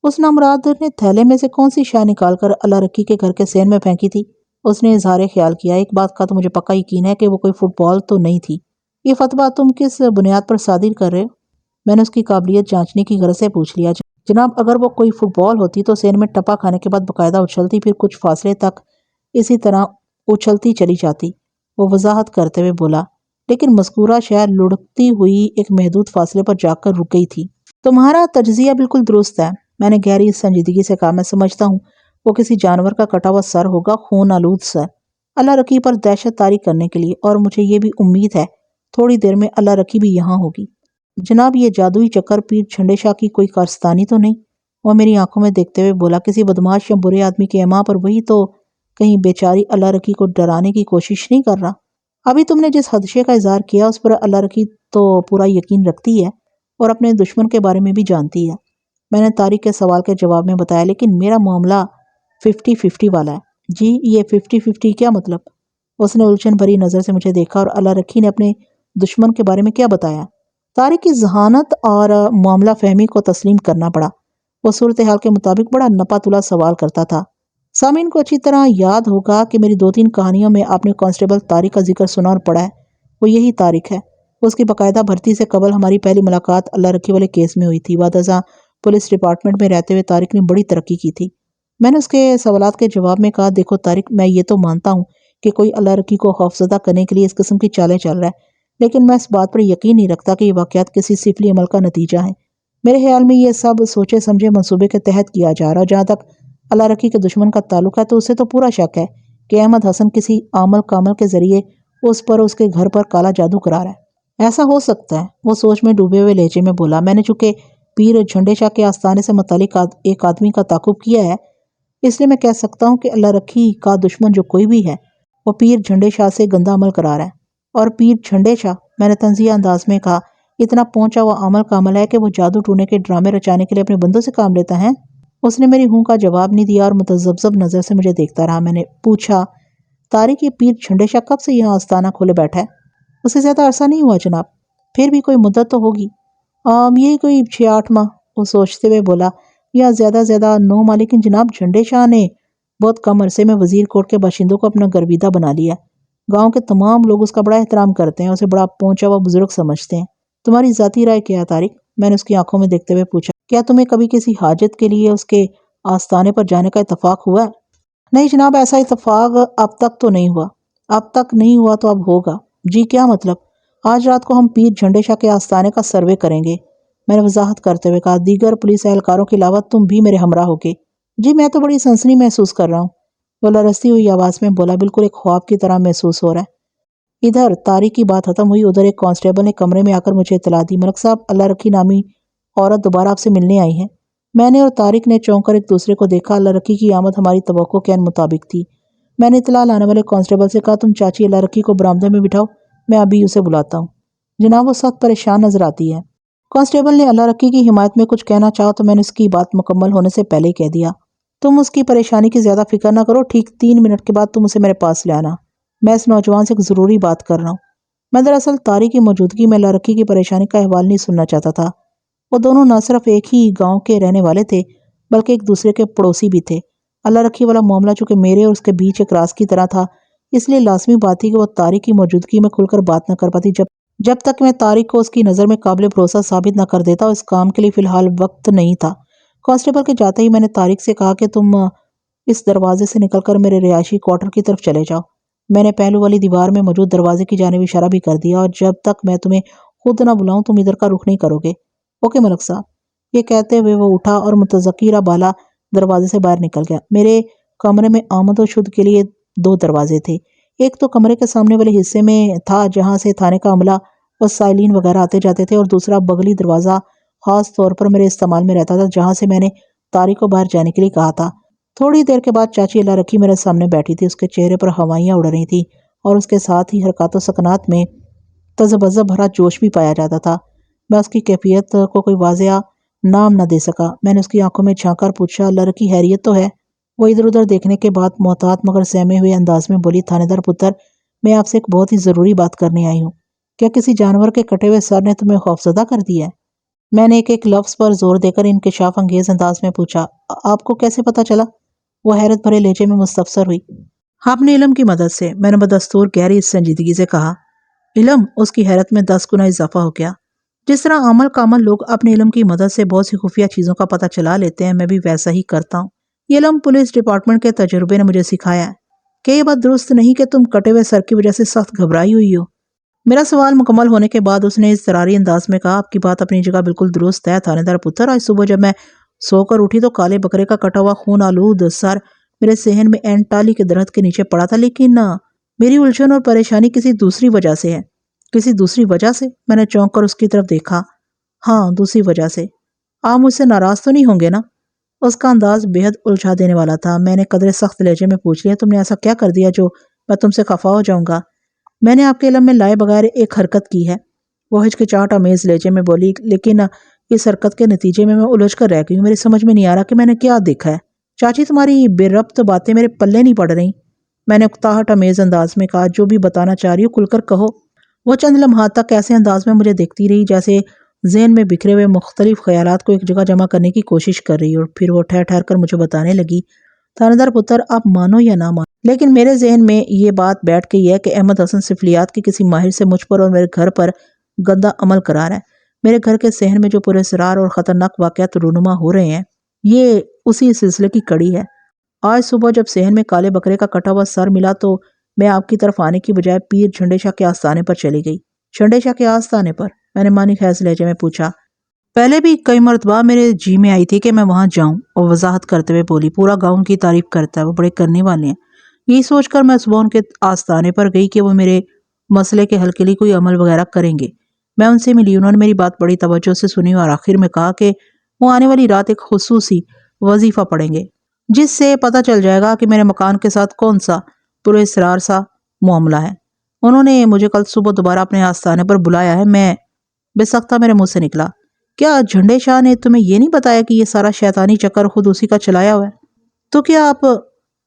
اس نامراد نے تھیلے میں سے کون سی شے نکال کر اللہ رکی کے گھر کے سین میں پھینکی تھی؟ اس نے اظہار خیال کیا۔ ایک بات کا تو مجھے پکا یقین ہے کہ وہ کوئی فٹ بال تو نہیں تھی۔ یہ فتویٰ تم کس بنیاد پر صادر کر رہے ہو؟ میں نے اس کی قابلیت جانچنے کی غرض سے پوچھ لیا۔ جناب اگر وہ کوئی فٹ بال ہوتی تو سین میں ٹپا کھانے کے بعد باقاعدہ اچھلتی، پھر کچھ فاصلے تک اسی طرح اچھلتی چلی جاتی، وہ وضاحت کرتے ہوئے بولا۔ لیکن مذکورہ شے لڑکتی ہوئی ایک محدود فاصلے پر جا کر رک گئی تھی۔ تمہارا تجزیہ بالکل درست ہے، میں نے گہری سنجیدگی سے کہا۔ میں سمجھتا ہوں وہ کسی جانور کا کٹا ہوا سر ہوگا، خون آلود سر، اللہ رکی پر دہشت طاری کرنے کے لیے، اور مجھے یہ بھی امید ہے تھوڑی دیر میں اللہ رکی بھی یہاں ہوگی۔ جناب یہ جادوئی چکر پیر چھنڈے شاہ کی کوئی کارستانی تو نہیں؟ وہ میری آنکھوں میں دیکھتے ہوئے بولا۔ کسی بدماش یا برے آدمی کے ایما پر وہی تو کہیں بیچاری اللہ رکی کو ڈرانے کی کوشش نہیں کر رہا؟ ابھی تم نے جس خدشے کا اظہار کیا اس پر اللہ رکی تو پورا یقین رکھتی ہے اور اپنے دشمن کے بارے میں بھی جانتی ہے، میں نے طارق کے سوال کے جواب میں بتایا۔ لیکن میرا معاملہ 50-50 والا ہے۔ جی یہ 50-50 کیا مطلب؟ اس نے الجھن بھری نظر سے مجھے دیکھا۔ اور اللہ رکی نے اپنے دشمن کے بارے میں کیا بتایا؟ طارق کی ذہانت اور معاملہ فہمی کو تسلیم کرنا پڑا۔ وہ صورتحال کے مطابق بڑا نپا تلا سوال کرتا تھا۔ سامعین کو اچھی طرح یاد ہوگا کہ میری 2-3 کہانیوں میں آپ نے کانسٹیبل طارق کا ذکر سنا اور پڑھا ہے۔ وہ یہی طارق ہے۔ اس کی باقاعدہ بھرتی سے قبل ہماری پہلی ملاقات اللہ رکی والے کیس میں ہوئی تھی۔ بعد ازاں پولیس ڈپارٹمنٹ میں رہتے ہوئے طارق نے بڑی ترقی کی تھی۔ میں نے اس کے سوالات کے جواب میں کہا، دیکھو طارق میں یہ تو مانتا ہوں کہ کوئی اللہ رکی کو خوفزدہ کرنے کے لیے اس قسم کی چالیں چل رہا ہے، لیکن میں اس بات پر یقین نہیں رکھتا کہ یہ واقعات کسی سفلی عمل کا نتیجہ ہیں۔ میرے خیال میں یہ سب سوچے سمجھے منصوبے کے تحت کیا جا رہا ہے۔ جہاں تک اللہ رکی کے دشمن کا تعلق ہے تو اسے تو پورا شک ہے کہ احمد حسن کسی عامل کامل کے ذریعے اس پر اس کے گھر پر کالا جادو کرا رہا ہے۔ ایسا ہو سکتا ہے، وہ سوچ میں ڈوبے ہوئے لہجے میں بولا۔ میں نے چونکہ پیر جھنڈے شاہ کے آستانے سے متعلق ایک آدمی کا تعاقب کیا ہے، اس لیے میں کہہ سکتا ہوں کہ اللہ رکی کا دشمن جو کوئی بھی ہے وہ پیر جھنڈے شاہ سے گندا عمل کرا رہا ہے۔ اور پیر جھنڈے شاہ، میں نے طنزیہ انداز میں کہا، اتنا پہنچا ہوا عمل کا عمل ہے کہ وہ جادو ٹونے کے ڈرامے رچانے کے لیے اپنے بندوں سے کام لیتا ہے؟ اس نے میری ہوں کا جواب نہیں دیا اور متذبذب نظر سے مجھے دیکھتا رہا۔ میں نے پوچھا، طارق یہ پیر جھنڈے شاہ کب سے یہاں آستانہ کھولے بیٹھا ہے؟ اسے زیادہ عرصہ نہیں ہوا جناب، پھر بھی کوئی مدت تو ہوگی۔ یہی کوئی 6-8 ماہ، وہ سوچتے ہوئے بولا، یا زیادہ 9 ماہ۔ لیکن جناب جھنڈے شاہ نے بہت کم عرصے میں وزیر کوٹ کے باشندوں کو اپنا گرویدہ بنا لیا۔ گاؤں کے تمام لوگ اس کا بڑا احترام کرتے ہیں، اسے بڑا پہنچا ہوا بزرگ سمجھتے ہیں۔ تمہاری ذاتی رائے کیا ہے طارق؟ میں نے اس کی آنکھوں میں دیکھتے ہوئے پوچھا۔ کیا تمہیں کبھی کسی حاجت کے لیے اس کے آستانے پر جانے کا اتفاق ہوا ہے؟ نہیں جناب، ایسا اتفاق اب تک تو نہیں ہوا۔ اب تک نہیں ہوا تو اب ہوگا؟ جی کیا مطلب؟ آج رات کو ہم پیر جھنڈے شاہ کے آستانے کا سروے کریں گے، میں نے وضاحت کرتے ہوئے کہا۔ دیگر پولیس اہلکاروں کے علاوہ تم بھی میرے ہمراہ ہوگے؟ جی میں تو بڑی سنسنی محسوس کر رہا ہوں، وہ لرزتی ہوئی آواز میں بولا۔ بالکل ایک خواب کی طرح محسوس ہو رہا ہے۔ ادھر طارق کی بات ختم ہوئی، ادھر ایک کانسٹیبل نے کمرے میں آ کر مجھے اطلاع دی، ملک صاحب اللہ رکی نامی عورت دوبارہ آپ سے ملنے آئی ہیں۔ میں نے اور طارق نے چونک کر ایک دوسرے کو دیکھا۔ اللہ رکی کی آمد ہماری توقع کے عین مطابق تھی۔ میں نے اطلاع لانے والے کانسٹیبل سے کہا، تم چاچی اللہ رکی کو برآمدے میں بٹھاؤ، میں ابھی اسے بلاتا ہوں۔ جناب وہ سخت پریشان نظر آتی ہے۔ کانسٹیبل نے اللہ رکی کی حمایت میں کچھ کہنا چاہا تو میں نے اس کی بات مکمل ہونے سے پہلے ہی کہہ دیا، تم اس کی پریشانی کی زیادہ فکر نہ کرو، ٹھیک 3 منٹ کے بعد تم اسے میرے پاس لے آنا۔ میں اس نوجوان سے ایک ضروری بات کر رہا ہوں۔ میں دراصل طارق کی موجودگی میں لڑکی کی پریشانی کا احوال نہیں سننا چاہتا تھا۔ وہ دونوں نہ صرف ایک ہی گاؤں کے رہنے والے تھے بلکہ ایک دوسرے کے پڑوسی بھی تھے۔ اللہ رکھی والا معاملہ چونکہ میرے اور اس کے بیچ ایک راز کی طرح تھا، اس لیے لازمی بات تھی کہ وہ طارق کی موجودگی میں کھل کر بات نہ کر پاتی جب تک میں طارق کو اس کی نظر میں قابل بھروسہ ثابت نہ کر دیتا، اور اس کام کے لیے فی الحال وقت نہیں تھا۔ کانسٹیبل کے جاتے ہی میں نے طارق سے کہا کہ تم اس دروازے سے نکل کر میرے رہائشی کوارٹر کی طرف چلے جاؤ۔ میں نے پہلو والی دیوار میں موجود دروازے کی جانب اشارہ بھی کر دیا، اور جب تک میں تمہیں خود نہ بلاؤں تم ادھر کا رخ نہیں کرو گے۔ اوکے ملک صاحب۔ یہ کہتے ہوئے وہ اٹھا اور متذکرہ بالا دروازے سے باہر نکل گیا۔ میرے کمرے میں آمد و شد کے لیے 2 دروازے تھے۔ ایک تو کمرے کے سامنے والے حصے میں تھا جہاں سے تھانے کا عملہ اور سائلین وغیرہ آتے جاتے تھے، اور دوسرا بغلی دروازہ خاص طور پر میرے استعمال میں رہتا تھا جہاں سے میں نے طارق کو باہر جانے کے لیے کہا تھا۔ تھوڑی دیر کے بعد چاچی اللہ رکھی میرے سامنے بیٹھی تھی۔ اس کے چہرے پر ہوائیاں اڑ رہی تھیں اور اس کے ساتھ ہی حرکات و سکنات میں تذبذب بھرا جوش بھی پایا جاتا تھا۔ میں اس کی کیفیت کو کوئی واضح نام نہ دے سکا۔ میں نے اس کی آنکھوں میں جھانک کر پوچھا، اللہ رکھی خیریت تو ہے؟ وہ ادھر ادھر دیکھنے کے بعد محتاط مگر سہمے ہوئے انداز میں بولی، تھانے دار پتر، میں آپ سے ایک بہت ہی ضروری بات کرنے آئی ہوں۔ کیا کسی جانور کے کٹے ہوئے سر نے تمہیں خوفزدہ کر دیا ہے؟ میں نے ایک لفظ پر زور دے کر انکشاف انگیز انداز میں پوچھا، آپ کو کیسے پتا چلا؟ وہ حیرت بھرے لہجے میں مستفسر ہوئی۔ اپنے علم کی مدد سے، میں نے بدستور گہری سنجیدگی سے کہا۔ علم؟ اس کی حیرت میں 10 گنا اضافہ ہو گیا۔ جس طرح عمل کامل لوگ اپنے علم کی مدد سے بہت سی خفیہ چیزوں کا پتہ چلا لیتے ہیں، میں بھی ویسا ہی کرتا ہوں۔ یہ علم پولیس ڈپارٹمنٹ کے تجربے نے مجھے سکھایا ہے۔ کہ یہ بات درست نہیں کہ تم کٹے ہوئے سر کی وجہ سے سخت گھبرائی ہوئی ہو؟ میرا سوال مکمل ہونے کے بعد اس نے اضطراری انداز میں کہا، آپ کی بات اپنی جگہ بالکل درست ہے تھانے دار پتر۔ آج صبح جب میں سو کر اٹھی تو کالے بکرے کا کٹا ہوا خون آلود سر میرے صحن میں عین ٹالی کے درخت کے نیچے پڑا تھا، لیکن میری الجھن اور پریشانی کسی دوسری وجہ سے ہے۔ کسی دوسری وجہ سے؟ میں نے چونک کر اس کی طرف دیکھا۔ ہاں، دوسری وجہ سے۔ آپ مجھ سے ناراض تو نہیں ہوں گے نا؟ اس کا انداز بے حد الجھا دینے والا تھا۔ میں نے قدرے سخت لہجے میں پوچھ لیا، تم نے ایسا کیا کر دیا جو میں تم سے خفا ہو جاؤں گا؟ میں نے آپ کے علم میں لائے بغیر ایک حرکت کی ہے، وہ ہچکچاہٹ آمیز لہجے میں بولی، لیکن اس حرکت کے نتیجے میں الجھ کر رہ گئی ہوں۔ میری سمجھ میں نہیں آ رہا کہ میں نے کیا دیکھا ہے۔ چاچی، تمہاری بے ربط باتیں میرے پلے نہیں پڑ رہی، میں نے اکتاہٹ آمیز انداز میں کہا۔ جو بھی بتانا چاہ رہی ہو کھل کر کہو۔ وہ چند لمحات تک ایسے انداز میں مجھے دیکھتی رہی جیسے ذہن میں بکھرے ہوئے مختلف خیالات کو ایک جگہ جمع کرنے کی کوشش کر رہی، اور پھر وہ ٹھہر ٹھہر کر مجھے بتانے لگی، تھانے دار پتر، آپ مانو یا نہ مانو، لیکن میرے ذہن میں یہ بات بیٹھ گئی ہے کہ احمد حسن سفلیات کے کسی ماہر سے مجھ پر اور میرے گھر پر گندا عمل کرا رہا ہے۔ میرے گھر کے صحن میں جو پراسرار اور خطرناک واقعات رونما ہو رہے ہیں، یہ اسی سلسلے کی کڑی ہے۔ آج صبح جب صحن میں کالے بکرے کا کٹا ہوا سر ملا تو میں آپ کی طرف آنے کی بجائے پیر جھنڈے شاہ کے آستانے پر چلی گئی۔ جھنڈے شاہ کے آستانے پر؟ میں نے مانی خیز لہجے میں پوچھا۔ پہلے بھی کئی مرتبہ میرے جی میں آئی تھی کہ میں وہاں جاؤں، اور وضاحت کرتے ہوئے بولی، پورا گاؤں کی تعریف کرتا ہے، وہ بڑے کرنے والے ہیں۔ یہی سوچ کر میں صبح ان کے آستانے پر گئی کہ وہ میرے مسئلے کے حل کے لیے کوئی عمل وغیرہ کریں گے۔ میں ان سے ملی، انہوں نے میری بات بڑی توجہ سے سنی اور آخر میں کہا کہ وہ آنے والی رات ایک خصوصی وظیفہ پڑھیں گے جس سے پتہ چل جائے گا کہ میرے مکان کے ساتھ کون سا پراسرار سا معاملہ ہے۔ انہوں نے مجھے کل صبح دوبارہ اپنے آستانے پر بلایا ہے۔ میں بے سختہ میرے منہ سے نکلا، کیا جھنڈے شاہ نے تمہیں یہ نہیں بتایا کہ یہ سارا شیطانی چکر خود اسی کا چلایا ہوا ہے؟ تو کیا آپ…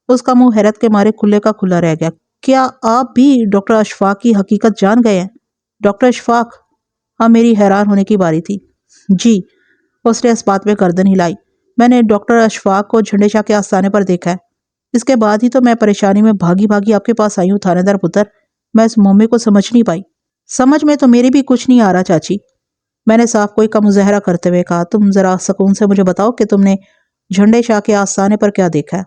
اس کا منہ حیرت کے مارے کھلے کا کھلا رہ گیا۔ کیا آپ بھی ڈاکٹر اشفاق کی حقیقت جان گئے ہیں؟ ڈاکٹر اشفاق؟ ہاں، میری حیران ہونے کی باری تھی۔ جی، اس نے اس بات میں گردن ہلائی، میں نے ڈاکٹر اشفاق کو جھنڈے شاہ کے آستانے پر دیکھا ہے۔ اس کے بعد ہی تو میں پریشانی میں بھاگی بھاگی آپ کے پاس آئی ہوں تھانے دار پتر۔ میں اس معاملے کو سمجھ نہیں پائی۔ سمجھ میں تو میری بھی کچھ نہیں آ رہا چاچی، میں نے صاف کوئی کا مظاہرہ کرتے ہوئے کہا۔ تم ذرا سکون سے مجھے بتاؤ کہ تم نے جھنڈے شاہ کے آستانے پر کیا دیکھا ہے؟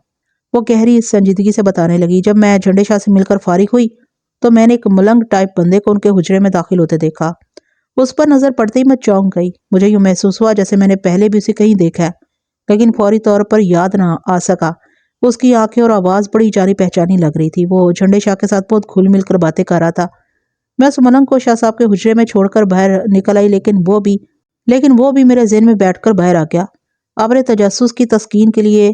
وہ گہری سنجیدگی سے بتانے لگی، جب میں جھنڈے شاہ سے مل کر فارغ ہوئی تو میں نے ایک ملنگ ٹائپ بندے کو ان کے حجرے میں داخل ہوتے دیکھا۔ اس پر نظر پڑتے ہی میں چونک گئی۔ مجھے یوں محسوس ہوا جیسے میں نے پہلے بھی اسے کہیں دیکھا ہے، لیکن فوری طور پر یاد نہ آ سکا۔ اس کی آنکھیں اور آواز بڑی جانی پہچانی لگ رہی تھی۔ وہ جھنڈے شاہ کے ساتھ بہت گھل مل کر باتیں کر رہا تھا۔ میں اس ملنگ کو شاہ صاحب کے حجرے میں چھوڑ کر باہر نکل آئی، لیکن وہ بھی میرے ذہن میں بیٹھ کر باہر آ گیا۔ ابر تجسس کی تسکین کے لیے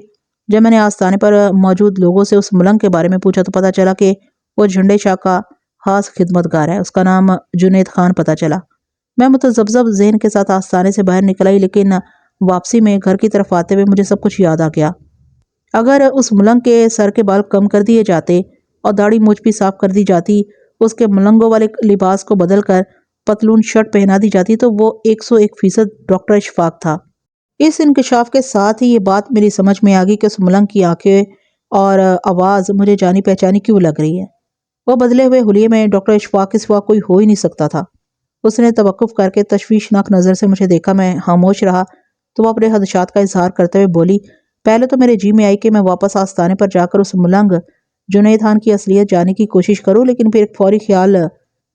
جب میں نے آستانے پر موجود لوگوں سے اس ملنگ کے بارے میں پوچھا تو پتہ چلا کہ وہ جھنڈے شاہ کا خاص خدمتگار ہے۔ اس کا نام جنید خان پتہ چلا۔ میں متذبذب ذہن کے ساتھ آستانے سے باہر نکل آئی، لیکن واپسی میں گھر کی طرف آتے ہوئے مجھے سب کچھ یاد آ گیا۔ اگر اس ملنگ کے سر کے بال کم کر دیے جاتے اور داڑھی مونچھ بھی صاف کر دی جاتی، اس کے ملنگوں والے لباس کو بدل کر پتلون شرٹ پہنا دی جاتی، تو وہ 101% ڈاکٹر اشفاق تھا۔ اس انکشاف کے ساتھ ہی یہ بات میری سمجھ میں آ گئی کہ اس ملنگ کی آنکھیں اور آواز مجھے جانی پہچانی کیوں لگ رہی ہے۔ وہ بدلے ہوئے حلیے میں ڈاکٹر اشفاق کے سوا کوئی ہو ہی نہیں سکتا تھا۔ اس نے توقف کر کے تشویشناک نظر سے مجھے دیکھا۔ میں خاموش رہا تو وہ اپنے خدشات کا اظہار کرتے ہوئے بولی، پہلے تو میرے جی میں آئی کہ میں واپس آستانے پر جا کر اس ملنگ جنید خان کی اصلیت جاننے کی کوشش کروں، لیکن پھر ایک فوری خیال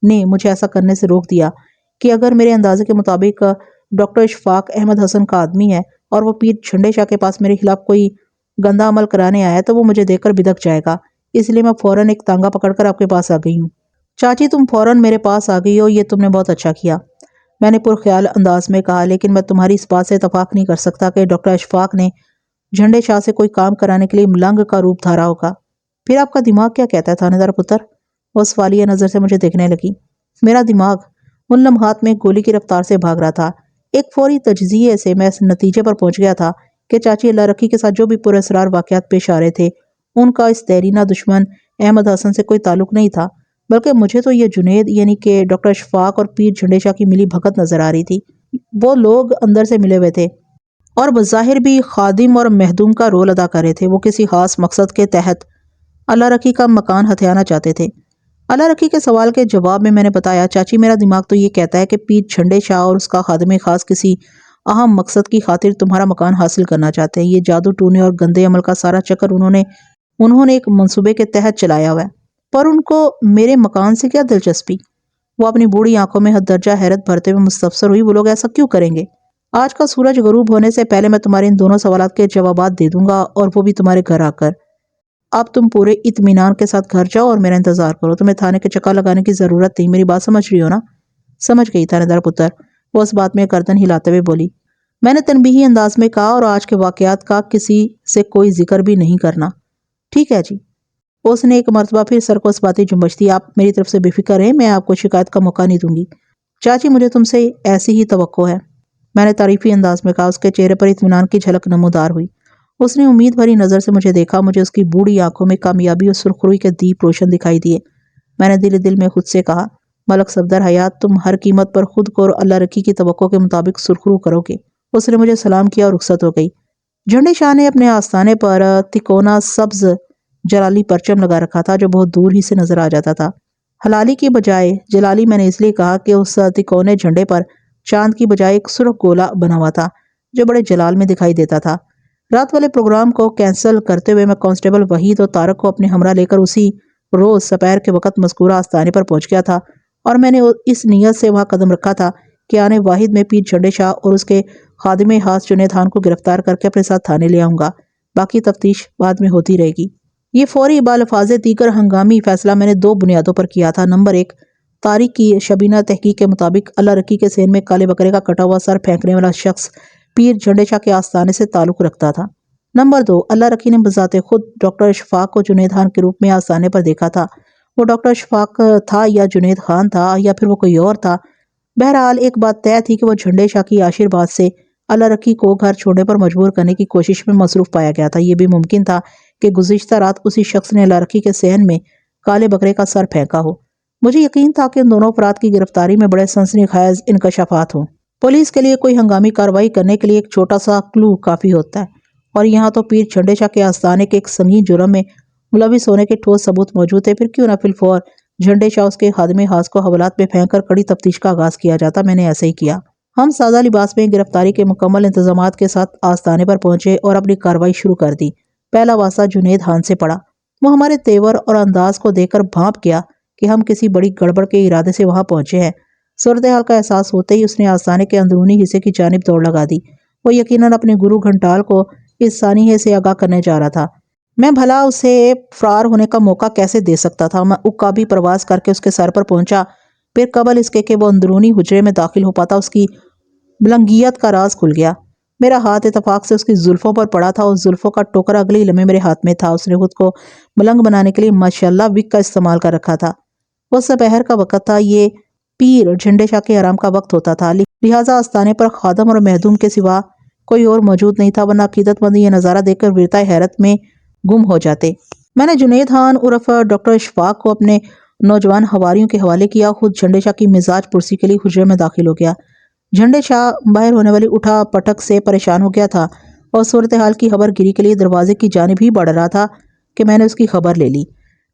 نے مجھے ایسا کرنے سے روک دیا کہ اگر میرے اندازے کے مطابق ڈاکٹر اشفاق احمد حسن کا آدمی ہے اور وہ پیر جھنڈے شاہ کے پاس میرے خلاف کوئی گندا عمل کرانے آیا تو وہ مجھے دیکھ کر بدک جائے گا، اس لیے میں فوراً ایک تانگا پکڑ کر آپ کے پاس آ گئی ہوں۔ چاچی تم فوراً میرے پاس آ گئی ہو، یہ تم نے بہت اچھا کیا، میں نے پرخیال انداز میں کہا، لیکن میں تمہاری اس بات سے اتفاق نہیں کر سکتا کہ ڈاکٹر اشفاق نے جھنڈے شاہ سے کوئی کام کرانے کے لیے ملنگ کا روپ دھارا ہوگا۔ پھر آپ کا دماغ کیا کہتا ہے تھانے دار پتر؟ وہ سوالیہ نظر سے مجھے دیکھنے لگی۔ میرا دماغ ان لمحات میں گولی کی رفتار سے بھاگ رہا تھا۔ ایک فوری تجزیے سے میں اس نتیجے پر پہنچ گیا تھا کہ چاچی اللہ رکھی کے ساتھ جو بھی پراسرار واقعات پیش آ رہے تھے ان کا اس دیرینہ دشمن احمد حسن سے کوئی تعلق نہیں تھا، بلکہ مجھے تو یہ جنید یعنی کہ ڈاکٹر اشفاق اور پیر جھنڈے شاہ کی ملی بھگت نظر آ رہی تھی۔ وہ لوگ اندر سے ملے ہوئے تھے اور بظاہر بھی خادم اور مخدوم کا رول ادا کر رہے تھے۔ وہ کسی خاص مقصد کے تحت اللہ رکھی کا مکان ہتھیانا چاہتے تھے۔ اللہ رکھی کے سوال کے جواب میں نے بتایا، چاچی میرا دماغ تو یہ کہتا ہے کہ پیر جھنڈے شاہ اور اس کا خادم خاص کسی اہم مقصد کی خاطر تمہارا مکان حاصل کرنا چاہتے ہیں۔ یہ جادو ٹونے اور گندے عمل کا سارا چکر انہوں نے ایک منصوبے کے تحت چلایا ہوا ہے، پر ان کو میرے مکان سے کیا دلچسپی؟ وہ اپنی بوڑھی آنکھوں میں حد درجہ حیرت بھرتے ہوئے مستفسر ہوئی، وہ لوگ ایسا کیوں کریں گے؟ آج کا سورج غروب ہونے سے پہلے میں تمہارے ان دونوں سوالات کے جوابات دے دوں گا، اور وہ بھی تمہارے گھر آ کر۔ اب تم پورے اطمینان کے ساتھ گھر جاؤ اور میرا انتظار کرو، تمہیں تھانے کے چکر لگانے کی ضرورت نہیں، میری بات سمجھ رہی ہو نا؟ سمجھ گئی تھانے دار پتر، وہ اس بات میں گردن ہلاتے ہوئے بولی۔ میں نے تنبیہی انداز میں کہا، اور آج کے واقعات کا کسی سے کوئی ذکر بھی نہیں کرنا۔ ٹھیک ہے جی۔ اس نے ایک مرتبہ پھر سر کو اس باتی جنبش دی۔ آپ میری طرف سے بے فکر رہیں، میں آپ کو شکایت کا موقع نہیں دوں گی۔ چاچی مجھے تم سے ایسی ہی توقع ہے، میں نے تعریفی انداز میں کہا۔ اس کے چہرے پر اطمینان کی جھلک نمودار ہوئی۔ اس نے امید بھری نظر سے مجھے دیکھا۔ مجھے اس کی بوڑھی آنکھوں میں کامیابی اور سرخروئی کے دیپ روشن دکھائی دیے۔ میں نے دل میں خود سے کہا، ملک صفدر حیات، تم ہر قیمت پر خود کو اور اللہ رکی کی توقع کے مطابق سرخرو کرو گے۔ اس نے مجھے سلام کیا اور رخصت ہو گئی۔ جھنڈے شاہ نے اپنے آستانے پر تکونا سبز جلالی پرچم لگا رکھا تھا جو بہت دور ہی سے نظر آ جاتا تھا۔ حلالی کی بجائے جلالی میں نے اس لیے کہا کہ اس تکونے جھنڈے پر چاند کی بجائے ایک سرخ گولا بنا ہوا تھا جو بڑے جلال میں دکھائی دیتا تھا۔ رات والے پروگرام کو کینسل کرتے ہوئے میں کانسٹیبل وحید اور طارق کو اپنے ہمراہ لے کر اسی روز سپہر کے وقت مذکورہ آستانے پر پہنچ گیا تھا، اور میں نے اس نیت سے وہاں قدم رکھا تھا کہ آنے واحد میں پیر جھنڈے شاہ اور اس کے خادم خاص جنید خان کو گرفتار کر کے اپنے ساتھ تھانے لے آؤں گا۔ باقی تفتیش بعد میں ہوتی رہے گی۔ یہ فوری بالفاظ دیگر ہنگامی فیصلہ میں نے دو بنیادوں پر کیا تھا۔ نمبر ایک، تاریخ کی شبینہ تحقیق کے مطابق اللہ رکی کے سین میں کالے بکرے کا کٹا ہوا سر پھینکنے والا شخص پیر جھنڈے شاہ کے آستانے سے تعلق رکھتا تھا۔ نمبر دو، اللہ رکی نے بذات خود ڈاکٹر اشفاق کو جنید خان کے روپ میں آستانے پر دیکھا تھا۔ وہ ڈاکٹر اشفاق تھا یا جنید خان تھا یا پھر وہ کوئی اور تھا، بہرحال ایک بات طے تھی کہ وہ جھنڈے شاہ کی آشیرواد سے اللہ رکی کو گھر چھوڑنے پر مجبور کرنے کی کوشش میں مصروف پایا گیا تھا۔ یہ بھی ممکن تھا کہ گزشتہ رات اسی شخص نے اللہ رکی کے صحن میں کالے بکرے کا سر پھینکا ہو۔ مجھے یقین تھا کہ ان دونوں افراد کی گرفتاری میں بڑے سنسنی خیز انکشافات ہوں۔ پولیس کے لیے کوئی ہنگامی کارروائی کرنے کے لیے ایک چھوٹا سا کلو کافی ہوتا ہے، اور یہاں تو پیر جھنڈے شاہ کے آستانے کے ایک سنگین جرم میں ملوث ہونے کے ٹھوس ثبوت موجود تھے۔ پھر کیوں نہ فلفور جھنڈے شاہ اس کے خادم خاص کو حوالات میں پھینک کر کڑی تفتیش کا آغاز کیا جاتا۔ میں نے ایسے ہی کیا۔ ہم سادہ لباس میں گرفتاری کے مکمل انتظامات کے ساتھ آستانے پر پہنچے اور اپنی کارروائی شروع کر دی۔ پہلا واسطہ جنید خان سے پڑا۔ وہ ہمارے تیور اور انداز کو دیکھ کر بھانپ گیا کہ ہم کسی بڑی گڑبڑ کے ارادے سے وہاں پہنچے ہیں۔ صورتحال کا احساس ہوتے ہی اس نے آستانے کے اندرونی حصے کی جانب دوڑ لگا دی۔ وہ یقیناً اپنے گرو گھنٹال کو اس سانحے سے آگاہ کرنے جا رہا تھا۔ میں بھلا اسے فرار ہونے کا موقع کیسے دے سکتا تھا؟ میں عقابی پرواز کر کے اس کے سر پر پہنچا۔ پھر قبل اس کے کہ وہ اندرونی حجرے میں داخل ہو پاتا، اس کی ملنگیت کا راز کھل گیا۔ میرا ہاتھ اتفاق سے اس کی زلفوں پر پڑا تھا۔ اس زلفوں کا ٹوکرا اگلی لمحے میرے ہاتھ میں تھا۔ اس نے خود کو ملنگ بنانے کے لیے ماشاءاللہ وگ کا استعمال کر رکھا تھا۔ وہ سپہر کا وقت تھا، یہ پیر جھنڈے شاہ کے آرام کا وقت ہوتا تھا، لہٰذا آستانے پر خادم اور مہدوم کے سوا کوئی اور موجود نہیں تھا، ورنہ عقیدت مند یہ نظارہ دیکھ کر ورتائے حیرت میں گم ہو جاتے۔ میں نے جنید خان عرف ڈاکٹر اشفاق کو اپنے نوجوان حواریوں کے حوالے کیا، خود جھنڈے شاہ کی مزاج پرسی کے لیے حجرے میں داخل ہو گیا۔ جھنڈے شاہ باہر ہونے والی اٹھا پٹک سے پریشان ہو گیا تھا اور صورتحال کی خبر گیری کے لیے دروازے کی جانب ہی بڑھ رہا تھا کہ میں نے اس کی خبر لے لی۔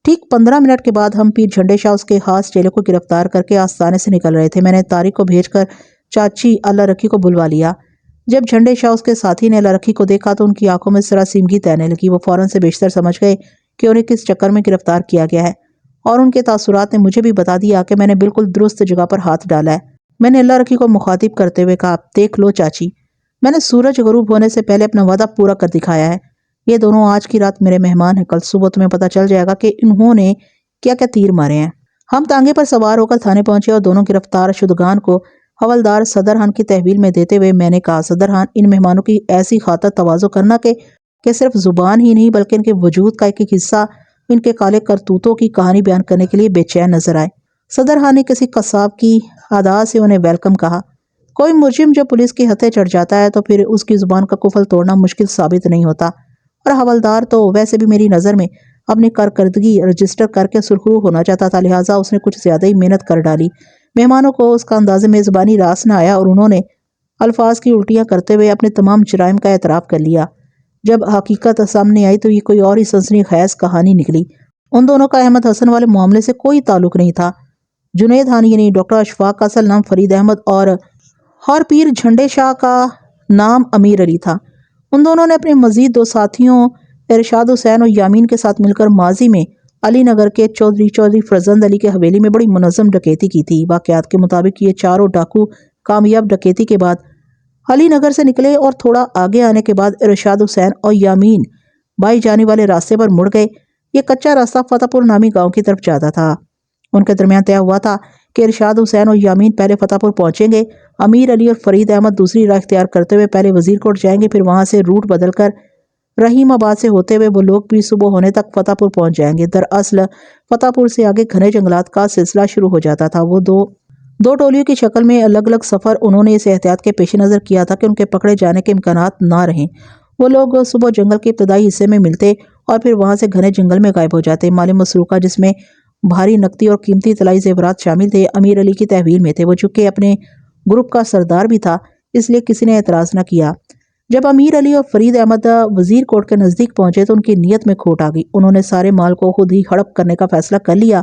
ٹھیک 15 منٹ کے بعد ہم پیر جھنڈے شاہ اس کے خاص چیلے کو گرفتار کر کے آستانے سے نکل رہے تھے۔ میں نے طارق کو بھیج کر چاچی اللہ رکھی کو بلوا لیا۔ جب جھنڈے شاہ اس کے ساتھی نے اللہ رکھی کو دیکھا تو ان کی آنکھوں میں سراسیمگی تیرنے لگی۔ وہ فوراً سے بیشتر سمجھ گئے کہ انہیں کس چکر میں گرفتار کیا گیا ہے، اور ان کے تاثرات نے مجھے بھی بتا دیا کہ میں نے بالکل درست جگہ پر ہاتھ ڈالا ہے۔ میں نے اللہ رکھی کو مخاطب کرتے ہوئے کہا، دیکھ لو چاچی، میں نے سورج غروب ہونے سے پہلے اپنا وعدہ پورا کر دکھایا ہے۔ یہ دونوں آج کی رات میرے مہمان ہیں، کل صبح تمہیں پتہ چل جائے گا کہ انہوں نے کیا کیا تیر مارے ہیں۔ ہم تانگے پر سوار ہو کر تھانے پہنچے اور دونوں گرفتار شدگان کو حوالدار صدر خان کی تحویل میں دیتے ہوئے میں نے کہا، صدر خان، ان مہمانوں کی ایسی خاطر تواضع کرنا کہ صرف زبان ہی نہیں بلکہ ان کے وجود کا ایک ایک حصہ ان کے کالے کرتوتوں کی کہانی بیان کرنے کے لیے بے چین نظر آئے۔ صدر خان نے کسی قصاب کی ادا سے انہیں ویلکم کہا۔ کوئی مجرم جو پولیس کے ہتھے چڑھ جاتا ہے تو پھر اس کی زبان کا قفل توڑنا مشکل ثابت نہیں ہوتا، اور حوالدار تو ویسے بھی میری نظر میں اپنی کارکردگی رجسٹر کر کے سرخرو ہونا چاہتا تھا، لہٰذا اس نے کچھ زیادہ ہی محنت کر ڈالی۔ مہمانوں کو اس کا انداز میزبانی راس نہ آیا اور انہوں نے الفاظ کی الٹیاں کرتے ہوئے اپنے تمام جرائم کا اعتراف کر لیا۔ جب حقیقت سامنے آئی تو یہ کوئی اور ہی سنسنی خیز کہانی نکلی۔ ان دونوں کا احمد حسن والے معاملے سے کوئی تعلق نہیں تھا۔ جنید خان یعنی ڈاکٹر اشفاق کا اصل نام فرید احمد اور پیر جھنڈے شاہ کا نام امیر علی تھا۔ ان دونوں نے اپنے مزید دو ساتھیوں ارشاد حسین اور یامین کے ساتھ مل کر ماضی میں علی نگر کے چودھری فرزند علی کے حویلی میں بڑی منظم ڈکیتی کی تھی۔ واقعات کے مطابق یہ چاروں ڈاکو کامیاب ڈکیتی کے بعد علی نگر سے نکلے اور تھوڑا آگے آنے کے بعد ارشاد حسین اور یامین بائی جانے والے راستے پر مڑ گئے۔ یہ کچا راستہ فتح پور نامی گاؤں کی طرف جاتا تھا۔ ان کے درمیان طے ہوا تھا کہ ارشاد حسین اور یامین پہلے فتح پور پہنچیں گے، امیر علی اور فرید احمد دوسری راہ اختیار کرتے ہوئے پہلے وزیر کوٹ جائیں گے، پھر وہاں سے روٹ بدل کر رحیم آباد سے ہوتے ہوئے وہ لوگ بھی صبح ہونے تک فتح پور پہنچ جائیں گے۔ دراصل فتح پور سے آگے گھنے جنگلات کا سلسلہ شروع ہو جاتا تھا۔ وہ دو ٹولیوں کی شکل میں الگ الگ سفر انہوں نے اس احتیاط کے پیش نظر کیا تھا کہ ان کے پکڑے جانے کے امکانات نہ رہیں۔ وہ لوگ صبح جنگل کے ابتدائی حصے میں ملتے اور پھر وہاں سے گھنے جنگل میں غائب ہو جاتے۔ مال مسروقہ جس میں بھاری نقدی اور قیمتی طلائی زیورات شامل تھے امیر علی کی تحویل میں تھے۔ وہ چونکہ اپنے گروپ کا سردار بھی تھا اس لیے کسی نے اعتراض نہ کیا۔ جب امیر علی اور فرید احمد وزیر کوٹ کے نزدیک پہنچے تو ان کی نیت میں کھوٹ آ گئی۔ انہوں نے سارے مال کو خود ہی ہڑپ کرنے کا فیصلہ کر لیا۔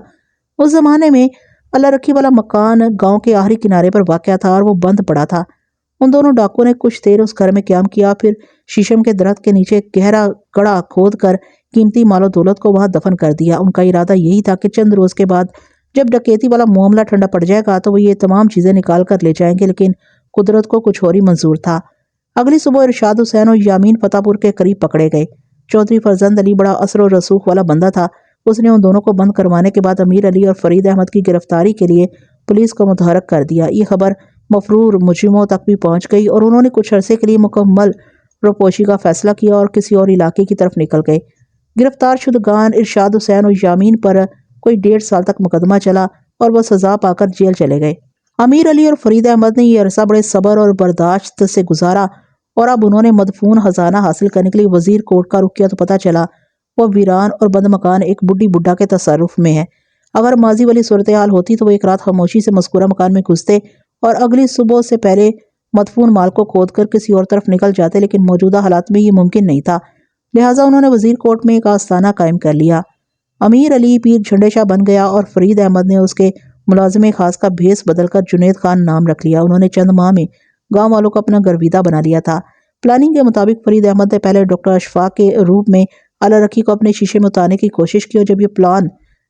اس زمانے میں اللہ رکھی والا مکان گاؤں کے آخری کنارے پر واقع تھا اور وہ بند پڑا تھا۔ ان دونوں ڈاکوؤں نے کچھ دیر اس گھر میں قیام کیا، پھر شیشم کے درخت کے نیچے گہرا گڑھا کھود کر قیمتی مال و دولت کو وہاں دفن کر دیا۔ ان کا ارادہ یہی تھا کہ چند روز کے بعد جب ڈکیتی والا معاملہ ٹھنڈا پڑ جائے گا تو وہ یہ تمام چیزیں نکال کر لے جائیں گے، لیکن قدرت کو کچھ اور ہی منظور تھا۔ اگلی صبح ارشاد حسین اور یامین فتح پور کے قریب پکڑے گئے۔ چودھری فرزند علی بڑا اثر و رسوخ والا بندہ تھا۔ اس نے ان دونوں کو بند کروانے کے بعد امیر علی اور فرید احمد کی گرفتاری کے لیے پولیس کو متحرک کر دیا۔ یہ خبر مفرور مجرموں تک بھی پہنچ گئی اور انہوں نے کچھ عرصے کے لیے مکمل روپوشی کا فیصلہ کیا اور کسی اور علاقے کی طرف نکل گئے۔ گرفتار شدگان ارشاد حسین اور یامین پر کوئی 1.5 سال تک مقدمہ چلا اور وہ سزا پا کر جیل چلے گئے۔ امیر علی اور فرید احمد نے یہ عرصہ بڑے صبر اور برداشت سے گزارا اور اب انہوں نے مدفون خزانہ حاصل کرنے کے لیے وزیر کوٹ کا رخ کیا تو پتہ چلا وہ ویران اور بند مکان ایک بڈھی بڈھا کے تصرف میں ہے۔ اگر ماضی والی صورتحال ہوتی تو وہ ایک رات خاموشی سے مذکورہ مکان میں گھستے اور اگلی صبح سے پہلے مدفون مال کو کھود کر کسی اور طرف نکل جاتے، لیکن موجودہ حالات میں یہ ممکن نہیں تھا، لہٰذا انہوں نے وزیر کوٹ میں ایک آستانہ قائم کر لیا۔ امیر علی پیر جھنڈے شاہ بن گیا اور فرید احمد نے اس کے ملازم خاص کا بھیس بدل کر جنید خان نام رکھ لیا۔ انہوں نے چند ماہ میں گاؤں والوں کو اپنا گرویدہ بنا لیا تھا۔ پلاننگ کے مطابق فرید احمد نے پہلے ڈاکٹر اشفاق کے روپ میں اللہ رکھی کو اپنے شیشے میں اتارنے کی کوشش کی اور جب یہ پلان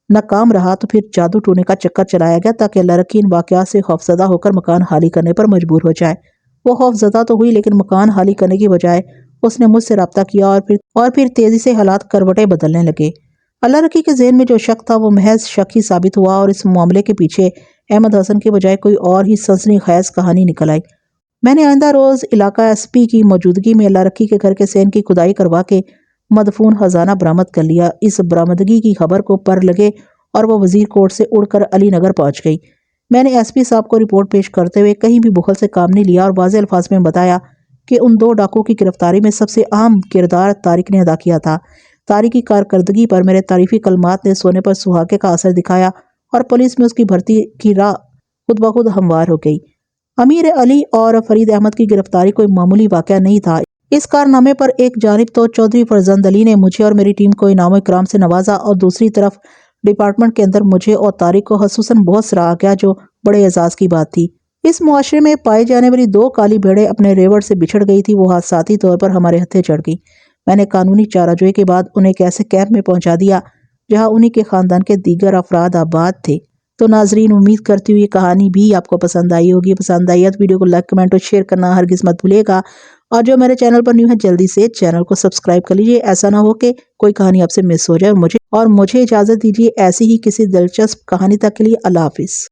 ناکام رہا تو پھر جادو ٹونے کا چکر چلایا گیا تاکہ اللہ رکھی ان واقعات سے خوفزدہ ہو کر مکان خالی کرنے پر مجبور ہو جائے۔ وہ خوفزدہ تو ہوئی لیکن مکان خالی کرنے کی بجائے اس نے مجھ سے رابطہ کیا اور پھر تیزی سے حالات کروٹیں بدلنے لگے۔ اللہ رکھی کے ذہن میں جو شک تھا وہ محض شک ہی ثابت ہوا اور اس معاملے کے پیچھے احمد حسن کے بجائے کوئی اور ہی سنسنی خیز کہانی نکل آئی۔ میں نے آئندہ روز علاقہ ایس پی کی موجودگی میں اللہ رکھی کے گھر کے سین کی کھدائی کروا کے مدفون خزانہ برآمد کر لیا۔ اس برآمدگی کی خبر کو پر لگے اور وہ وزیر کوٹ سے اڑ کر علی نگر پہنچ گئی۔ میں نے ایس پی صاحب کو رپورٹ پیش کرتے ہوئے کہیں بھی بخل سے کام نہیں لیا اور واضح الفاظ میں بتایا کہ ان 2 ڈاکوؤں کی گرفتاری میں سب سے اہم کردار طارق نے ادا کیا تھا۔ طارق کی کارکردگی پر میرے تعریفی کلمات نے سونے پر سہاگے کا اثر دکھایا اور پولیس میں اس کی بھرتی کی راہ خود بخود ہموار ہو گئی۔ امیر علی اور فرید احمد کی گرفتاری کوئی معمولی واقعہ نہیں تھا۔ اس کارنامے پر ایک جانب تو چودھری فرزند علی نے مجھے اور میری ٹیم کو انعام و اکرام سے نوازا اور دوسری طرف ڈپارٹمنٹ کے اندر مجھے اور طارق کو خصوصاً بہت سراہا گیا، جو بڑے اعزاز کی بات تھی۔ اس معاشرے میں پائی جانے والی 2 کالی بھیڑیں اپنے ریوڑ سے بچھڑ گئی تھی، وہ حادثاتی طور پر ہمارے ہتھے چڑھ گئی۔ میں نے قانونی چارہ جوئی کے بعد انہیں ایک ایسے کیمپ میں پہنچا دیا جہاں انہی کے خاندان کے دیگر افراد آباد تھے۔ تو ناظرین، امید کرتی ہوں یہ کہانی بھی آپ کو پسند آئی ہوگی۔ پسند آئی ہے تو ویڈیو کو لائک، کمنٹ اور شیئر کرنا ہرگز مت بھولیے گا، اور جو میرے چینل پر نیو ہے جلدی سے چینل کو سبسکرائب کر لیجئے، ایسا نہ ہو کہ کوئی کہانی آپ سے مس ہو جائے۔ اور مجھے اجازت دیجیے ایسی ہی کسی دلچسپ کہانی تک کے لیے اللہ حافظ۔